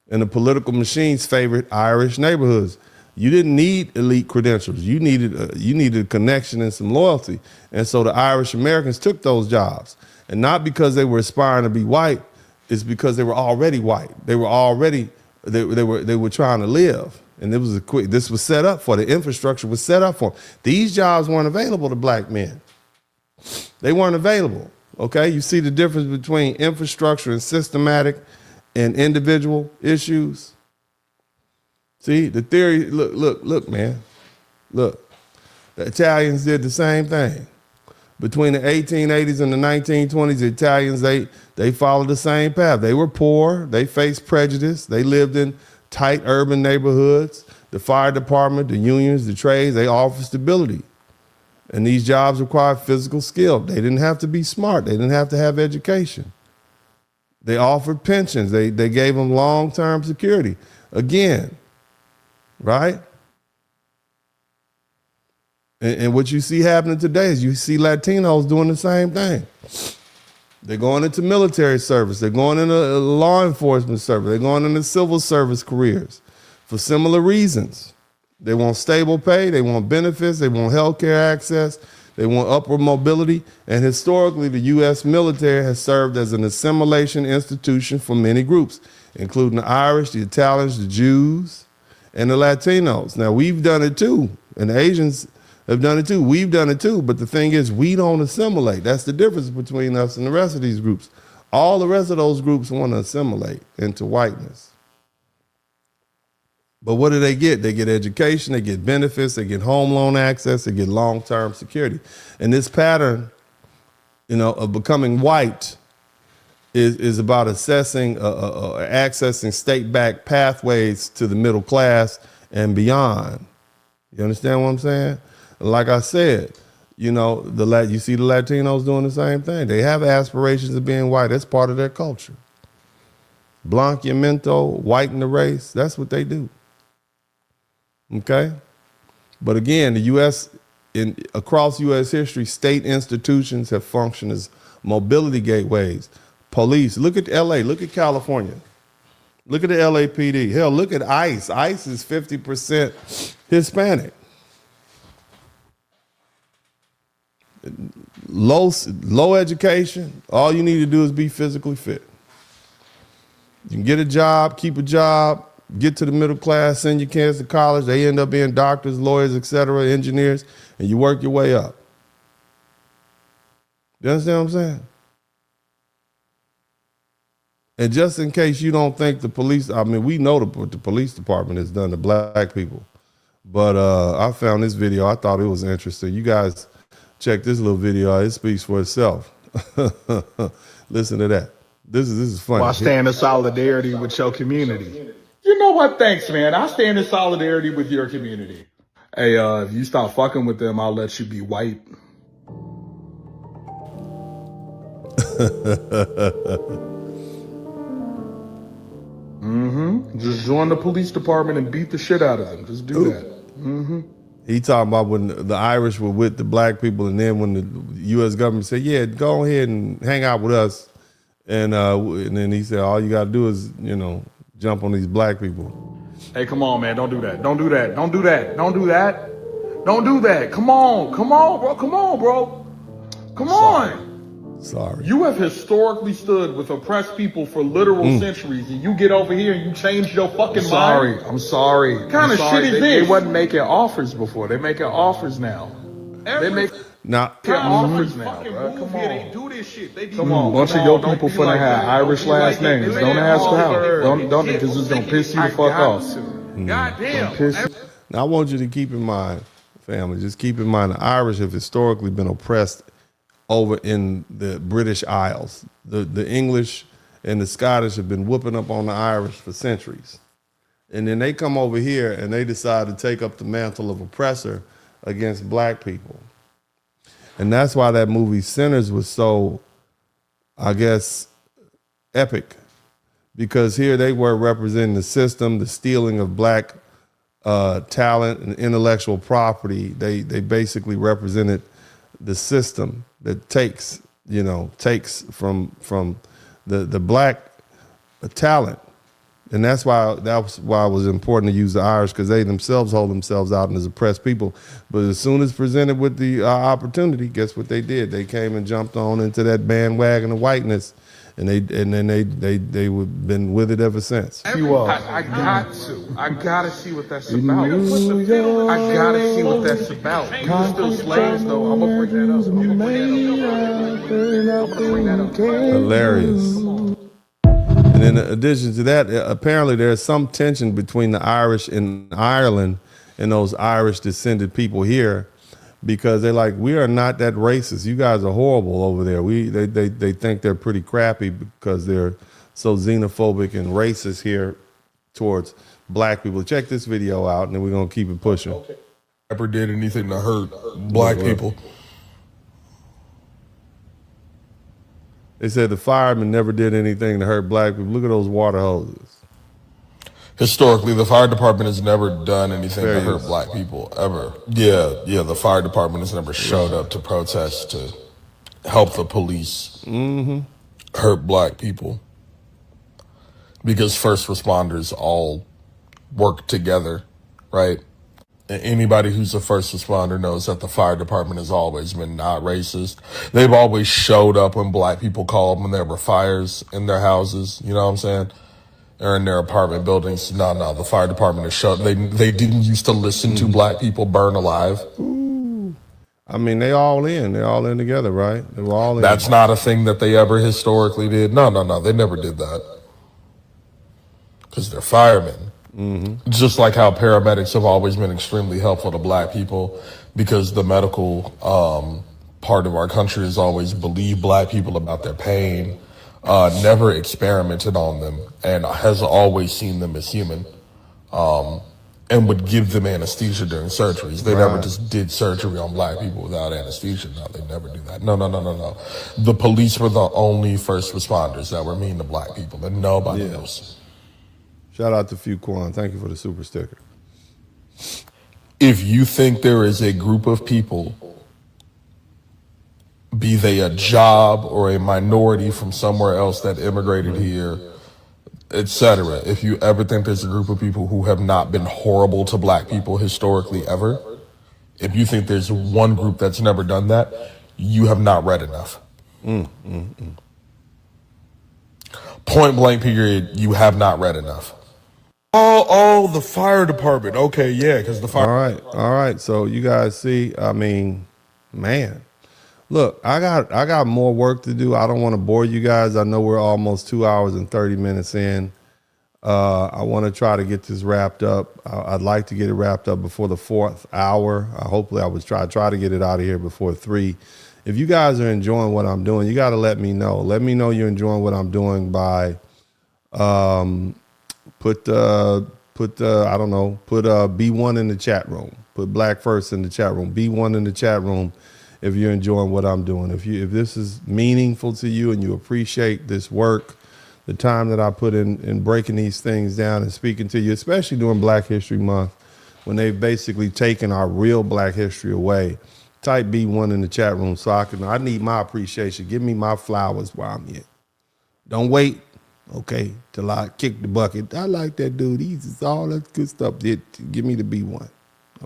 and the political machines favored Irish neighborhoods. You didn't need elite credentials. You needed a connection and some loyalty. And so the Irish Americans took those jobs, and not because they were aspiring to be white. It's because they were already white. They were trying to live, and this was set up for the infrastructure was set up for them. These jobs weren't available to black men. They weren't available. Okay, you see the difference between infrastructure and systematic and individual issues? See, the theory, look, man. Look, the Italians did the same thing. Between the 1880s and the 1920s, the Italians, they followed the same path. They were poor, they faced prejudice, they lived in tight urban neighborhoods. The fire department, the unions, the trades, they offered stability. And these jobs required physical skill. They didn't have to be smart. They didn't have to have education. They offered pensions. They gave them long-term security. Again, right? And what you see happening today is you see Latinos doing the same thing. They're going into military service. They're going into law enforcement service. They're going into civil service careers for similar reasons. They want stable pay, they want benefits, they want healthcare access, they want upward mobility. And historically, the U.S. military has served as an assimilation institution for many groups, including the Irish, the Italians, the Jews, and the Latinos. Now, we've done it too, and the Asians have done it too. We've done it too, but the thing is, we don't assimilate. That's the difference between us and the rest of these groups. All the rest of those groups want to assimilate into whiteness. But what do they get? They get education, they get benefits, they get home loan access, they get long-term security. And this pattern, of becoming white is about accessing state-backed pathways to the middle class and beyond. You understand what I'm saying? Like I said, you see the Latinos doing the same thing. They have aspirations of being white. That's part of their culture. Blanqueamiento, whiten the race, that's what they do. Okay? But again, the U.S., across U.S. history, state institutions have functioned as mobility gateways. Police, look at L.A., look at California. Look at the LAPD. Hell, look at ICE. ICE is 50% Hispanic. Low education, all you need to do is be physically fit. You can get a job, keep a job, get to the middle class, send your kids to college. They end up being doctors, lawyers, etc., engineers, and you work your way up. You understand what I'm saying? And just in case you don't think the police, we know what the police department has done to black people. But I found this video. I thought it was interesting. You guys check this little video out. It speaks for itself. Listen to that. This is funny. While stand in solidarity with your community. know what? Thanks, man. I stand in solidarity with your community. Hey, if you stop fucking with them, I'll let you be white. Just join the police department and beat the shit out of them. Just do that. He talking about when the Irish were with the black people, and then when the U.S. government said, "Yeah, go ahead and hang out with us," and then he said, "All you got to do is, jump on these black people." Hey, come on, man. Don't do that. Don't do that. Don't do that. Don't do that. Don't do that. Come on, bro. Come on, bro. Come on. Sorry. You have historically stood with oppressed people for literal centuries, and you get over here and you change your fucking mind? I'm sorry. What kind of shit is this? They wasn't making offers before. They making offers now. They make offers now, bro. Come on. They do this shit. They Come on. Bunch of your people finna have Irish last names. Don't ask how. Don't because it's gonna piss you the fuck off. Goddamn. Now I want you to keep in mind, family, just keep in mind the Irish have historically been oppressed over in the British Isles. The English and the Scottish have been whooping up on the Irish for centuries. And then they come over here and they decide to take up the mantle of oppressor against black people. And that's why that movie Sinners was so, I guess, epic. Because here they were representing the system, the stealing of black talent and intellectual property. They basically represented the system that takes from the black talent. And that's why it was important to use the Irish, because they themselves hold themselves out as oppressed people. But as soon as presented with the opportunity, guess what they did? They came and jumped on into that bandwagon of whiteness, and then they would been with it ever since. I gotta see what that's about. I gotta see what that's about. You're still slaves, though. I'm gonna bring that up. Hilarious. And in addition to that, apparently there's some tension between the Irish in Ireland and those Irish descended people here, because they're like, we are not that racist. You guys are horrible over there. They think they're pretty crappy because they're so xenophobic and racist here towards black people. Check this video out, and then we're gonna keep it pushing. Ever did anything to hurt black people? They said the firemen never did anything to hurt black people. Look at those water hoses. Historically, the fire department has never done anything to hurt black people, ever. Yeah, the fire department has never showed up to protest to help the police hurt black people. Because first responders all work together, right? And anybody who's a first responder knows that the fire department has always been not racist. They've always showed up when black people called when there were fires in their houses, you know what I'm saying? Or in their apartment buildings. No, the fire department has showed. They didn't used to listen to black people burn alive. Ooh. I mean, they're all in together, right? They were all in. That's not a thing that they ever historically did. No, they never did that. Because they're firemen. Just like how paramedics have always been extremely helpful to black people, because the medical part of our country has always believed black people about their pain, never experimented on them, and has always seen them as human, and would give them anesthesia during surgeries. They never just did surgery on black people without anesthesia. No, they never do that. No. The police were the only first responders that were mean to black people, and nobody else. Shout out to Fuquan. Thank you for the super sticker. If you think there is a group of people, be they a job or a minority from somewhere else that immigrated here, etc., if you ever think there's a group of people who have not been horrible to black people historically ever, if you think there's one group that's never done that, you have not read enough. Point blank period, you have not read enough. Oh, the fire department. Okay, yeah, because the fire. All right. So you guys see, I mean, man, look, I got more work to do. I don't want to bore you guys. I know we're almost 2 hours and 30 minutes in. I want to try to get this wrapped up. I'd like to get it wrapped up before the 4th hour. Hopefully I would try to get it out of here before 3. If you guys are enjoying what I'm doing, you got to let me know. Let me know you're enjoying what I'm doing by Put I don't know, put B1 in the chat room. Put Black First in the chat room. B1 in the chat room if you're enjoying what I'm doing. If this is meaningful to you and you appreciate this work, the time that I put in breaking these things down and speaking to you, especially during Black History Month, when they've basically taken our real Black history away. Type B1 in the chat room so I need my appreciation. Give me my flowers while I'm here. Don't wait, okay, till I kick the bucket. I like that dude. He's all that good stuff. Give me the B1.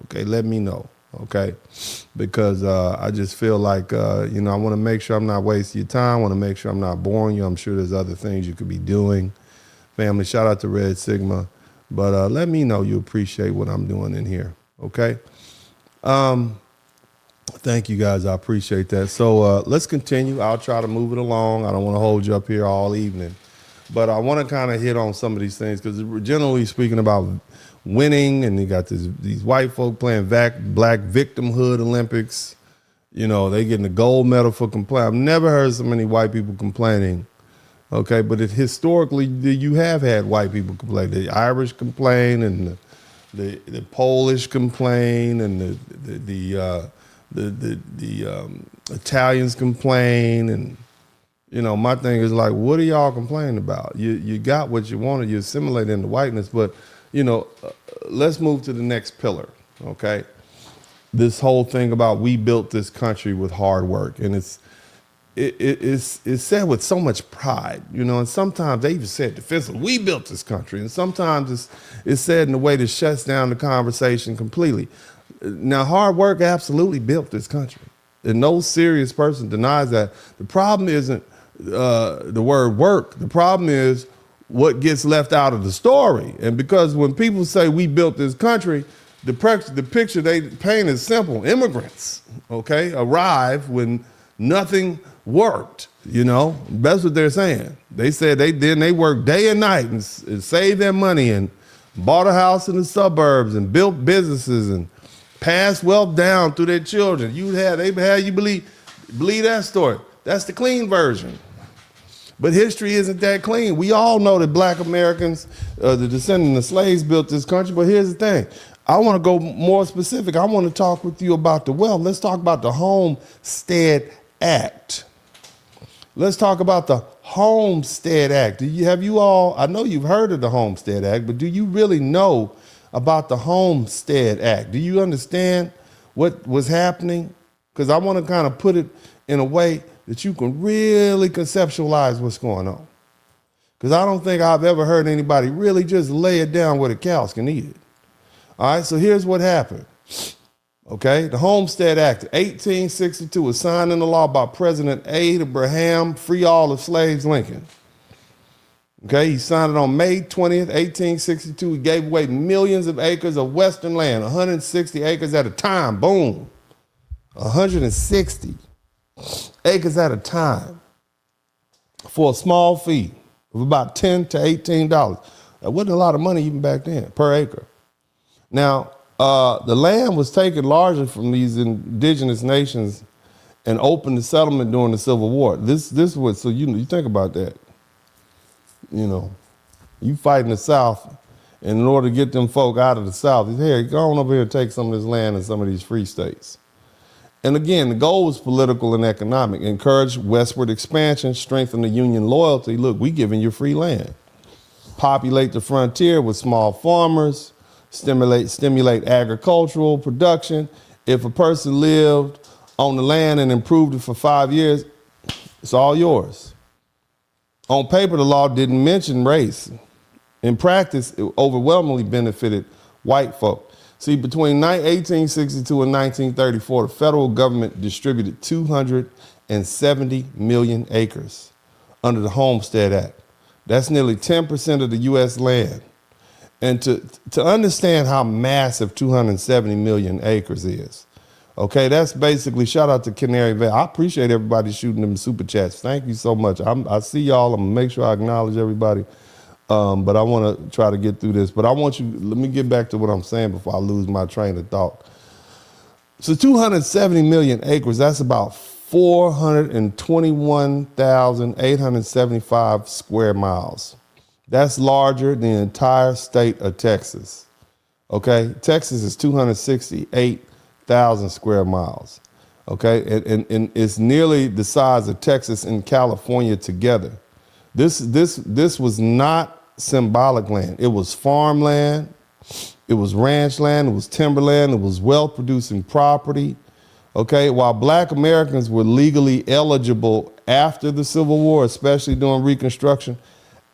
Okay, let me know, okay? Because I just feel like, I want to make sure I'm not wasting your time. I want to make sure I'm not boring you. I'm sure there's other things you could be doing. Family, shout out to Red Sigma. But let me know you appreciate what I'm doing in here, okay? Thank you, guys. I appreciate that. So let's continue. I'll try to move it along. I don't want to hold you up here all evening. But I want to kind of hit on some of these things because we're generally speaking about winning, and you got these white folk playing Black Victimhood Olympics. You know, they getting the gold medal for complaining. I've never heard so many white people complaining. Okay, but historically, you have had white people complain. The Irish complain, and the Polish complain, and the Italians complain, and my thing is like, what are y'all complaining about? You got what you wanted, you assimilate into whiteness, but let's move to the next pillar. Okay, this whole thing about we built this country with hard work, and it's said with so much pride, and sometimes they even said defensively, we built this country, and sometimes it's said in a way that shuts down the conversation completely. Now, hard work absolutely built this country, and no serious person denies that. The problem isn't the word work. The problem is what gets left out of the story. And because when people say we built this country, the picture they paint is simple. Immigrants, okay, arrive when nothing worked. That's what they're saying. They said they worked day and night and saved their money and bought a house in the suburbs and built businesses and passed wealth down through their children. You believe that story. That's the clean version. But history isn't that clean. We all know that Black Americans, the descendants of slaves, built this country. But here's the thing. I want to go more specific. I want to talk with you about the wealth. Let's talk about the Homestead Act. Let's talk about the Homestead Act. Have you all, I know you've heard of the Homestead Act, but do you really know about the Homestead Act? Do you understand what was happening? Because I want to kind of put it in a way that you can really conceptualize what's going on. Because I don't think I've ever heard anybody really just lay it down where the cows can eat it. All right, so here's what happened. Okay, the Homestead Act, 1862, was signed into law by President Abraham Free All the Slaves Lincoln. Okay, he signed it on May 20th, 1862. He gave away millions of acres of Western land, 160 acres at a time. Boom. 160 acres at a time for a small fee of about $10 to $18. That wasn't a lot of money even back then per acre. Now, the land was taken largely from these indigenous nations and opened to settlement during the Civil War. This was, so you think about that. You fight in the South, and in order to get them folk out of the South, hey, go on over here and take some of this land in some of these free states. And again, the goal was political and economic. Encourage westward expansion, strengthen the Union loyalty. Look, we giving you free land. Populate the frontier with small farmers, stimulate agricultural production. If a person lived on the land and improved it for 5 years, it's all yours. On paper, the law didn't mention race. In practice, it overwhelmingly benefited white folk. See, between 1862 and 1934, the federal government distributed 270 million acres under the Homestead Act. That's nearly 10% of the U.S. land. And to understand how massive 270 million acres is, okay, that's basically, shout out to Canary Valley. I appreciate everybody shooting them super chats. Thank you so much. I see y'all. I'm going to make sure I acknowledge everybody. But I want to try to get through this. But let me get back to what I'm saying before I lose my train of thought. So 270 million acres, that's about 421,875 square miles. That's larger than the entire state of Texas. Okay, Texas is 268,000 square miles. Okay, and it's nearly the size of Texas and California together. This was not symbolic land. It was farmland, it was ranch land, it was timberland, it was wealth-producing property. Okay, while Black Americans were legally eligible after the Civil War, especially during Reconstruction,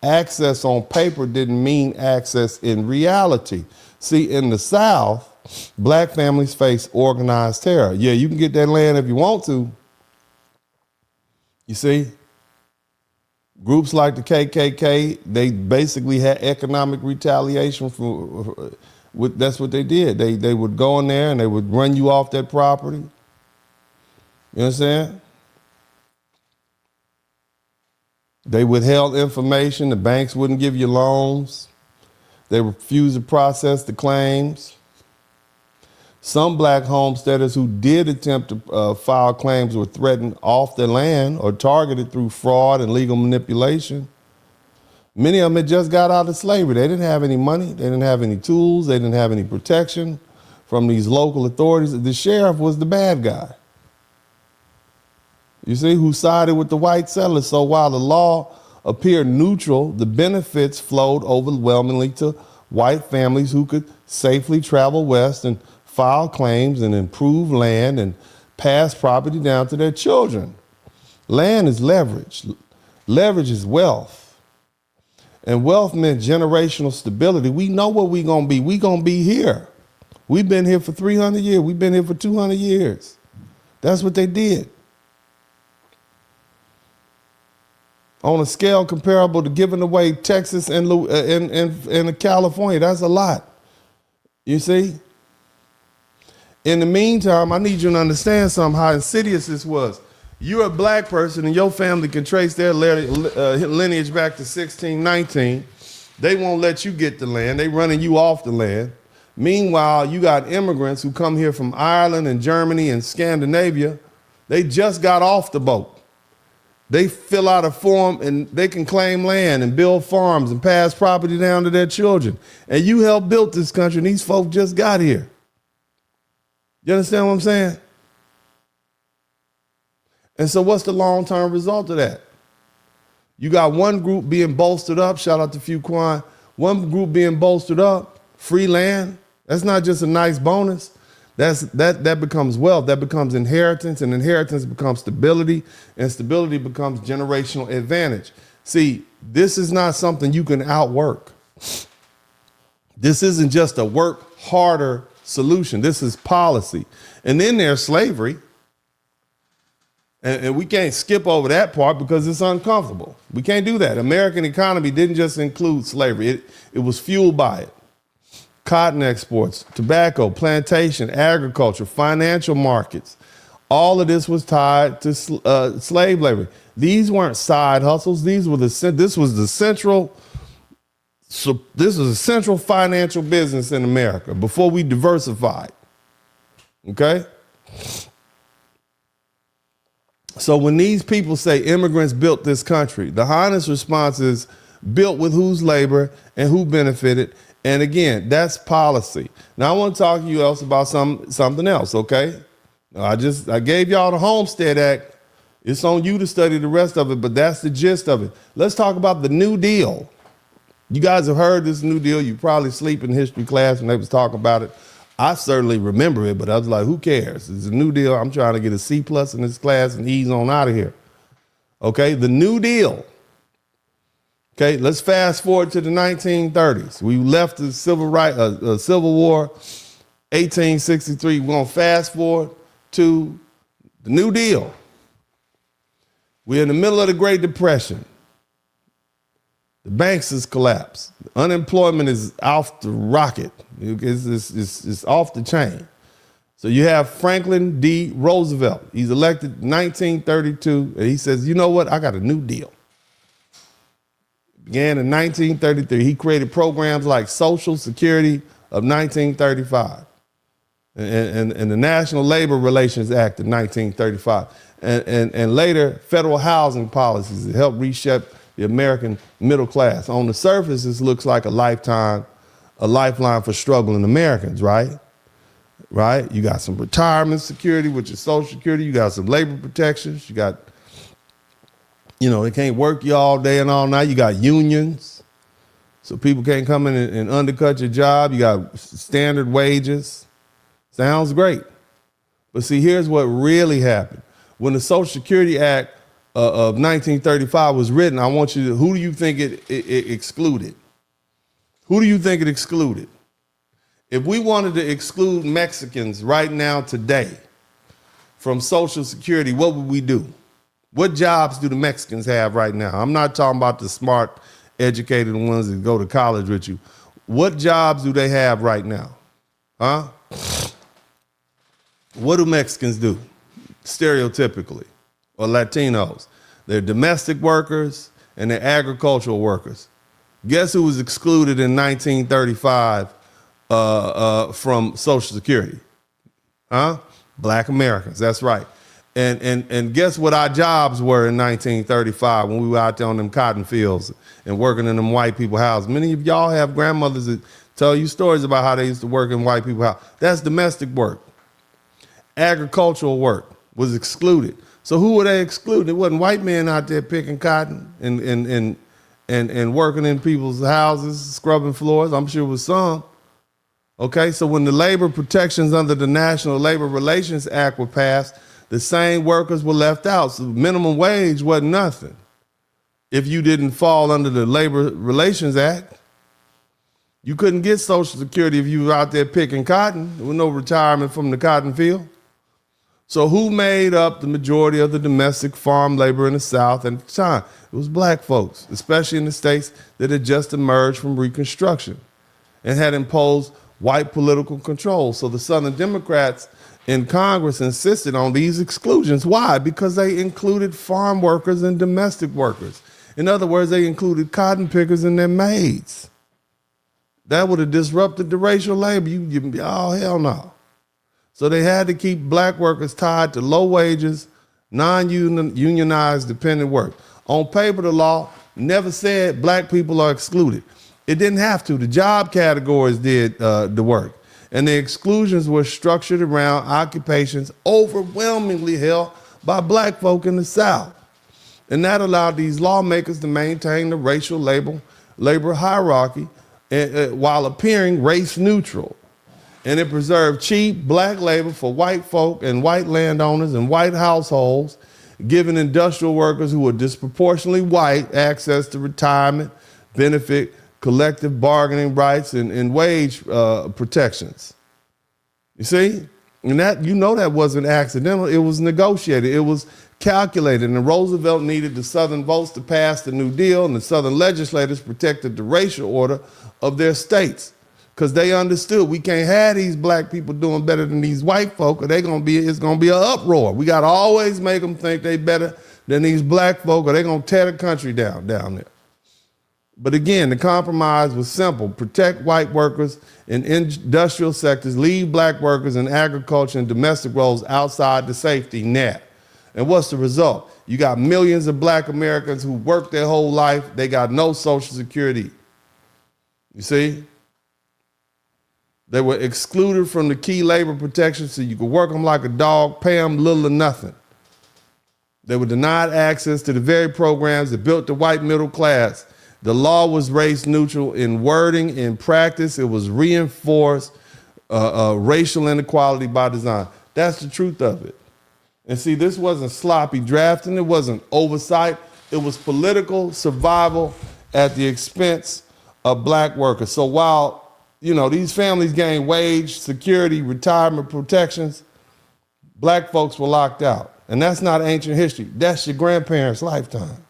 access on paper didn't mean access in reality. See, in the South, Black families face organized terror. Yeah, you can get that land if you want to. You see? Groups like the KKK, they basically had economic retaliation that's what they did. They would go in there and they would run you off that property. You understand? They withheld information. The banks wouldn't give you loans. They refused to process the claims. Some Black homesteaders who did attempt to file claims were threatened off their land or targeted through fraud and legal manipulation. Many of them had just got out of slavery. They didn't have any money. They didn't have any tools. They didn't have any protection from these local authorities. The sheriff was the bad guy. You see, who sided with the white settlers. So while the law appeared neutral, the benefits flowed overwhelmingly to white families who could safely travel west and file claims and improve land and pass property down to their children. Land is leverage. Leverage is wealth. And wealth meant generational stability. We know what we're going to be. We're going to be here. We've been here for 300 years. We've been here for 200 years. That's what they did. On a scale comparable to giving away Texas and California, that's a lot. You see? In the meantime, I need you to understand something, how insidious this was. You're a Black person and your family can trace their lineage back to 1619. They won't let you get the land. They running you off the land. Meanwhile, you got immigrants who come here from Ireland and Germany and Scandinavia. They just got off the boat. They fill out a form and they can claim land and build farms and pass property down to their children. And you helped build this country and these folk just got here. You understand what I'm saying? And so what's the long-term result of that? You got one group being bolstered up, shout out to Fuquan, one group being bolstered up, free land. That's not just a nice bonus. That becomes wealth, that becomes inheritance, and inheritance becomes stability, and stability becomes generational advantage. See, this is not something you can outwork. This isn't just a work harder solution. This is policy. And then there's slavery. And we can't skip over that part because it's uncomfortable. We can't do that. American economy didn't just include slavery. It was fueled by it. Cotton exports, tobacco, plantation, agriculture, financial markets. All of this was tied to slave labor. These weren't side hustles. This was a central financial business in America before we diversified. Okay? So when these people say immigrants built this country, the honest response is built with whose labor and who benefited. And again, that's policy. Now I want to talk to you else about something else, okay? I gave y'all the Homestead Act. It's on you to study the rest of it, but that's the gist of it. Let's talk about the New Deal. You guys have heard this New Deal. You probably sleep in history class when they was talking about it. I certainly remember it, but I was like, who cares? It's a New Deal. I'm trying to get a C+ in this class and ease on out of here. Okay, the New Deal. Okay, let's fast forward to the 1930s. We left the Civil War, 1863. We're going to fast forward to the New Deal. We're in the middle of the Great Depression. The banks has collapsed. Unemployment is off the rocket. It's off the chain. So you have Franklin D. Roosevelt. He's elected in 1932, and he says, you know what? I got a new deal. Began in 1933. He created programs like Social Security of 1935 and the National Labor Relations Act of 1935. And later, federal housing policies that helped reshape the American middle class. On the surface, this looks like a lifeline for struggling Americans, right? Right? You got some retirement security, which is Social Security. You got some labor protections. You got, they can't work you all day and all night. You got unions, so people can't come in and undercut your job. You got standard wages. Sounds great. But see, here's what really happened. When the Social Security Act of 1935 was written, I want you to, who do you think it excluded? Who do you think it excluded? If we wanted to exclude Mexicans right now today from Social Security, what would we do? What jobs do the Mexicans have right now? I'm not talking about the smart, educated ones that go to college with you. What jobs do they have right now? Huh? What do Mexicans do, stereotypically, or Latinos? They're domestic workers and they're agricultural workers. Guess who was excluded in 1935 from Social Security? Huh? Black Americans, that's right. And guess what our jobs were in 1935 when we were out there on them cotton fields and working in them white people houses? Many of y'all have grandmothers that tell you stories about how they used to work in white people houses. That's domestic work. Agricultural work was excluded. So who were they excluding? It wasn't white men out there picking cotton and working in people's houses, scrubbing floors. I'm sure it was some. Okay, so when the labor protections under the National Labor Relations Act were passed, the same workers were left out. So minimum wage wasn't nothing if you didn't fall under the Labor Relations Act. You couldn't get Social Security if you were out there picking cotton. There was no retirement from the cotton field. So who made up the majority of the domestic farm labor in the South at the time? It was black folks, especially in the states that had just emerged from Reconstruction and had imposed white political control. So the Southern Democrats in Congress insisted on these exclusions. Why? Because they included farm workers and domestic workers. In other words, they included cotton pickers and their maids. That would have disrupted the racial labor. Oh, hell no. So they had to keep black workers tied to low wages, non-unionized dependent work. On paper, the law never said black people are excluded. It didn't have to. The job categories did the work. And the exclusions were structured around occupations overwhelmingly held by black folk in the South. And that allowed these lawmakers to maintain the racial labor hierarchy while appearing race neutral. And it preserved cheap black labor for white folk and white landowners and white households, giving industrial workers who were disproportionately white access to retirement, benefit, collective bargaining rights, and wage protections. You see? And that, that wasn't accidental. It was negotiated. It was calculated. And Roosevelt needed the Southern votes to pass the New Deal, and the Southern legislators protected the racial order of their states, because they understood we can't have these black people doing better than these white folk, or it's gonna be an uproar. We gotta always make them think they better than these black folk, or they're gonna tear the country down there. But again, the compromise was simple: protect white workers in industrial sectors, leave black workers in agriculture and domestic roles outside the safety net. And what's the result? You got millions of black Americans who worked their whole life, they got no Social Security. You see? They were excluded from the key labor protections, so you could work them like a dog, pay them little or nothing. They were denied access to the very programs that built the white middle class. The law was race neutral in wording, in practice. It was reinforced racial inequality by design. That's the truth of it. And see, this wasn't sloppy drafting. It wasn't oversight. It was political survival at the expense of black workers. So while these families gained wage, security, retirement protections, black folks were locked out. And that's not ancient history. That's your grandparents' lifetime.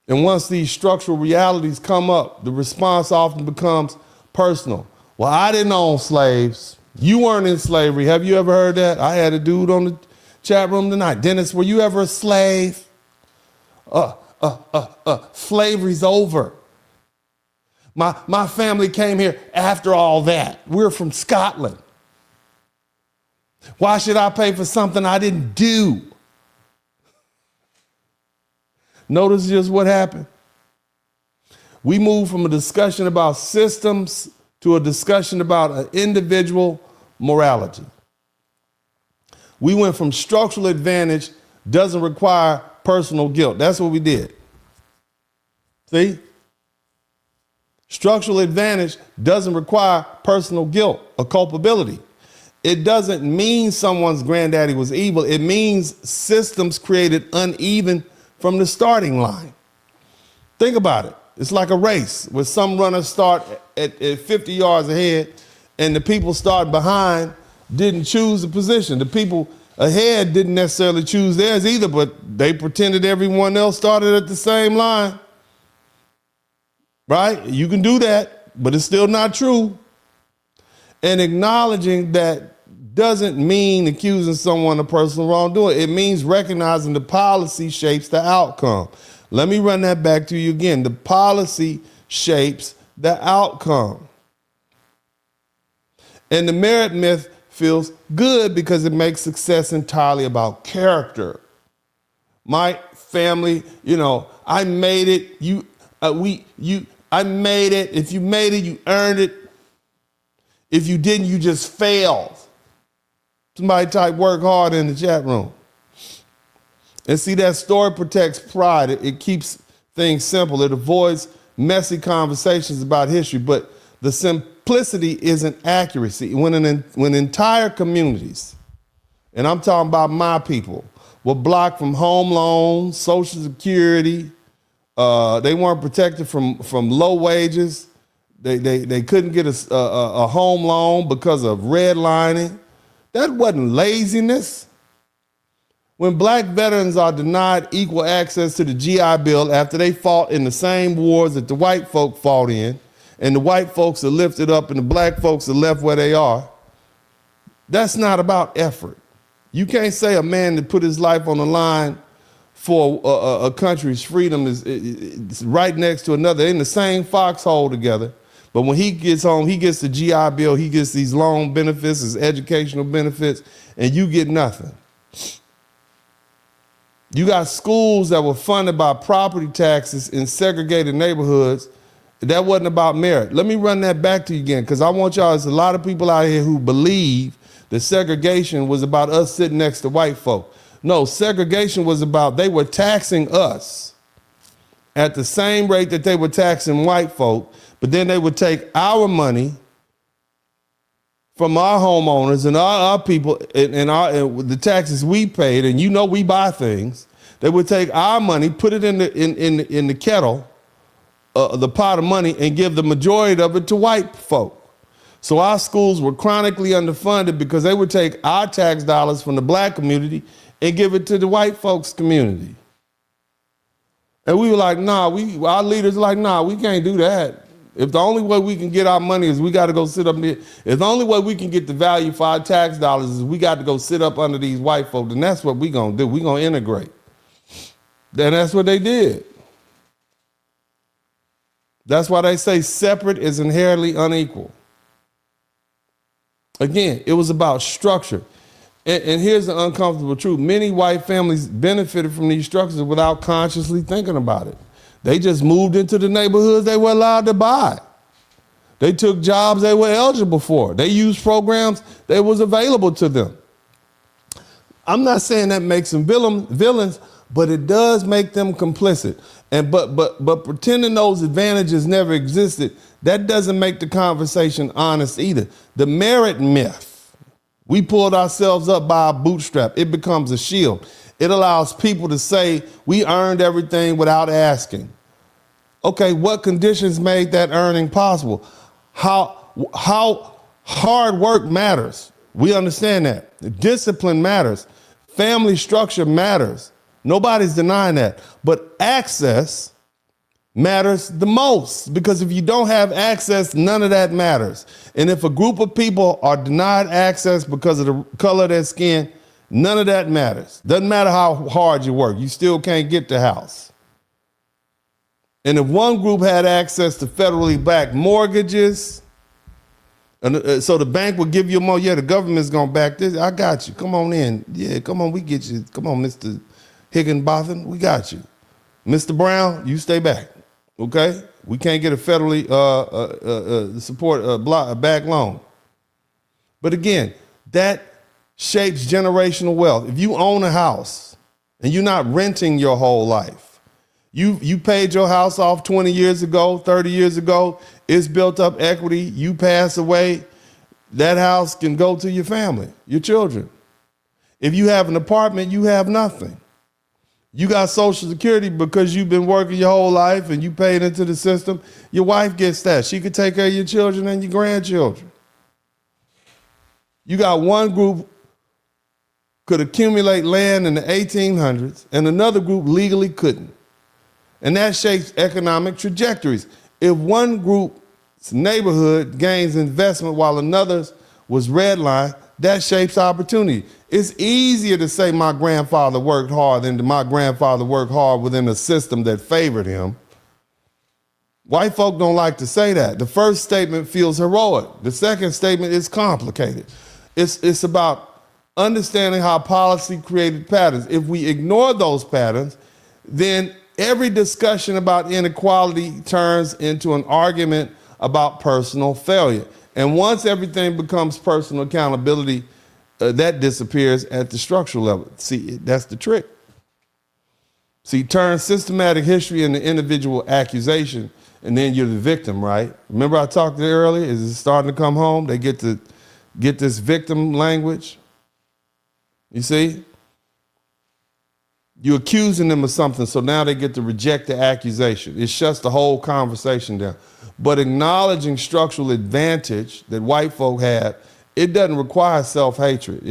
And once these structural realities come up, the response often becomes personal. Well, I didn't own slaves. You weren't in slavery. Have you ever heard that? I had a dude on the chat room tonight. Dennis, were you ever a slave? Slavery's over. My family came here after all that. We're from Scotland. Why should I pay for something I didn't do? Notice just what happened. We moved from a discussion about systems to a discussion about an individual morality. We went from structural advantage doesn't require personal guilt. That's what we did. See? Structural advantage doesn't require personal guilt or culpability. It doesn't mean someone's granddaddy was evil. It means systems created uneven from the starting line. Think about it. It's like a race where some runners start at 50 yards ahead and the people start behind didn't choose the position. The people ahead didn't necessarily choose theirs either, but they pretended everyone else started at the same line. Right? You can do that, but it's still not true. And acknowledging that doesn't mean accusing someone of personal wrongdoing. It means recognizing the policy shapes the outcome. Let me run that back to you again. The policy shapes the outcome. And the merit myth feels good because it makes success entirely about character. My family, I made it. I made it. If you made it, you earned it. If you didn't, you just failed. Somebody type work hard in the chat room. And see, that story protects pride. It keeps things simple. It avoids messy conversations about history. But the simplicity isn't accuracy. When entire communities, and I'm talking about my people, were blocked from home loans, Social Security, they weren't protected from low wages. They couldn't get a home loan because of redlining. That wasn't laziness. When black veterans are denied equal access to the GI Bill after they fought in the same wars that the white folk fought in, and the white folks are lifted up and the black folks are left where they are, that's not about effort. You can't say a man that put his life on the line for a country's freedom is right next to another. They're in the same foxhole together. But when he gets home, he gets the GI Bill, he gets these loan benefits, his educational benefits, and you get nothing. You got schools that were funded by property taxes in segregated neighborhoods. That wasn't about merit. Let me run that back to you again, because I want y'all, there's a lot of people out here who believe that segregation was about us sitting next to white folk. No, segregation was about they were taxing us at the same rate that they were taxing white folk, but then they would take our money from our homeowners and our people and the taxes we paid, and we buy things. They would take our money, put it in the kettle, the pot of money, and give the majority of it to white folk. So our schools were chronically underfunded because they would take our tax dollars from the black community and give it to the white folks community. And we were like, our leaders were like, we can't do that. If the only way we can get our money is we got to go sit up there, if the only way we can get the value for our tax dollars is we got to go sit up under these white folks, then that's what we're going to do. We're going to integrate. Then that's what they did. That's why they say separate is inherently unequal. Again, it was about structure. And here's the uncomfortable truth. Many white families benefited from these structures without consciously thinking about it. They just moved into the neighborhoods they were allowed to buy. They took jobs they were eligible for. They used programs that was available to them. I'm not saying that makes them villains, but it does make them complicit. And but pretending those advantages never existed, that doesn't make the conversation honest either. The merit myth, we pulled ourselves up by a bootstrap. It becomes a shield. It allows people to say we earned everything without asking. Okay, what conditions made that earning possible? How hard work matters. We understand that. Discipline matters. Family structure matters. Nobody's denying that. But access matters the most, because if you don't have access, none of that matters. And if a group of people are denied access because of the color of their skin, none of that matters. Doesn't matter how hard you work. You still can't get the house. And if one group had access to federally backed mortgages, and so the bank will give you more, the government's going to back this. I got you. Come on in. Yeah, come on, we get you. Come on, Mr. Higginbotham, we got you. Mr. Brown, you stay back, okay? We can't get a federally back loan. But again, that shapes generational wealth. If you own a house and you're not renting your whole life, you paid your house off 20 years ago, 30 years ago, it's built up equity, you pass away, that house can go to your family, your children. If you have an apartment, you have nothing. You got Social Security because you've been working your whole life and you paid into the system. Your wife gets that. She could take care of your children and your grandchildren. You got one group could accumulate land in the 1800s and another group legally couldn't. And that shapes economic trajectories. If one group's neighborhood gains investment while another's was redlined, that shapes opportunity. It's easier to say my grandfather worked hard than my grandfather worked hard within a system that favored him. White folk don't like to say that. The first statement feels heroic. The second statement is complicated. It's about understanding how policy created patterns. If we ignore those patterns, then every discussion about inequality turns into an argument about personal failure. And once everything becomes personal accountability, that disappears at the structural level. See, that's the trick. See, turn systematic history into individual accusation, and then you're the victim, right? Remember I talked to you earlier? Is it starting to come home? They get this victim language. You see? You're accusing them of something, so now they get to reject the accusation. It shuts the whole conversation down. But acknowledging structural advantage that white folk have, it doesn't require self-hatred.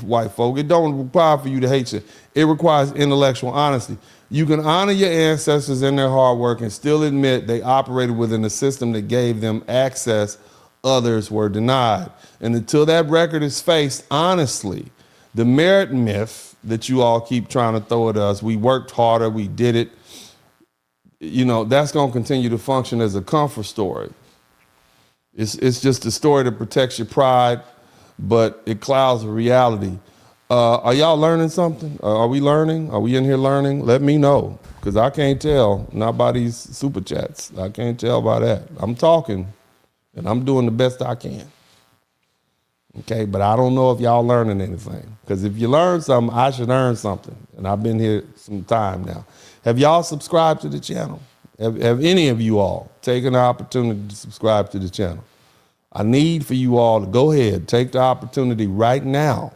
White folk, it don't require for you to hate you. It requires intellectual honesty. You can honor your ancestors and their hard work and still admit they operated within a system that gave them access others were denied. And until that record is faced honestly, the merit myth that you all keep trying to throw at us, we worked harder, we did it, you know, that's going to continue to function as a comfort story. It's just a story that protects your pride, but it clouds the reality. Are y'all learning something? Are we learning? Are we in here learning? Let me know, because I can't tell, not by these super chats. I can't tell by that. I'm talking, and I'm doing the best I can. Okay, but I don't know if y'all learning anything, because if you learn something, I should earn something, and I've been here some time now. Have y'all subscribed to the channel? Have any of you all taken the opportunity to subscribe to the channel? I need for you all to go ahead, take the opportunity right now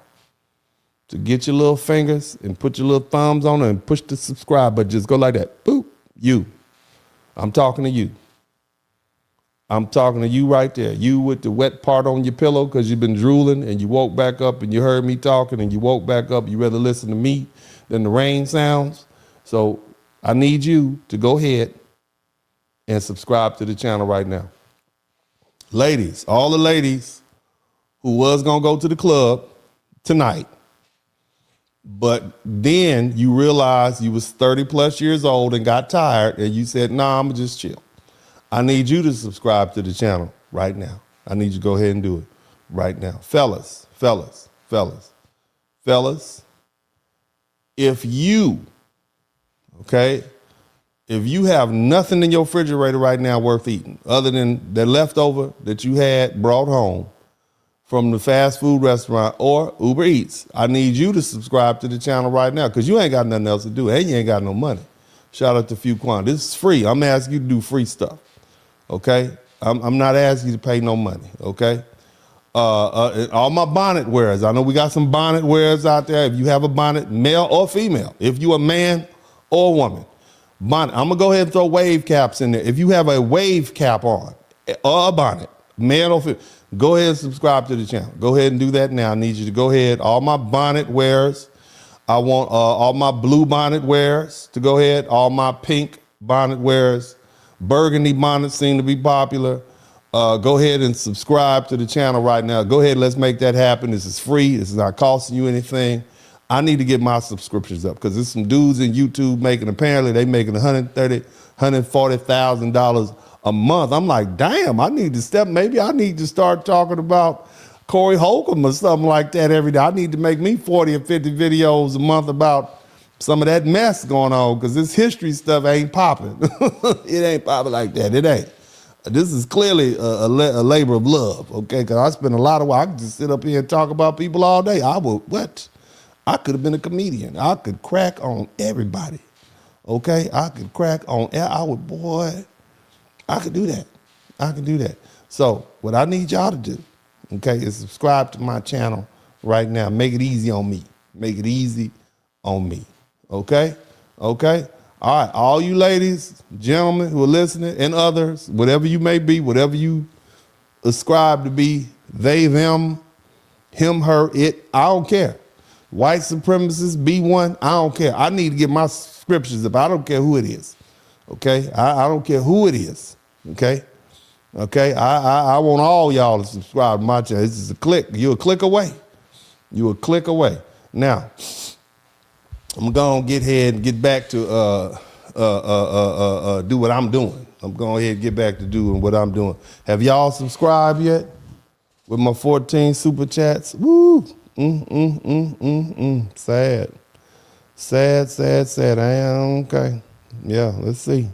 to get your little fingers and put your little thumbs on it and push the subscribe button. Just go like that. Boop. You. I'm talking to you. I'm talking to you right there. You with the wet part on your pillow because you've been drooling and you woke back up and you heard me talking and you woke back up. You rather listen to me than the rain sounds. So I need you to go ahead and subscribe to the channel right now. Ladies, all the ladies who was going to go to the club tonight, but then you realized you was 30 plus years old and got tired and you said, nah, I'm just chill. I need you to subscribe to the channel right now. I need you to go ahead and do it right now. Fellas, if you, okay, if you have nothing in your refrigerator right now worth eating other than the leftover that you had brought home from the fast food restaurant or Uber Eats, I need you to subscribe to the channel right now because you ain't got nothing else to do and you ain't got no money. Shout out to Few Quan. This is free. I'm asking you to do free stuff, okay? I'm not asking you to pay no money, okay? All my bonnet wearers. I know we got some bonnet wearers out there. If you have a bonnet, male or female, if you a man or a woman, bonnet. I'm gonna go ahead and throw wave caps in there. If you have a wave cap on or a bonnet, male or female, go ahead and subscribe to the channel. Go ahead and do that now. I need you to go ahead. All my bonnet wearers, I want all my blue bonnet wearers to go ahead. All my pink bonnet wearers, burgundy bonnets seem to be popular. Go ahead and subscribe to the channel right now. Go ahead, let's make that happen. This is free. This is not costing you anything. I need to get my subscriptions up because there's some dudes in YouTube apparently they making $130,000, $140,000 a month. I'm like, damn, maybe I need to start talking about Corey Holcomb or something like that every day. I need to make me 40 or 50 videos a month about some of that mess going on, because this history stuff ain't popping. It ain't popping like that. It ain't. This is clearly a labor of love, okay? Because I spend a lot of while. I could just sit up here and talk about people all day. I could have been a comedian. I could crack on everybody, okay? I could crack on, I could do that. I could do that. So what I need y'all to do, okay, is subscribe to my channel right now. Make it easy on me. Make it easy on me, okay? Okay? All right, all you ladies, gentlemen who are listening, and others, whatever you may be, whatever you ascribe to be, they, them, him, her, it, I don't care. White supremacists, B1, I don't care. I need to get my scriptures up. I don't care who it is, okay? I don't care who it is, okay? Okay, I want all y'all to subscribe to my channel. This is a click. You're a click away. You're a click away. Now, I'm going to get ahead and get back to do what I'm doing. I'm going ahead and get back to doing what I'm doing. Have y'all subscribed yet? With my 14 super chats? Woo! Sad. Sad. I am okay. Yeah, let's see.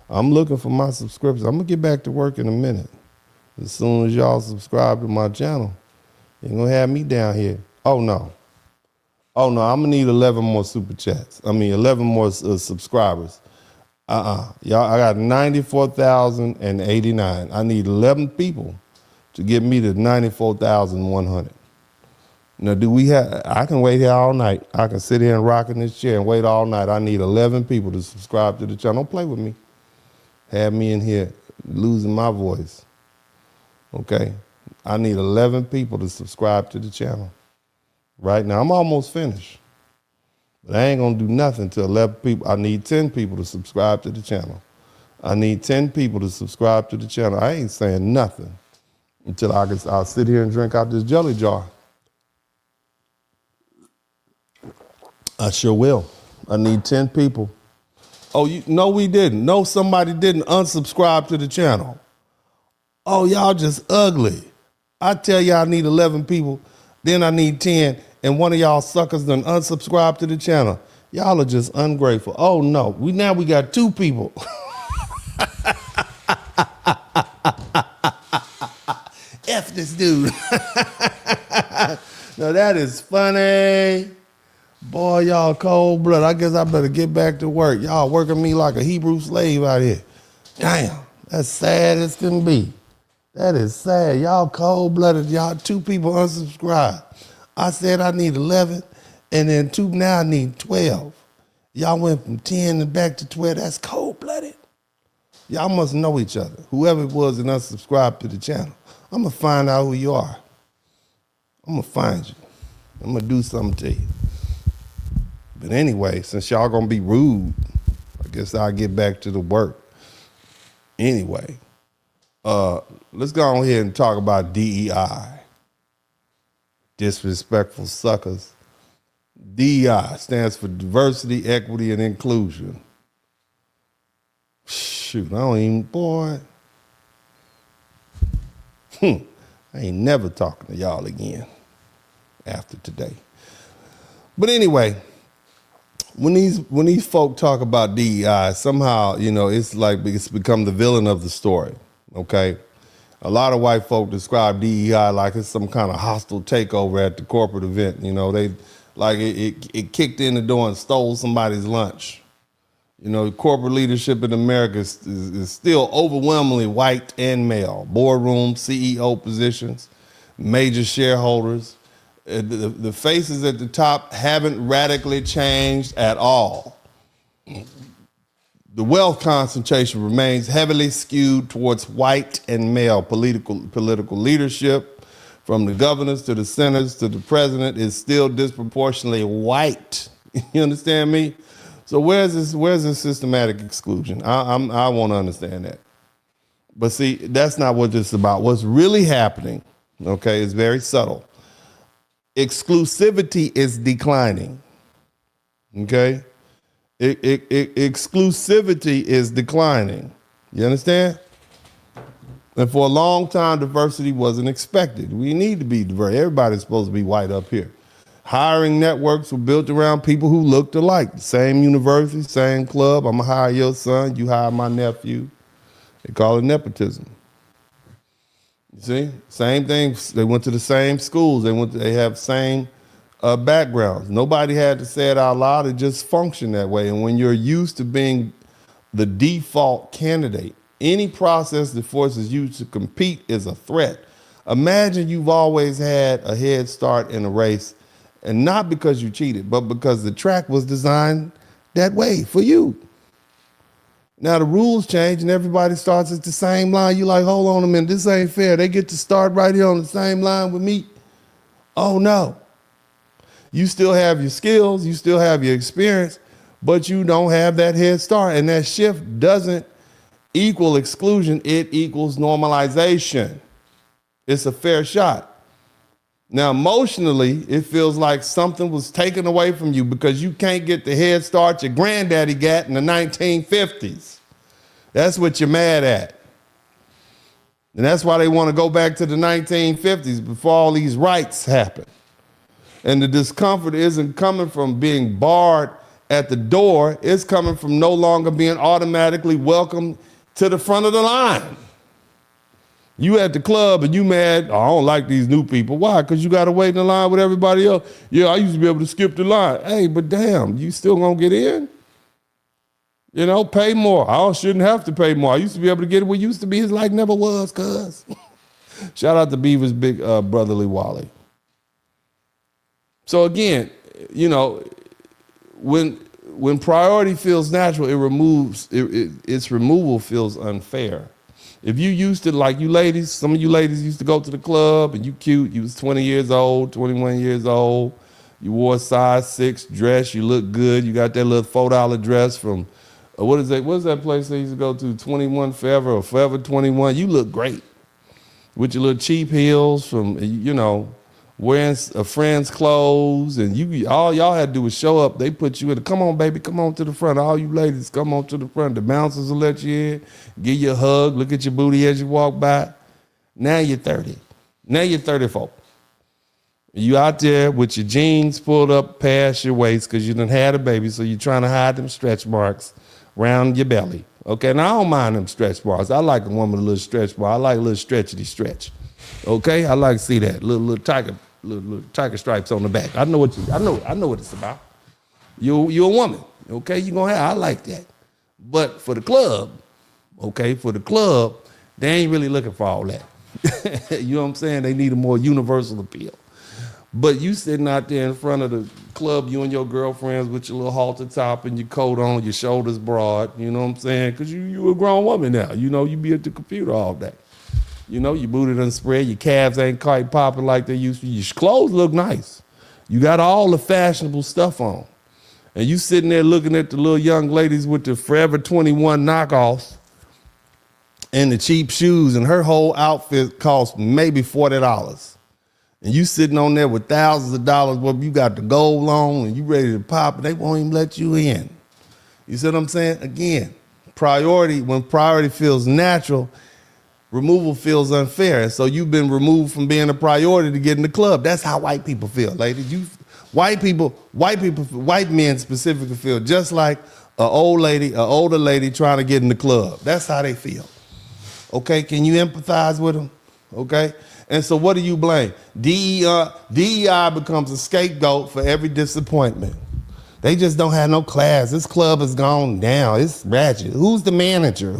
I'm looking for my subscriptions. I'm going to get back to work in a minute. As soon as y'all subscribe to my channel, you're going to have me down here. Oh, no, I'm going to need 11 more super chats. 11 more subscribers. Y'all, I got 94,089. I need 11 people to get me to 94,100. Now, I can wait here all night. I can sit here and rock in this chair and wait all night. I need 11 people to subscribe to the channel. Don't play with me. Have me in here losing my voice. Okay? I need 11 people to subscribe to the channel. Right now, I'm almost finished. But I ain't gonna do nothing till 11 people. I need 10 people to subscribe to the channel. I need 10 people to subscribe to the channel. I ain't saying nothing until I'll sit here and drink out this jelly jar. I sure will. I need 10 people. Oh, no, we didn't. No, somebody didn't unsubscribe to the channel. Oh, y'all just ugly. I tell y'all I need 11 people, then I need 10, and one of y'all suckers done unsubscribe to the channel. Y'all are just ungrateful. Oh, no. We got 2 people. F this dude. Now, that is funny. Boy, y'all cold blood. I guess I better get back to work. Y'all working me like a Hebrew slave out here. Damn, that's sad as can be. That is sad. Y'all cold blooded. Y'all 2 people unsubscribed. I said I need 11, and then 2, now I need 12. Y'all went from 10 and back to 12. That's cold blooded. Y'all must know each other. Whoever it was that unsubscribed to the channel. I'm going to find out who you are. I'm going to find you. I'm going to do something to you. But anyway, since y'all gonna be rude, I guess I'll get back to the work. Anyway, let's go on ahead and talk about DEI. Disrespectful suckers. DEI stands for diversity, equity, and inclusion. Shoot, I don't even, boy. I ain't never talking to y'all again after today. But anyway, when these folk talk about DEI, somehow, it's like it's become the villain of the story, okay? A lot of white folk describe DEI like it's some kind of hostile takeover at the corporate event. They like it kicked in the door and stole somebody's lunch. Corporate leadership in America is still overwhelmingly white and male. Boardroom, CEO positions, major shareholders. The faces at the top haven't radically changed at all. The wealth concentration remains heavily skewed towards white and male. Political leadership, from the governors to the senators to the president, is still disproportionately white. You understand me? So where's this systematic exclusion? I want to understand that. But see, that's not what this is about. What's really happening, okay, is very subtle. Exclusivity is declining, okay? Exclusivity is declining. You understand? And for a long time, diversity wasn't expected. We need to be diverse. Everybody's supposed to be white up here. Hiring networks were built around people who looked alike. Same university, same club. I'm going to hire your son, you hire my nephew. They call it nepotism. You see? Same thing. They went to the same schools. They have same backgrounds. Nobody had to say it out loud. It just functioned that way. And when you're used to being the default candidate, any process that forces you to compete is a threat. Imagine you've always had a head start in a race, and not because you cheated, but because the track was designed that way for you. Now the rules change and everybody starts at the same line. You're like, hold on a minute, this ain't fair. They get to start right here on the same line with me. Oh no. You still have your skills, you still have your experience, but you don't have that head start. And that shift doesn't equal exclusion, it equals normalization. It's a fair shot. Now, emotionally, it feels like something was taken away from you because you can't get the head start your granddaddy got in the 1950s. That's what you're mad at. And that's why they want to go back to the 1950s before all these rights happen. And the discomfort isn't coming from being barred at the door, it's coming from no longer being automatically welcomed to the front of the line. You at the club and you mad, oh, I don't like these new people. Why? Because you got to wait in the line with everybody else. Yeah, I used to be able to skip the line. Hey, but damn, you still gonna get in? You know, pay more. I shouldn't have to pay more. I used to be able to get it where it used to be. It's like never was, cuz. Shout out to Beaver's big brotherly Wally. So again, you know, when priority feels natural, its removal feels unfair. If you used to, like you ladies, some of you ladies used to go to the club and you cute, you was 20 years old, 21 years old, you wore a size 6 dress, you look good, you got that little $4 dress from, what is that place they used to go to, 21 Forever or Forever 21, you look great. With your little cheap heels from, you know, wearing a friend's clothes, and all y'all had to do was show up. They put you in. Come on, baby, come on to the front. All you ladies, come on to the front. The bouncers will let you in, give you a hug, look at your booty as you walk by. Now you're 30. Now you're 34. You out there with your jeans pulled up past your waist because you done had a baby, so you're trying to hide them stretch marks around your belly. Okay, now I don't mind them stretch marks. I like a woman with a little stretch mark. I like a little stretchity stretch. Okay, I like to see that little tiger stripes on the back. I know what it's about. You're a woman. Okay, you gonna have. I like that. But for the club, they ain't really looking for all that. You know what I'm saying? They need a more universal appeal. But you sitting out there in front of the club, you and your girlfriends with your little halter top and your coat on, your shoulders broad. You know what I'm saying? Because you a grown woman now. You know you be at the computer all day. You know, your booty done spread, your calves ain't quite popping like they used to. Your clothes look nice. You got all the fashionable stuff on. And you sitting there looking at the little young ladies with the Forever 21 knockoffs and the cheap shoes, and her whole outfit cost maybe $40. And you sitting on there with thousands of dollars, where you got the gold on and you ready to pop, and they won't even let you in. You see what I'm saying? Again, when priority feels natural, removal feels unfair. And so you've been removed from being a priority to get in the club. That's how white people feel, ladies. White men specifically feel just like an older lady trying to get in the club. That's how they feel. Okay, can you empathize with them? Okay, and so what do you blame? DEI becomes a scapegoat for every disappointment. They just don't have no class. This club has gone down. It's ratchet. Who's the manager?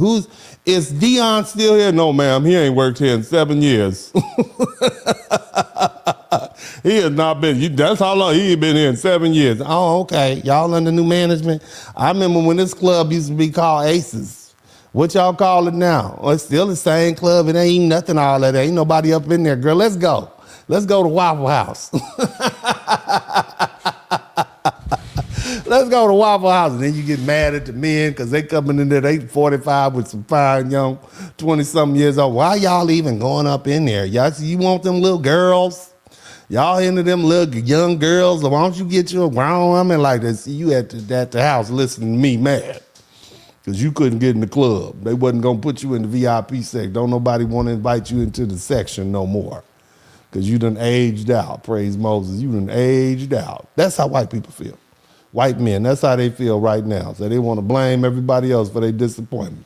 Is Dion still here? No, ma'am. He ain't worked here in 7 years. He has not been. That's how long he ain't been here in 7 years. Oh, okay. Y'all under new management. I remember when this club used to be called Aces. What y'all call it now? Well, it's still the same club. It ain't even nothing all that. Ain't nobody up in there. Girl, let's go. Let's go to Waffle House. Let's go to Waffle House. And then you get mad at the men because they coming in there, they 45 with some fine young 20-something years old. Why y'all even going up in there? You want them little girls? Y'all into them little young girls? Or why don't you get you a grown woman like this? See you at the house listening to me mad because you couldn't get in the club. They wasn't going to put you in the VIP section. Don't nobody want to invite you into the section no more. because you done aged out. Praise Moses. You done aged out. That's how white people feel. White men, that's how they feel right now. So they want to blame everybody else for their disappointment.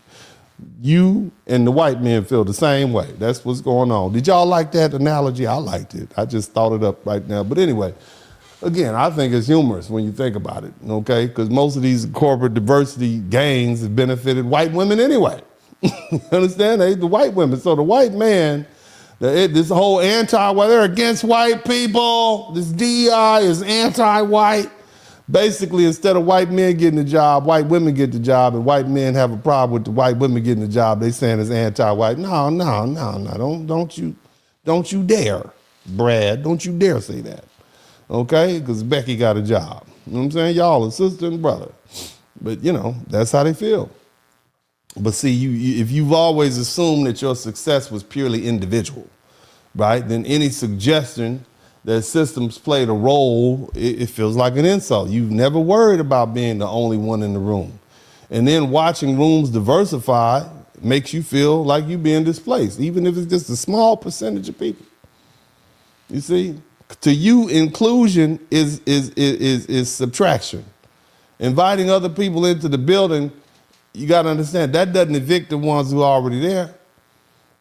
You and the white men feel the same way. That's what's going on. Did y'all like that analogy? I liked it. I just thought it up right now. But anyway, again, I think it's humorous when you think about it, okay? Because most of these corporate diversity gains have benefited white women anyway. You understand? The white women. So the white man, this whole well, they're against white people. This DEI is anti-white. Basically, instead of white men getting the job, white women get the job, and white men have a problem with the white women getting the job. They saying it's anti-white. No. Don't you dare, Brad. Don't you dare say that. Okay? Because Becky got a job. You know what I'm saying? Y'all are sister and brother. But, that's how they feel. But see, if you've always assumed that your success was purely individual, right, then any suggestion that systems played a role, it feels like an insult. You've never worried about being the only one in the room. And then watching rooms diversify makes you feel like you're being displaced, even if it's just a small percentage of people. You see? To you, inclusion is subtraction. Inviting other people into the building, you got to understand, that doesn't evict the ones who are already there.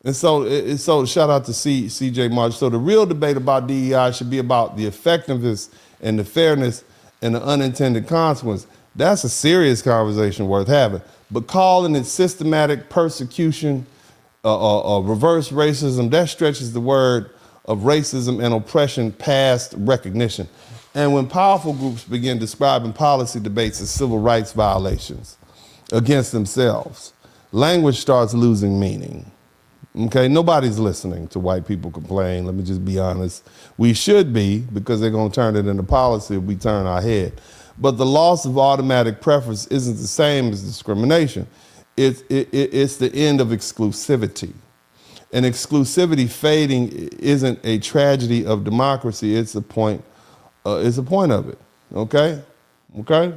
And so shout out to CJ March. So the real debate about DEI should be about the effectiveness and the fairness and the unintended consequence. That's a serious conversation worth having. But calling it systematic persecution or reverse racism, that stretches the word of racism and oppression past recognition. And when powerful groups begin describing policy debates as civil rights violations against themselves, language starts losing meaning. Okay, nobody's listening to white people complain. Let me just be honest. We should be, because they're going to turn it into policy if we turn our head. But the loss of automatic preference isn't the same as discrimination. It's the end of exclusivity. And exclusivity fading isn't a tragedy of democracy. It's a point of it. Okay? Okay?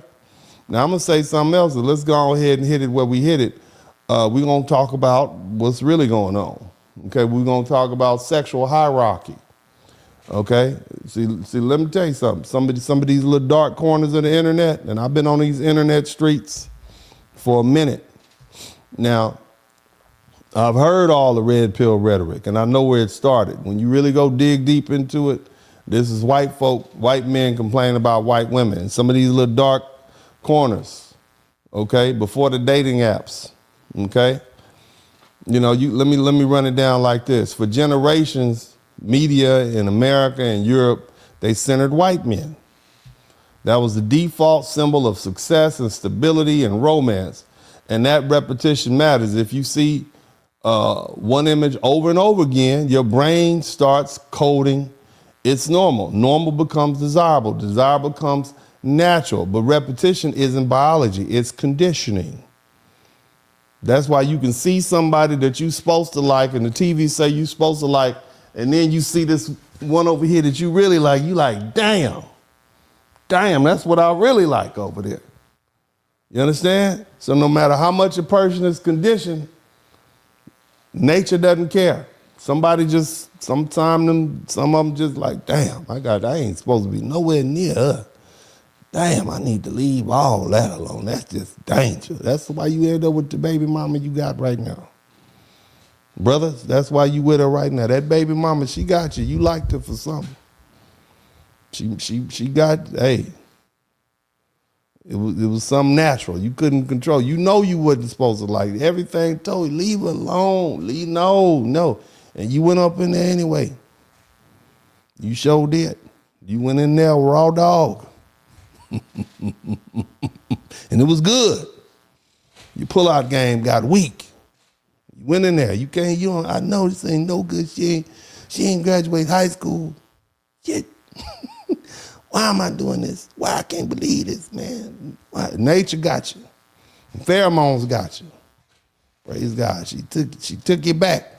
Now I'm going to say something else. So let's go ahead and hit it where we hit it. We're going to talk about what's really going on. Okay, we're going to talk about sexual hierarchy. Okay, see, let me tell you something. Some of these little dark corners of the internet, and I've been on these internet streets for a minute. Now, I've heard all the red pill rhetoric, and I know where it started. When you really go dig deep into it, this is white men complaining about white women. And some of these little dark corners, okay, before the dating apps. Okay, let me run it down like this. For generations, media in America and Europe, they centered white men. That was the default symbol of success and stability and romance. And that repetition matters. If you see one image over and over again, your brain starts coding it's normal. Normal becomes desirable. Desirable becomes natural. But repetition isn't biology. It's conditioning. That's why you can see somebody that you're supposed to like and the TV say you're supposed to like, and then you see this one over here that you really like, you like, damn, that's what I really like over there. You understand? So no matter how much a person is conditioned, nature doesn't care. Somebody just, some of them just like, damn, I ain't supposed to be nowhere near her. Damn, I need to leave all that alone. That's just danger. That's why you end up with the baby mama you got right now. Brothers, that's why you with her right now. That baby mama, she got you. You liked her for something. She got, hey, it was something natural. You couldn't control. You know you wasn't supposed to like it. Everything told you, leave her alone. No. And you went up in there anyway. You sure did. You went in there raw dog. And it was good. Your pull-out game got weak. You went in there. I know this ain't no good. She ain't graduate high school. Shit. Why am I doing this? Why I can't believe this, man? Why? Nature got you. Pheromones got you. Praise God. She took you back.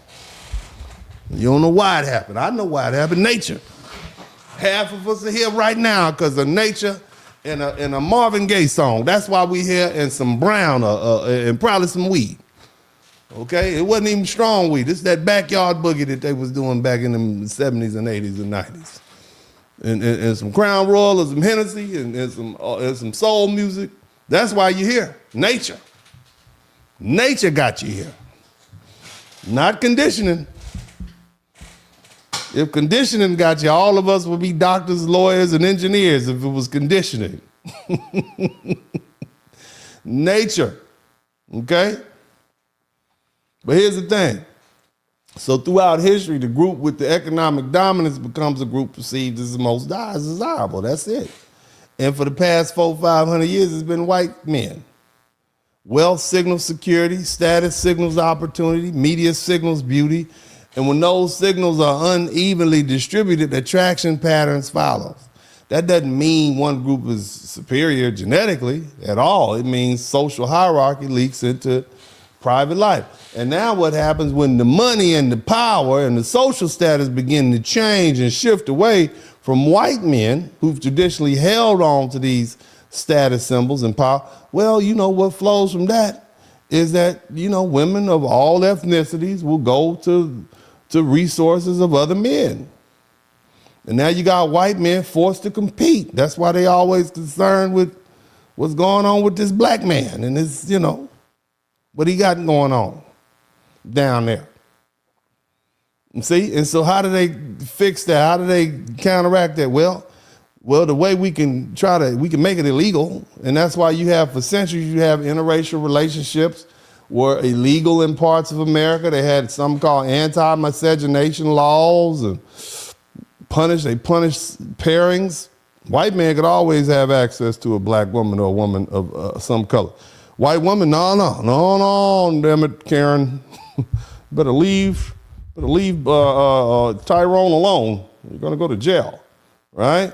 You don't know why it happened. I know why it happened. Nature. Half of us are here right now because of nature and a Marvin Gaye song. That's why we here, and some brown and probably some weed. Okay, it wasn't even strong weed. It's that backyard boogie that they was doing back in the 70s and 80s and 90s. And some Crown Royal and some Hennessy and some soul music. That's why you're here. Nature. Nature got you here. Not conditioning. If conditioning got you, all of us would be doctors, lawyers, and engineers if it was conditioning. Nature. Okay? But here's the thing. So throughout history, the group with the economic dominance becomes a group perceived as the most desirable. That's it. And for the past 400-500 years, it's been white men. Wealth signals security, status signals opportunity, media signals beauty. And when those signals are unevenly distributed, attraction patterns follow. That doesn't mean one group is superior genetically at all. It means social hierarchy leaks into private life. And now what happens when the money and the power and the social status begin to change and shift away from white men who've traditionally held on to these status symbols and power? Well, you know what flows from that is that, you know, women of all ethnicities will go to resources of other men. And now you got white men forced to compete. That's why they always concerned with what's going on with this black man and this, you know, what he got going on down there. See, and so how do they fix that? How do they counteract that? Well, the way we can make it illegal, and that's why you have, for centuries, you have interracial relationships were illegal in parts of America. They had something called anti-miscegenation laws and they punished pairings. White men could always have access to a black woman or a woman of some color. White woman, no, damn it, Karen. better leave Tyrone alone. You're gonna go to jail, right?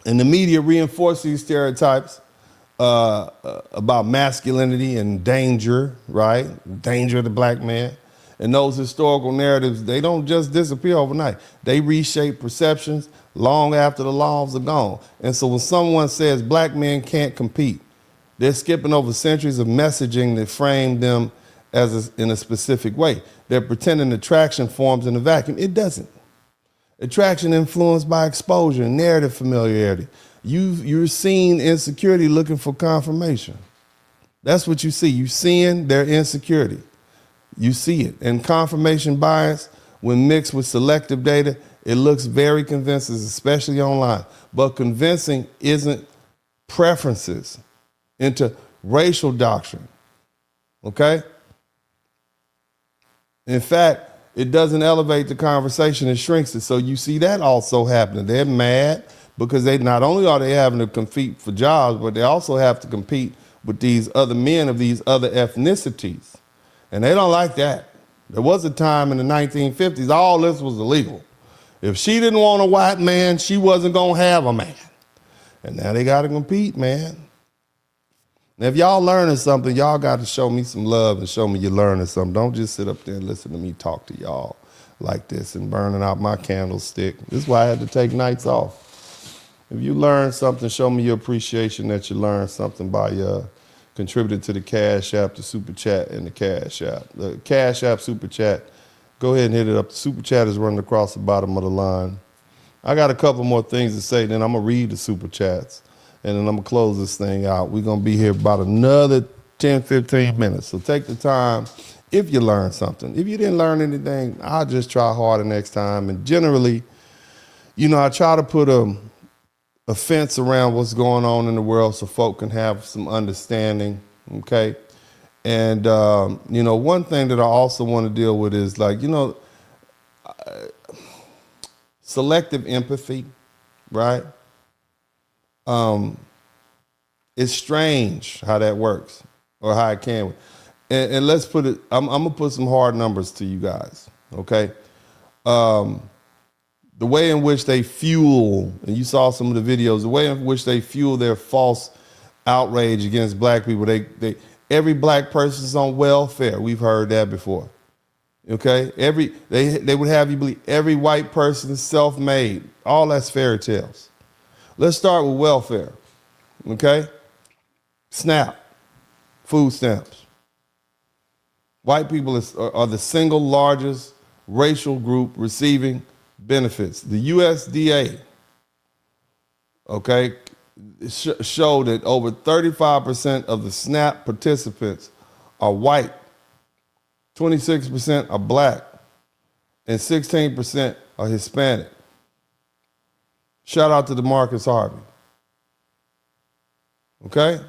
And the media reinforce these stereotypes about masculinity and danger, right? Danger of the black man. And those historical narratives, they don't just disappear overnight. They reshape perceptions long after the laws are gone. And so when someone says black men can't compete, they're skipping over centuries of messaging that framed them in a specific way. They're pretending attraction forms in a vacuum. It doesn't. Attraction influenced by exposure and narrative familiarity. You're seeing insecurity looking for confirmation. That's what you see. You're seeing their insecurity. You see it. And confirmation bias, when mixed with selective data, it looks very convincing, especially online. But convincing isn't preferences into racial doctrine, okay? In fact, it doesn't elevate the conversation, it shrinks it. So you see that also happening. They're mad because they not only are they having to compete for jobs, but they also have to compete with these other men of these other ethnicities. And they don't like that. There was a time in the 1950s, all this was illegal. If she didn't want a white man, she wasn't gonna have a man. And now they gotta compete, man. Now, if y'all learning something, y'all got to show me some love and show me you're learning something. Don't just sit up there and listen to me talk to y'all like this and burning out my candlestick. This is why I had to take nights off. If you learn something, show me your appreciation that you learned something by contributing to the Cash App, the Super Chat, and the Cash App. The Cash App, Super Chat, go ahead and hit it up. The Super Chat is running across the bottom of the line. I got a couple more things to say, then I'm going to read the Super Chats. And then I'm going to close this thing out. We're going to be here about another 10, 15 minutes. So take the time if you learned something. If you didn't learn anything, I'll just try harder next time. And generally, you know, I try to put a fence around what's going on in the world so folk can have some understanding, okay? And, you know, one thing that I also want to deal with is like, you know, selective empathy, right? It's strange how that works or how it can. And let's put it, I'm gonna put some hard numbers to you guys, okay? The way in which they fuel, and you saw some of the videos, the way in which they fuel their false outrage against black people, every black person's on welfare. We've heard that before, okay? They would have you believe every white person is self-made. All that's fairy tales. Let's start with welfare, okay? SNAP, food stamps. White people are the single largest racial group receiving benefits. The USDA, okay, showed that over 35% of the SNAP participants are white, 26% are black, and 16% are Hispanic. Shout out to DeMarcus Harvey. Okay?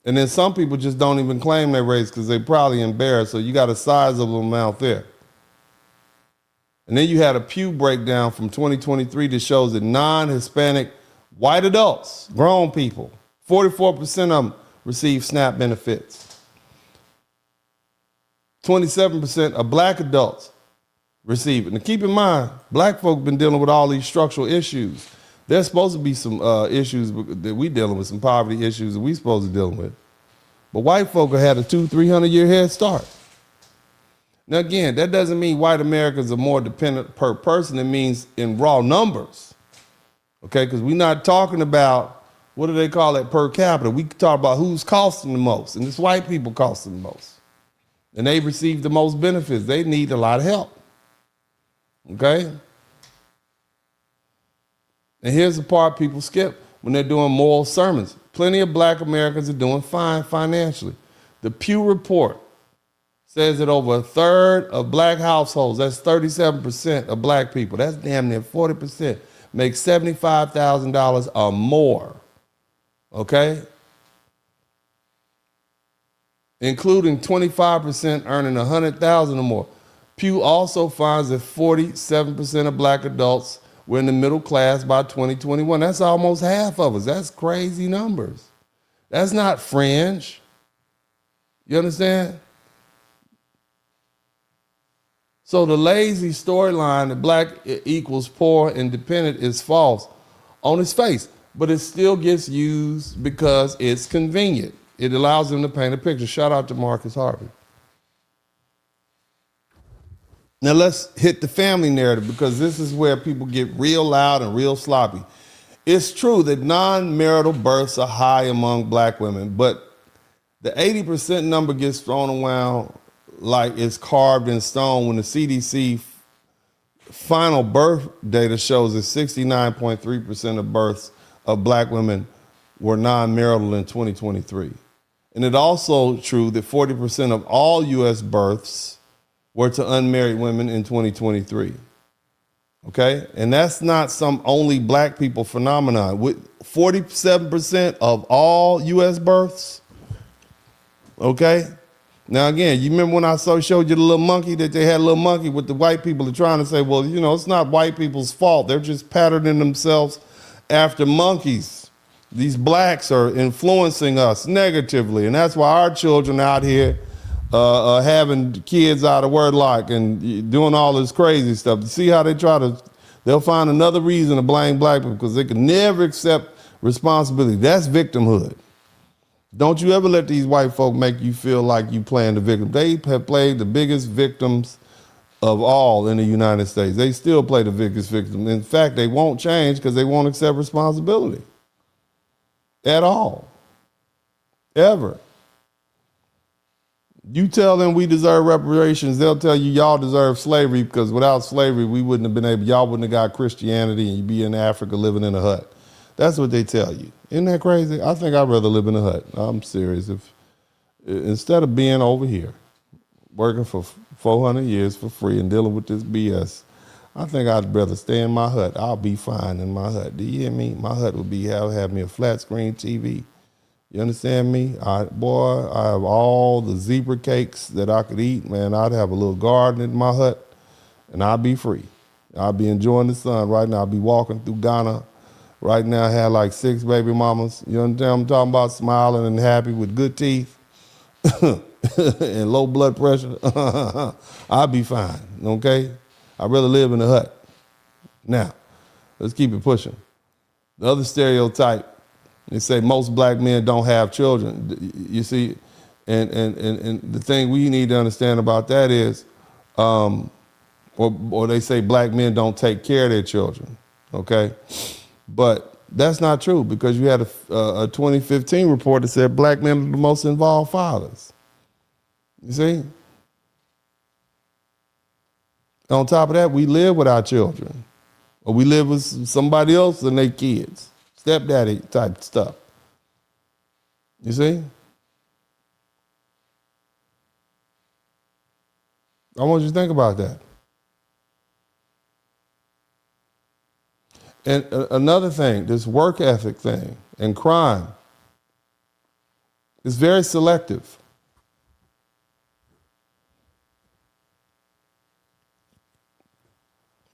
And then some people just don't even claim their race because they're probably embarrassed, so you got a sizable amount there. And then you had a Pew breakdown from 2023 that shows that non-Hispanic white adults, grown people, 44% of them receive SNAP benefits. 27% of black adults receive it. Now keep in mind, black folk been dealing with all these structural issues. There's supposed to be some issues that we dealing with, some poverty issues that we supposed to deal with. But white folk have had a 200-300 year head start. Now again, that doesn't mean white Americans are more dependent per person. It means in raw numbers, okay? Because we're not talking about, what do they call it, per capita. We talk about who's costing the most, and it's white people costing the most. And they receive the most benefits. They need a lot of help, okay? And here's the part people skip when they're doing moral sermons. Plenty of black Americans are doing fine financially. The Pew report says that over a third of black households, that's 37% of black people, that's damn near 40%, make $75,000 or more, okay? Including 25% earning $100,000 or more. Pew also finds that 47% of black adults were in the middle class by 2021. That's almost half of us. That's crazy numbers. That's not fringe. You understand? So the lazy storyline that black equals poor and dependent is false on its face, but it still gets used because it's convenient. It allows them to paint a picture. Shout out to Marcus Harvey. Now let's hit the family narrative because this is where people get real loud and real sloppy. It's true that non-marital births are high among black women, but the 80% number gets thrown around like it's carved in stone when the CDC final birth data shows that 69.3% of births of black women were non-marital in 2023. And it's also true that 40% of all U.S. births were to unmarried women in 2023. Okay? And that's not some only black people phenomenon. With 47% of all U.S. births, okay? Now, again, you remember when I showed you the little monkey, that they had a little monkey with the white people are trying to say, well, you know, it's not white people's fault. They're just patterning themselves after monkeys. These blacks are influencing us negatively. And that's why our children out here are having kids out of wedlock and doing all this crazy stuff. See how they they'll find another reason to blame black people because they can never accept responsibility. That's victimhood. Don't you ever let these white folk make you feel like you playing the victim. They have played the biggest victims of all in the United States. They still play the biggest victim. In fact, they won't change because they won't accept responsibility at all, ever. You tell them we deserve reparations, they'll tell you y'all deserve slavery because without slavery, we wouldn't have been able, y'all wouldn't have got Christianity and you'd be in Africa living in a hut. That's what they tell you. Isn't that crazy? I think I'd rather live in a hut. I'm serious. Instead of being over here, working for 400 years for free and dealing with this BS, I think I'd rather stay in my hut. I'll be fine in my hut. Do you hear me? My hut would have me a flat screen TV. You understand me? I have all the zebra cakes that I could eat, man. I'd have a little garden in my hut and I'd be free. I'd be enjoying the sun right now. I'd be walking through Ghana. Right now, I had like 6 baby mamas. You understand what I'm talking about? Smiling and happy with good teeth and low blood pressure. I'll be fine, okay? I'd rather live in a hut. Now, let's keep it pushing. The other stereotype, they say most black men don't have children. You see, and the thing we need to understand about that is, or they say black men don't take care of their children, okay? But That's not true because you had a 2015 report that said black men are the most involved fathers. You see? On top of that, we live with our children. Or we live with somebody else and their kids. Stepdaddy type stuff. You see? I want you to think about that. And another thing, this work ethic thing and crime is very selective.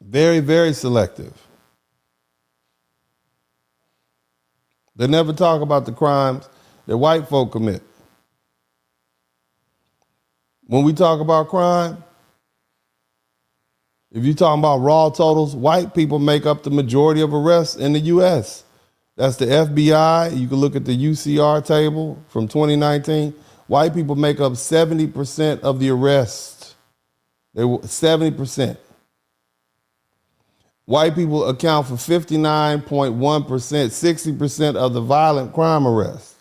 Very, very selective. They never talk about the crimes that white folk commit. When we talk about crime, if you're talking about raw totals, white people make up the majority of arrests in the U.S. That's the FBI. You can look at the UCR table from 2019. White people make up 70% of the arrests. They were 70%. White people account for 59.1%, 60% of the violent crime arrests.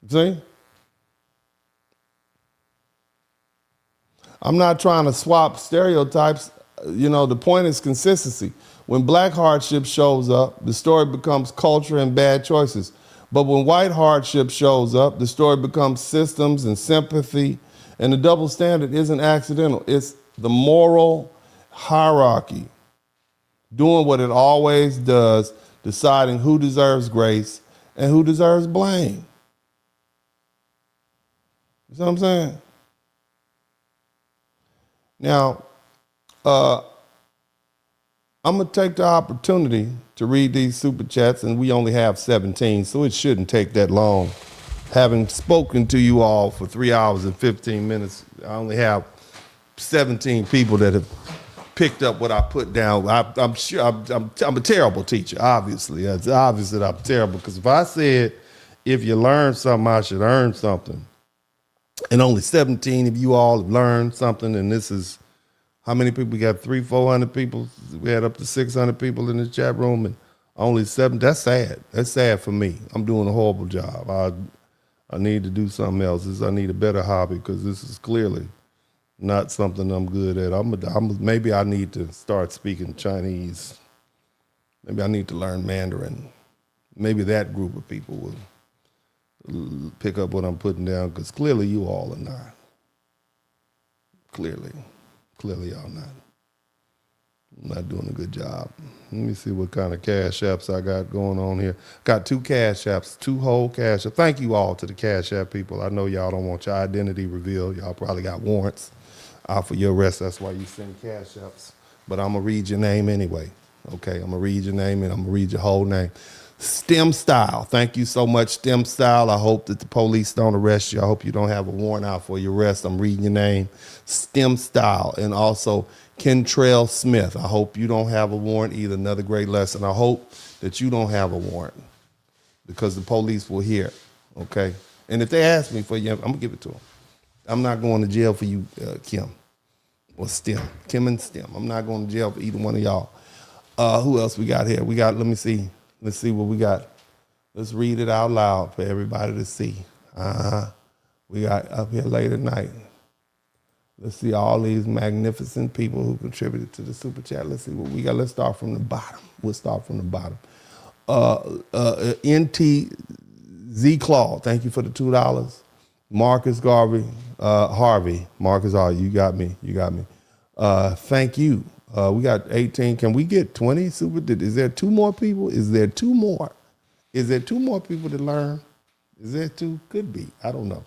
See? I'm not trying to swap stereotypes. You know, the point is consistency. When black hardship shows up, the story becomes culture and bad choices. But when white hardship shows up, the story becomes systems and sympathy. And the double standard isn't accidental. It's the moral hierarchy doing what it always does, deciding who deserves grace and who deserves blame. You see what I'm saying? Now, I'm going to take the opportunity to read these super chats, and we only have 17, so it shouldn't take that long. Having spoken to you all for 3 hours and 15 minutes, I only have 17 people that have picked up what I put down. I'm sure I'm a terrible teacher, obviously. It's obvious that I'm terrible, because if I said, if you learn something, I should earn something, and only 17 of you all have learned something, and this is, how many people? We got 300-400 people. We had up to 600 people in the chat room, and only 7. That's sad. That's sad for me. I'm doing a horrible job. I need to do something else. I need a better hobby, because this is clearly not something I'm good at. Maybe I need to start speaking Chinese. Maybe I need to learn Mandarin. Maybe that group of people will pick up what I'm putting down, because clearly you all are not. Clearly y'all not. I'm not doing a good job. Let me see what kind of cash apps I got going on here. Got 2 cash apps, 2 whole cash apps. Thank you all to the cash app people. I know y'all don't want your identity revealed. Y'all probably got warrants out for your arrest. That's why you send cash apps. But I'm going to read your name anyway. Okay, I'm going to read your name, and I'm going to read your whole name. STEM Style. Thank you so much, STEM Style. I hope that the police don't arrest you. I hope you don't have a warrant out for your arrest. I'm reading your name. STEM Style. And also Kentrell Smith. I hope you don't have a warrant either. Another great lesson. I hope that you don't have a warrant, because the police will hear. Okay? And if they ask me for you, I'm going to give it to them. I'm not going to jail for you, Kim, or STEM. Kim and STEM. I'm not going to jail for either one of y'all. Who else we got here? We got, let me see. Let's see what we got. Let's read it out loud for everybody to see. We got up here late at night. Let's see all these magnificent people who contributed to the super chat. Let's see what we got. Let's start from the bottom. We'll start from the bottom. NTZ Claw, thank you for the $2. Marcus Harvey. Marcus Harvey, you got me. Thank you. We got 18. Can we get 20 super? Is there 2 more people? Is there 2 more? Is there 2 more people to learn? Is there 2? Could be. I don't know.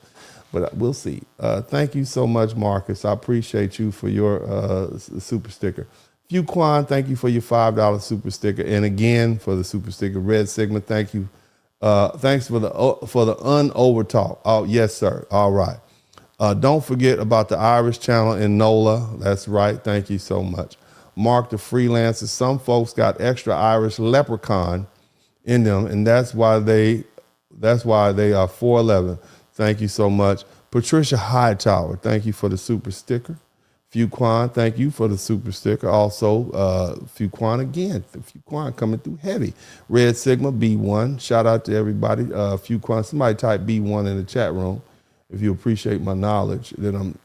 But we'll see. Thank you so much, Marcus. I appreciate you for your super sticker. Fuquan, thank you for your $5 super sticker. And again, for the super sticker. Red Sigma, thank you. Thanks for the unovertalk. Oh, yes, sir. All right. Don't forget about the Irish channel in NOLA. That's right. Thank you so much. Mark the Freelancer. Some folks got extra Irish leprechaun in them, and that's why they are 411. Thank you so much. Patricia Hightower, thank you for the super sticker. Fuquan, thank you for the super sticker. Also, Fuquan again. Fuquan coming through heavy. Red Sigma B1. Shout out to everybody. Fuquan, somebody type B1 in the chat room. If you appreciate my knowledge that I'm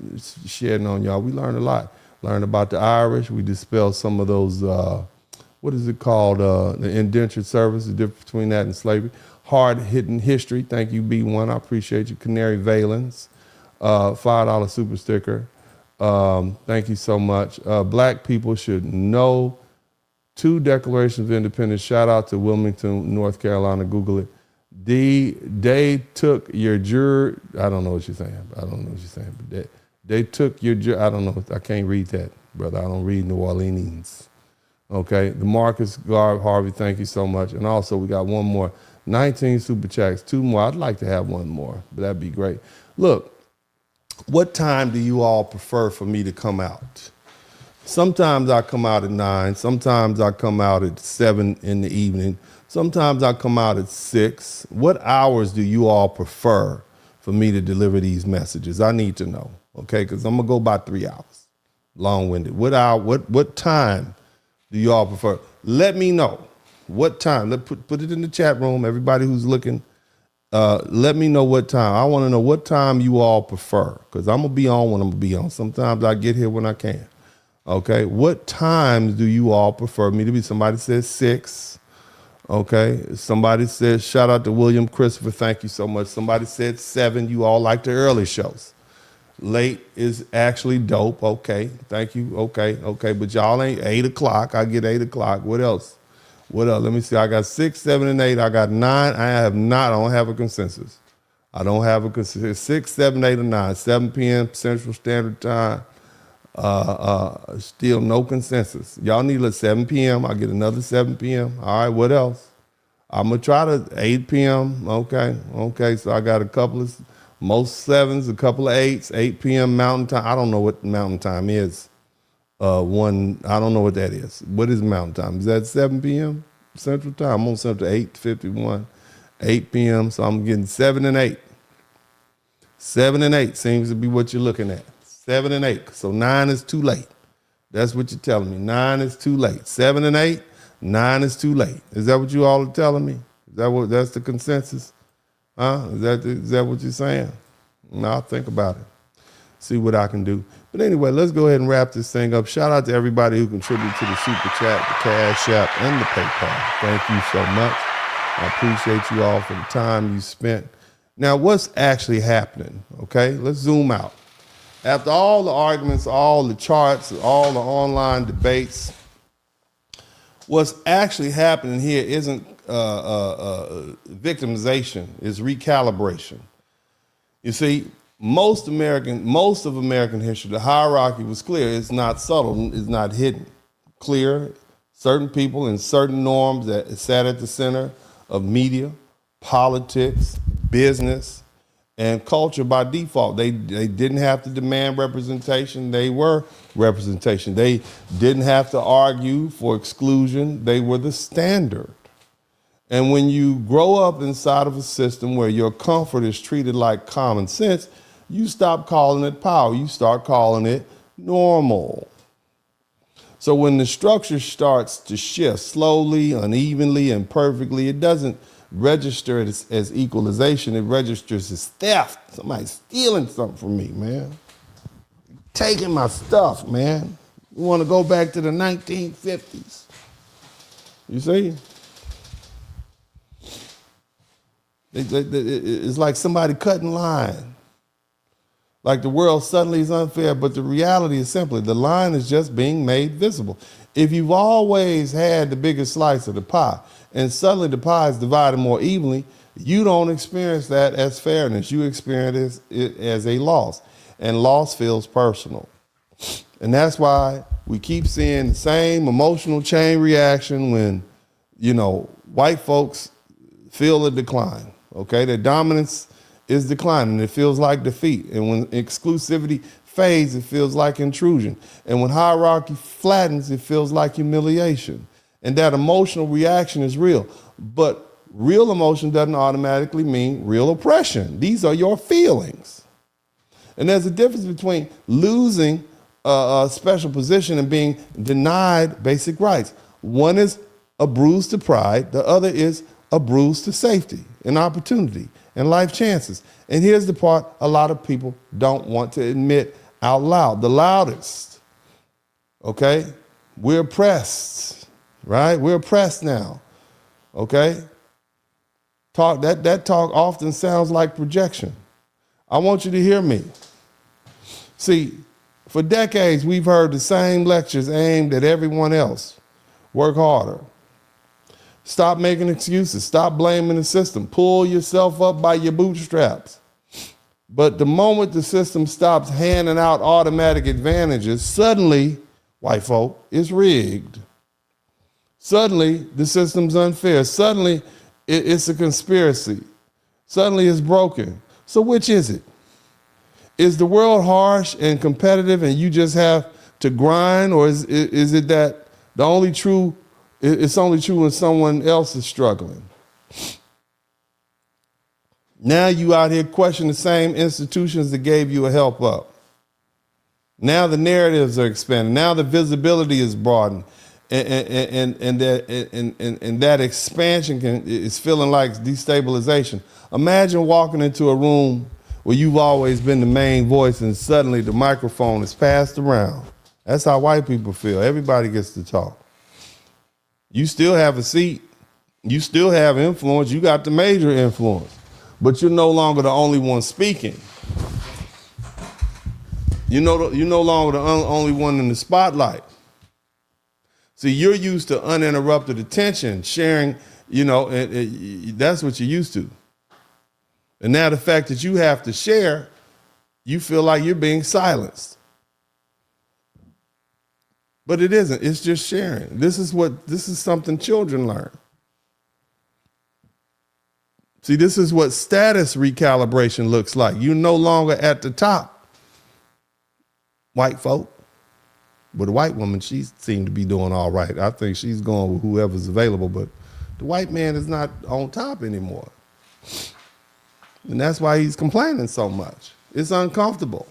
sharing on y'all. We learned a lot. Learned about the Irish. We dispelled some of those, what is it called? The indentured service, the difference between that and slavery. Hard-hitting history. Thank you, B1. I appreciate you. Canary Valens. $5 super sticker. Thank you so much. Black people should know 2 declarations of independence. Shout out to Wilmington, North Carolina. Google it. They took your jur. I don't know what you're saying. But they took your jur. I don't know. I can't read that, brother. I don't read New Orleans. Okay. The Marcus Garb Harvey. Thank you so much. And also we got one more. 19 super chats. 2 more. I'd like to have one more, but that'd be great. Look. What time do you all prefer for me to come out? Sometimes I come out at 9. Sometimes I come out at 7 in the evening. Sometimes I come out at 6. What hours do you all prefer for me to deliver these messages? I need to know, okay? Because I'm going to go by 3 hours. Long-winded. What time do you all prefer? Let me know. What time? Put it in the chat room. Everybody who's looking, let me know what time. I want to know what time you all prefer, because I'm going to be on when I'm going to be on. Sometimes I get here when I can. Okay, what times do you all prefer me to be? Somebody says 6. Okay, somebody says, shout out to William Christopher, thank you so much. Somebody said 7. You all like the early shows. Late is actually dope. Okay, thank you. Okay, but y'all ain't 8 o'clock. I get 8 o'clock. What else? Let me see. I got 6, 7, and 8. I got 9. I don't have a consensus. I don't have a consensus. 6, 7, 8, or 9. 7 p.m. Central Standard Time. Still no consensus. Y'all need a 7 p.m. I get another 7 p.m. All right, what else? I'm going to try to 8 p.m. Okay, so I got a couple of, most 7s, a couple of 8s, 8 p.m. Mountain Time. I don't know what Mountain Time is. I don't know what that is. What is Mountain Time? Is that 7 p.m. Central Time? I'm on Central 8:51, 8 p.m. So I'm getting 7 and 8. 7 and 8 seems to be what you're looking at. 7 and 8. So 9 is too late. That's what you're telling me. 9 is too late. 7 and 8, 9 is too late. Is that what you all are telling me? That's the consensus? Huh? Is that what you're saying? No, I'll think about it. See what I can do. But anyway, let's go ahead and wrap this thing up. Shout out to everybody who contributed to the Super Chat, the Cash App, and the PayPal. Thank you so much. I appreciate you all for the time you spent. Now, what's actually happening? Okay, let's zoom out. After all the arguments, all the charts, all the online debates, what's actually happening here isn't victimization, it's recalibration. You see, most of American history, the hierarchy was clear. It's not subtle, it's not hidden. Clear, certain people and certain norms that sat at the center of media, politics, business, and culture by default. They didn't have to demand representation. They were representation. They didn't have to argue for exclusion. They were the standard. And when you grow up inside of a system where your comfort is treated like common sense, you stop calling it power. You start calling it normal. So when the structure starts to shift slowly, unevenly, and perfectly, it doesn't register as equalization. It registers as theft. Somebody's stealing something from me, man. Taking my stuff, man. You want to go back to the 1950s. You see? It's like somebody cutting line. Like the world suddenly is unfair, but the reality is simply the line is just being made visible. If you've always had the biggest slice of the pie, and suddenly the pie is divided more evenly, you don't experience that as fairness. You experience it as a loss, and loss feels personal. And that's why we keep seeing the same emotional chain reaction when, white folks feel a decline, okay? Their dominance is declining. It feels like defeat. And when exclusivity fades, it feels like intrusion. And when hierarchy flattens, it feels like humiliation. And that emotional reaction is real. But real emotion doesn't automatically mean real oppression. These are your feelings. And there's a difference between losing special position and being denied basic rights. One is a bruise to pride. The other is a bruise to safety and opportunity and life chances. And here's the part a lot of people don't want to admit out loud. The loudest, okay? We're oppressed, right? We're oppressed now, okay? That talk often sounds like projection. I want you to hear me. See, for decades, we've heard the same lectures aimed at everyone else. Work harder. Stop making excuses. Stop blaming the system. Pull yourself up by your bootstraps. But the moment the system stops handing out automatic advantages, suddenly, white folk, it's rigged. Suddenly, the system's unfair. Suddenly, it's a conspiracy. Suddenly, it's broken. So which is it? Is the world harsh and competitive and you just have to grind, or is it that it's only true when someone else is struggling? Now you out here questioning the same institutions that gave you a help up. Now the narratives are expanding. Now the visibility is broadened, and that expansion is feeling like destabilization. Imagine walking into a room where you've always been the main voice and suddenly the microphone is passed around. That's how white people feel. Everybody gets to talk. You still have a seat. You still have influence. You got the major influence. But you're no longer the only one speaking. You're no longer the only one in the spotlight. See, you're used to uninterrupted attention, sharing, that's what you're used to. And now the fact that you have to share, you feel like you're being silenced. But it isn't, it's just sharing. This is something children learn. See, this is what status recalibration looks like. You're no longer at the top, white folk. But a white woman, she seemed to be doing all right. I think she's going with whoever's available, but the white man is not on top anymore. And that's why he's complaining so much. It's uncomfortable.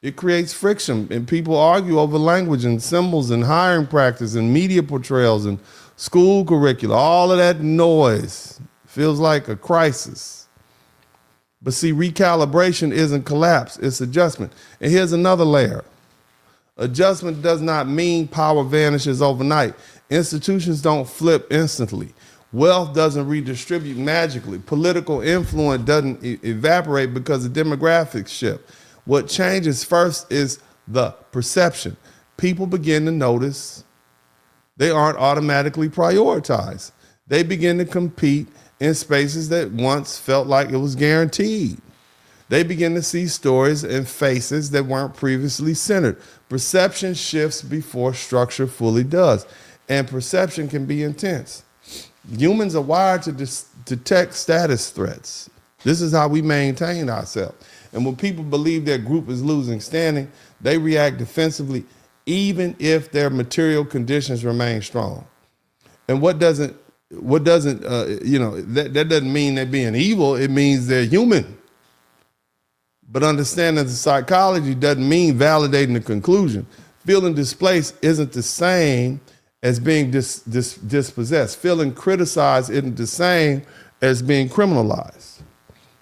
It creates friction, and people argue over language and symbols and hiring practice and media portrayals and school curricula. All of that noise feels like a crisis. But see, recalibration isn't collapse, it's adjustment. And here's another layer. Adjustment does not mean power vanishes overnight. Institutions don't flip instantly. Wealth doesn't redistribute magically. Political influence doesn't evaporate because the demographics shift. What changes first is the perception. People begin to notice they aren't automatically prioritized. They begin to compete in spaces that once felt like it was guaranteed. They begin to see stories and faces that weren't previously centered. Perception shifts before structure fully does. And perception can be intense. Humans are wired to detect status threats. This is how we maintain ourselves. And when people believe their group is losing standing, they react defensively, even if their material conditions remain strong. And that doesn't mean they're being evil. It means they're human. But understanding the psychology doesn't mean validating the conclusion. Feeling displaced isn't the same as being dispossessed. Feeling criticized isn't the same as being criminalized.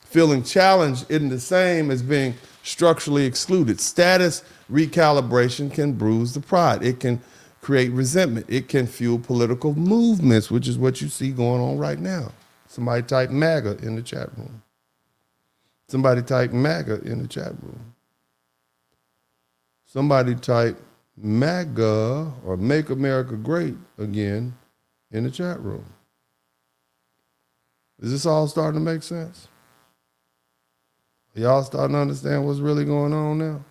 Feeling challenged isn't the same as being structurally excluded. Status recalibration can bruise the pride. It can create resentment. It can fuel political movements, which is what you see going on right now. Somebody type MAGA in the chat room. Somebody type MAGA in the chat room. Somebody type MAGA or Make America Great Again in the chat room. Is this all starting to make sense? Y'all starting to understand what's really going on now?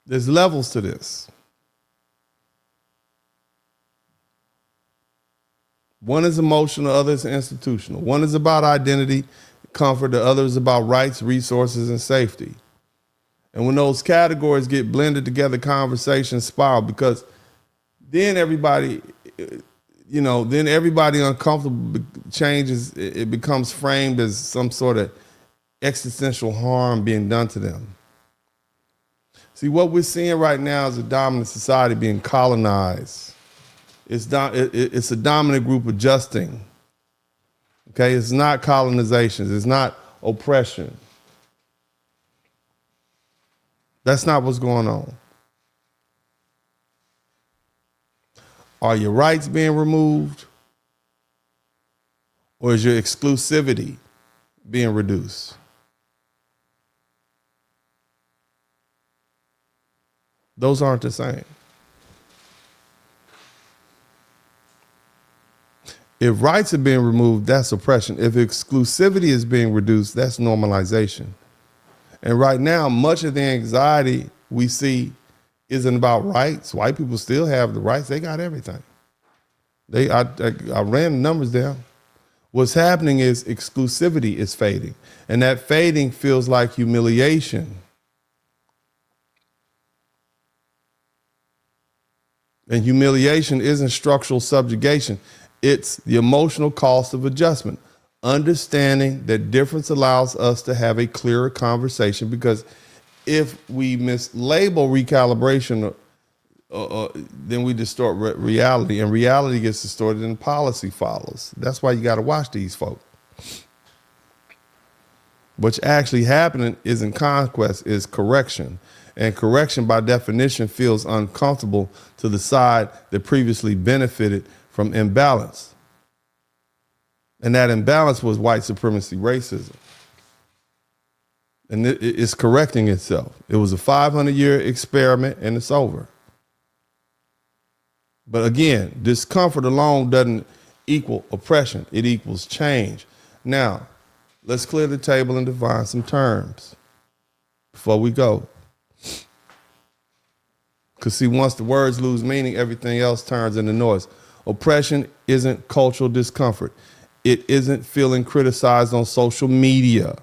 There's levels to this. One is emotional, the other is institutional. One is about identity, comfort, the other is about rights, resources, and safety. And when those categories get blended together, conversations spiral, because then everybody, you know, then everybody uncomfortable changes. It becomes framed as some sort of existential harm being done to them. See, what we're seeing right now is a dominant society being colonized. It's a dominant group adjusting. Okay, it's not colonization. It's not oppression. That's not what's going on. Are your rights being removed? Or is your exclusivity being reduced? Those aren't the same. If rights are being removed, that's oppression. If exclusivity is being reduced, that's normalization. And right now, much of the anxiety we see isn't about rights. White people still have the rights. They got everything. I ran the numbers down. What's happening is exclusivity is fading. And that fading feels like humiliation. And humiliation isn't structural subjugation. It's the emotional cost of adjustment. Understanding that difference allows us to have a clearer conversation, because if we mislabel recalibration, then we distort reality, and reality gets distorted and policy follows. That's why you got to watch these folks. What's actually happening isn't conquest, is correction. And correction, by definition, feels uncomfortable to the side that previously benefited from imbalance. And that imbalance was white supremacy racism. And it's correcting itself. It was a 500-year experiment, and it's over. But again, discomfort alone doesn't equal oppression. It equals change. Now, let's clear the table and define some terms before we go. Because see, once the words lose meaning, everything else turns into noise. Oppression isn't cultural discomfort. It isn't feeling criticized on social media.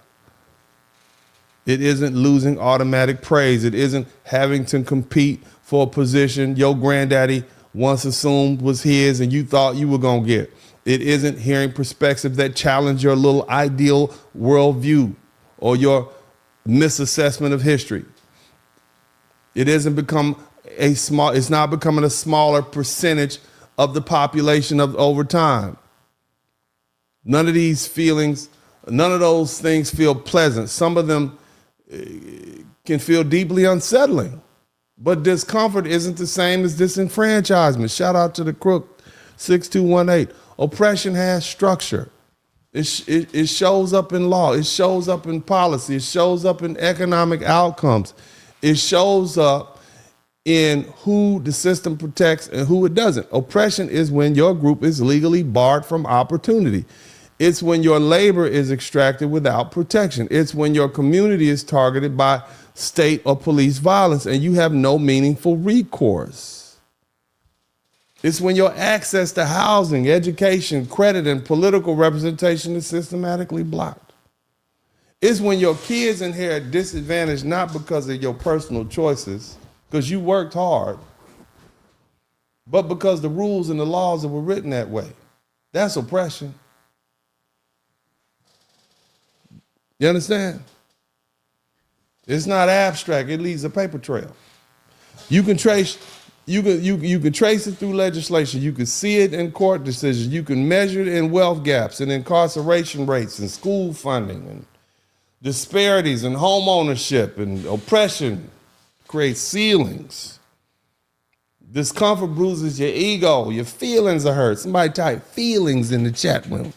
It isn't losing automatic praise. It isn't having to compete for a position your granddaddy once assumed was his and you thought you were going to get. It isn't hearing perspectives that challenge your little ideal worldview or your misassessment of history. It isn't it's not becoming a smaller percentage of the population over time. None of these feelings, none of those things feel pleasant. Some of them can feel deeply unsettling. But discomfort isn't the same as disenfranchisement. Shout out to the crook 6218. Oppression has structure. It shows up in law. It shows up in policy. It shows up in economic outcomes. It shows up in who the system protects and who it doesn't. Oppression is when your group is legally barred from opportunity. It's when your labor is extracted without protection. It's when your community is targeted by state or police violence and you have no meaningful recourse. It's when your access to housing, education, credit, and political representation is systematically blocked. It's when your kids inherit disadvantage not because of your personal choices, because you worked hard, but because the rules and the laws were written that way. That's oppression. You understand? It's not abstract. It leaves a paper trail. You can trace it through legislation. You can see it in court decisions. You can measure it in wealth gaps and incarceration rates and school funding and disparities and homeownership, and oppression creates ceilings. Discomfort bruises your ego. Your feelings are hurt. Somebody type feelings in the chat room.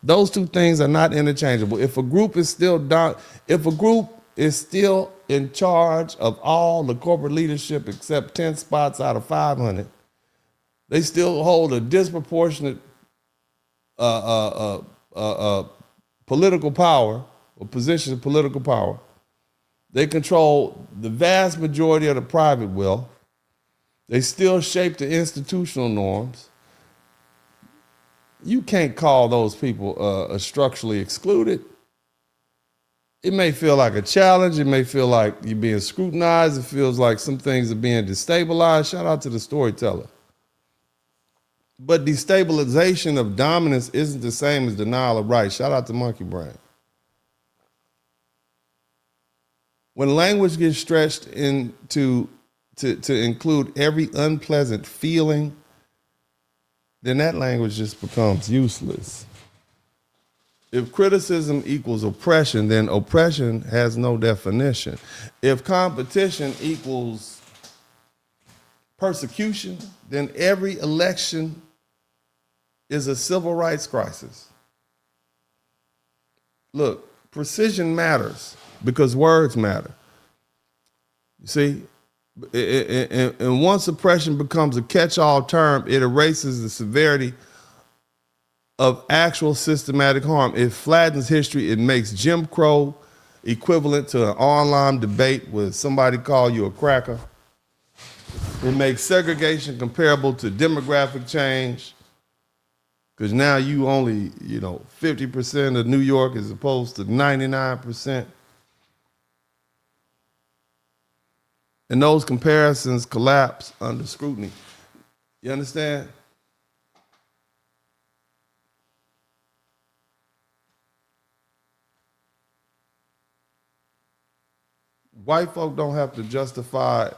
Those two things are not interchangeable. If a group is still in charge of all the corporate leadership except 10 spots out of 500, they still hold a disproportionate political power or position of political power. They control the vast majority of the private wealth. They still shape the institutional norms. You can't call those people structurally excluded. It may feel like a challenge. It may feel like you're being scrutinized. It feels like some things are being destabilized. Shout out to the storyteller. But destabilization of dominance isn't the same as denial of rights. Shout out to Monkey Brain. When language gets stretched to include every unpleasant feeling, then that language just becomes useless. If criticism equals oppression, then oppression has no definition. If competition equals persecution, then every election is a civil rights crisis. Look, precision matters because words matter. You see, and once oppression becomes a catch-all term, it erases the severity of actual systematic harm. It flattens history. It makes Jim Crow equivalent to an online debate where somebody call you a cracker. It makes segregation comparable to demographic change, because now you only, 50% of New York as opposed to 99%. And those comparisons collapse under scrutiny. You understand? White folk don't have to justify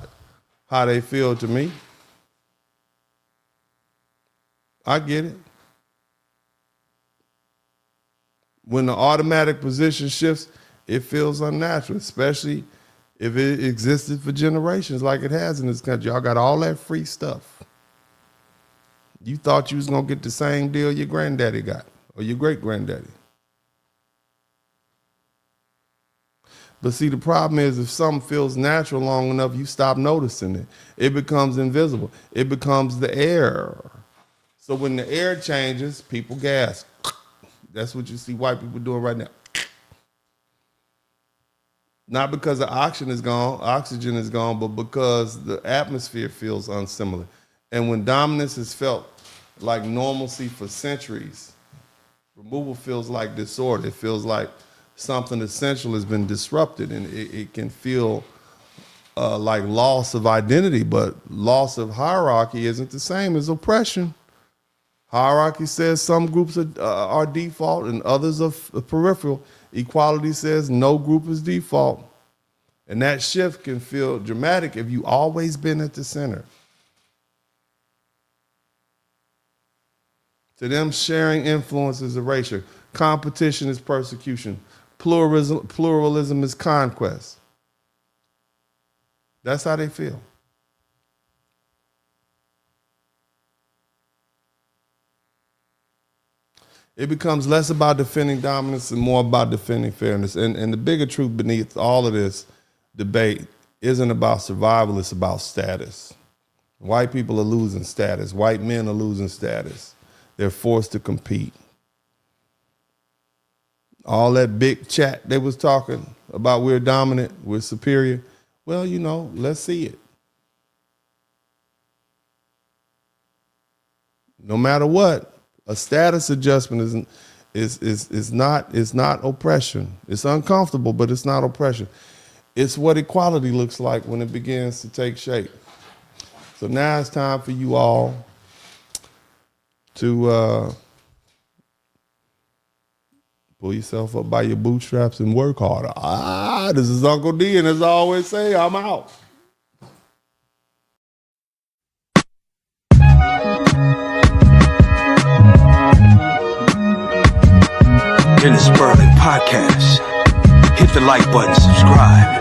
how they feel to me. I get it. When the automatic position shifts, it feels unnatural, especially if it existed for generations like it has in this country. Y'all got all that free stuff. You thought you was gonna get the same deal your granddaddy got, or your great-granddaddy. But see, the problem is if something feels natural long enough, you stop noticing it. It becomes invisible. It becomes the air. So when the air changes, people gasp. That's what you see white people doing right now. Not because the oxygen is gone, but because the atmosphere feels unsimilar. And when dominance is felt like normalcy for centuries, removal feels like disorder. It feels like something essential has been disrupted, and it can feel like loss of identity, but loss of hierarchy isn't the same as oppression. Hierarchy says some groups are default and others are peripheral. Equality says no group is default. And that shift can feel dramatic if you've always been at the center. To them, sharing influence is erasure. Competition is persecution. Pluralism is conquest. That's how they feel. It becomes less about defending dominance and more about defending fairness. And the bigger truth beneath all of this debate isn't about survival, it's about status. White people are losing status. White men are losing status. They're forced to compete. All that big chat they was talking about, we're dominant, we're superior. Well, let's see it. No matter what, a status adjustment is not oppression. It's uncomfortable, but it's not oppression. It's what equality looks like when it begins to take shape. So now it's time for you all to pull yourself up by your bootstraps and work harder. This is Uncle D, and as I always say, I'm out. In the Spurling podcast, hit the like button, subscribe.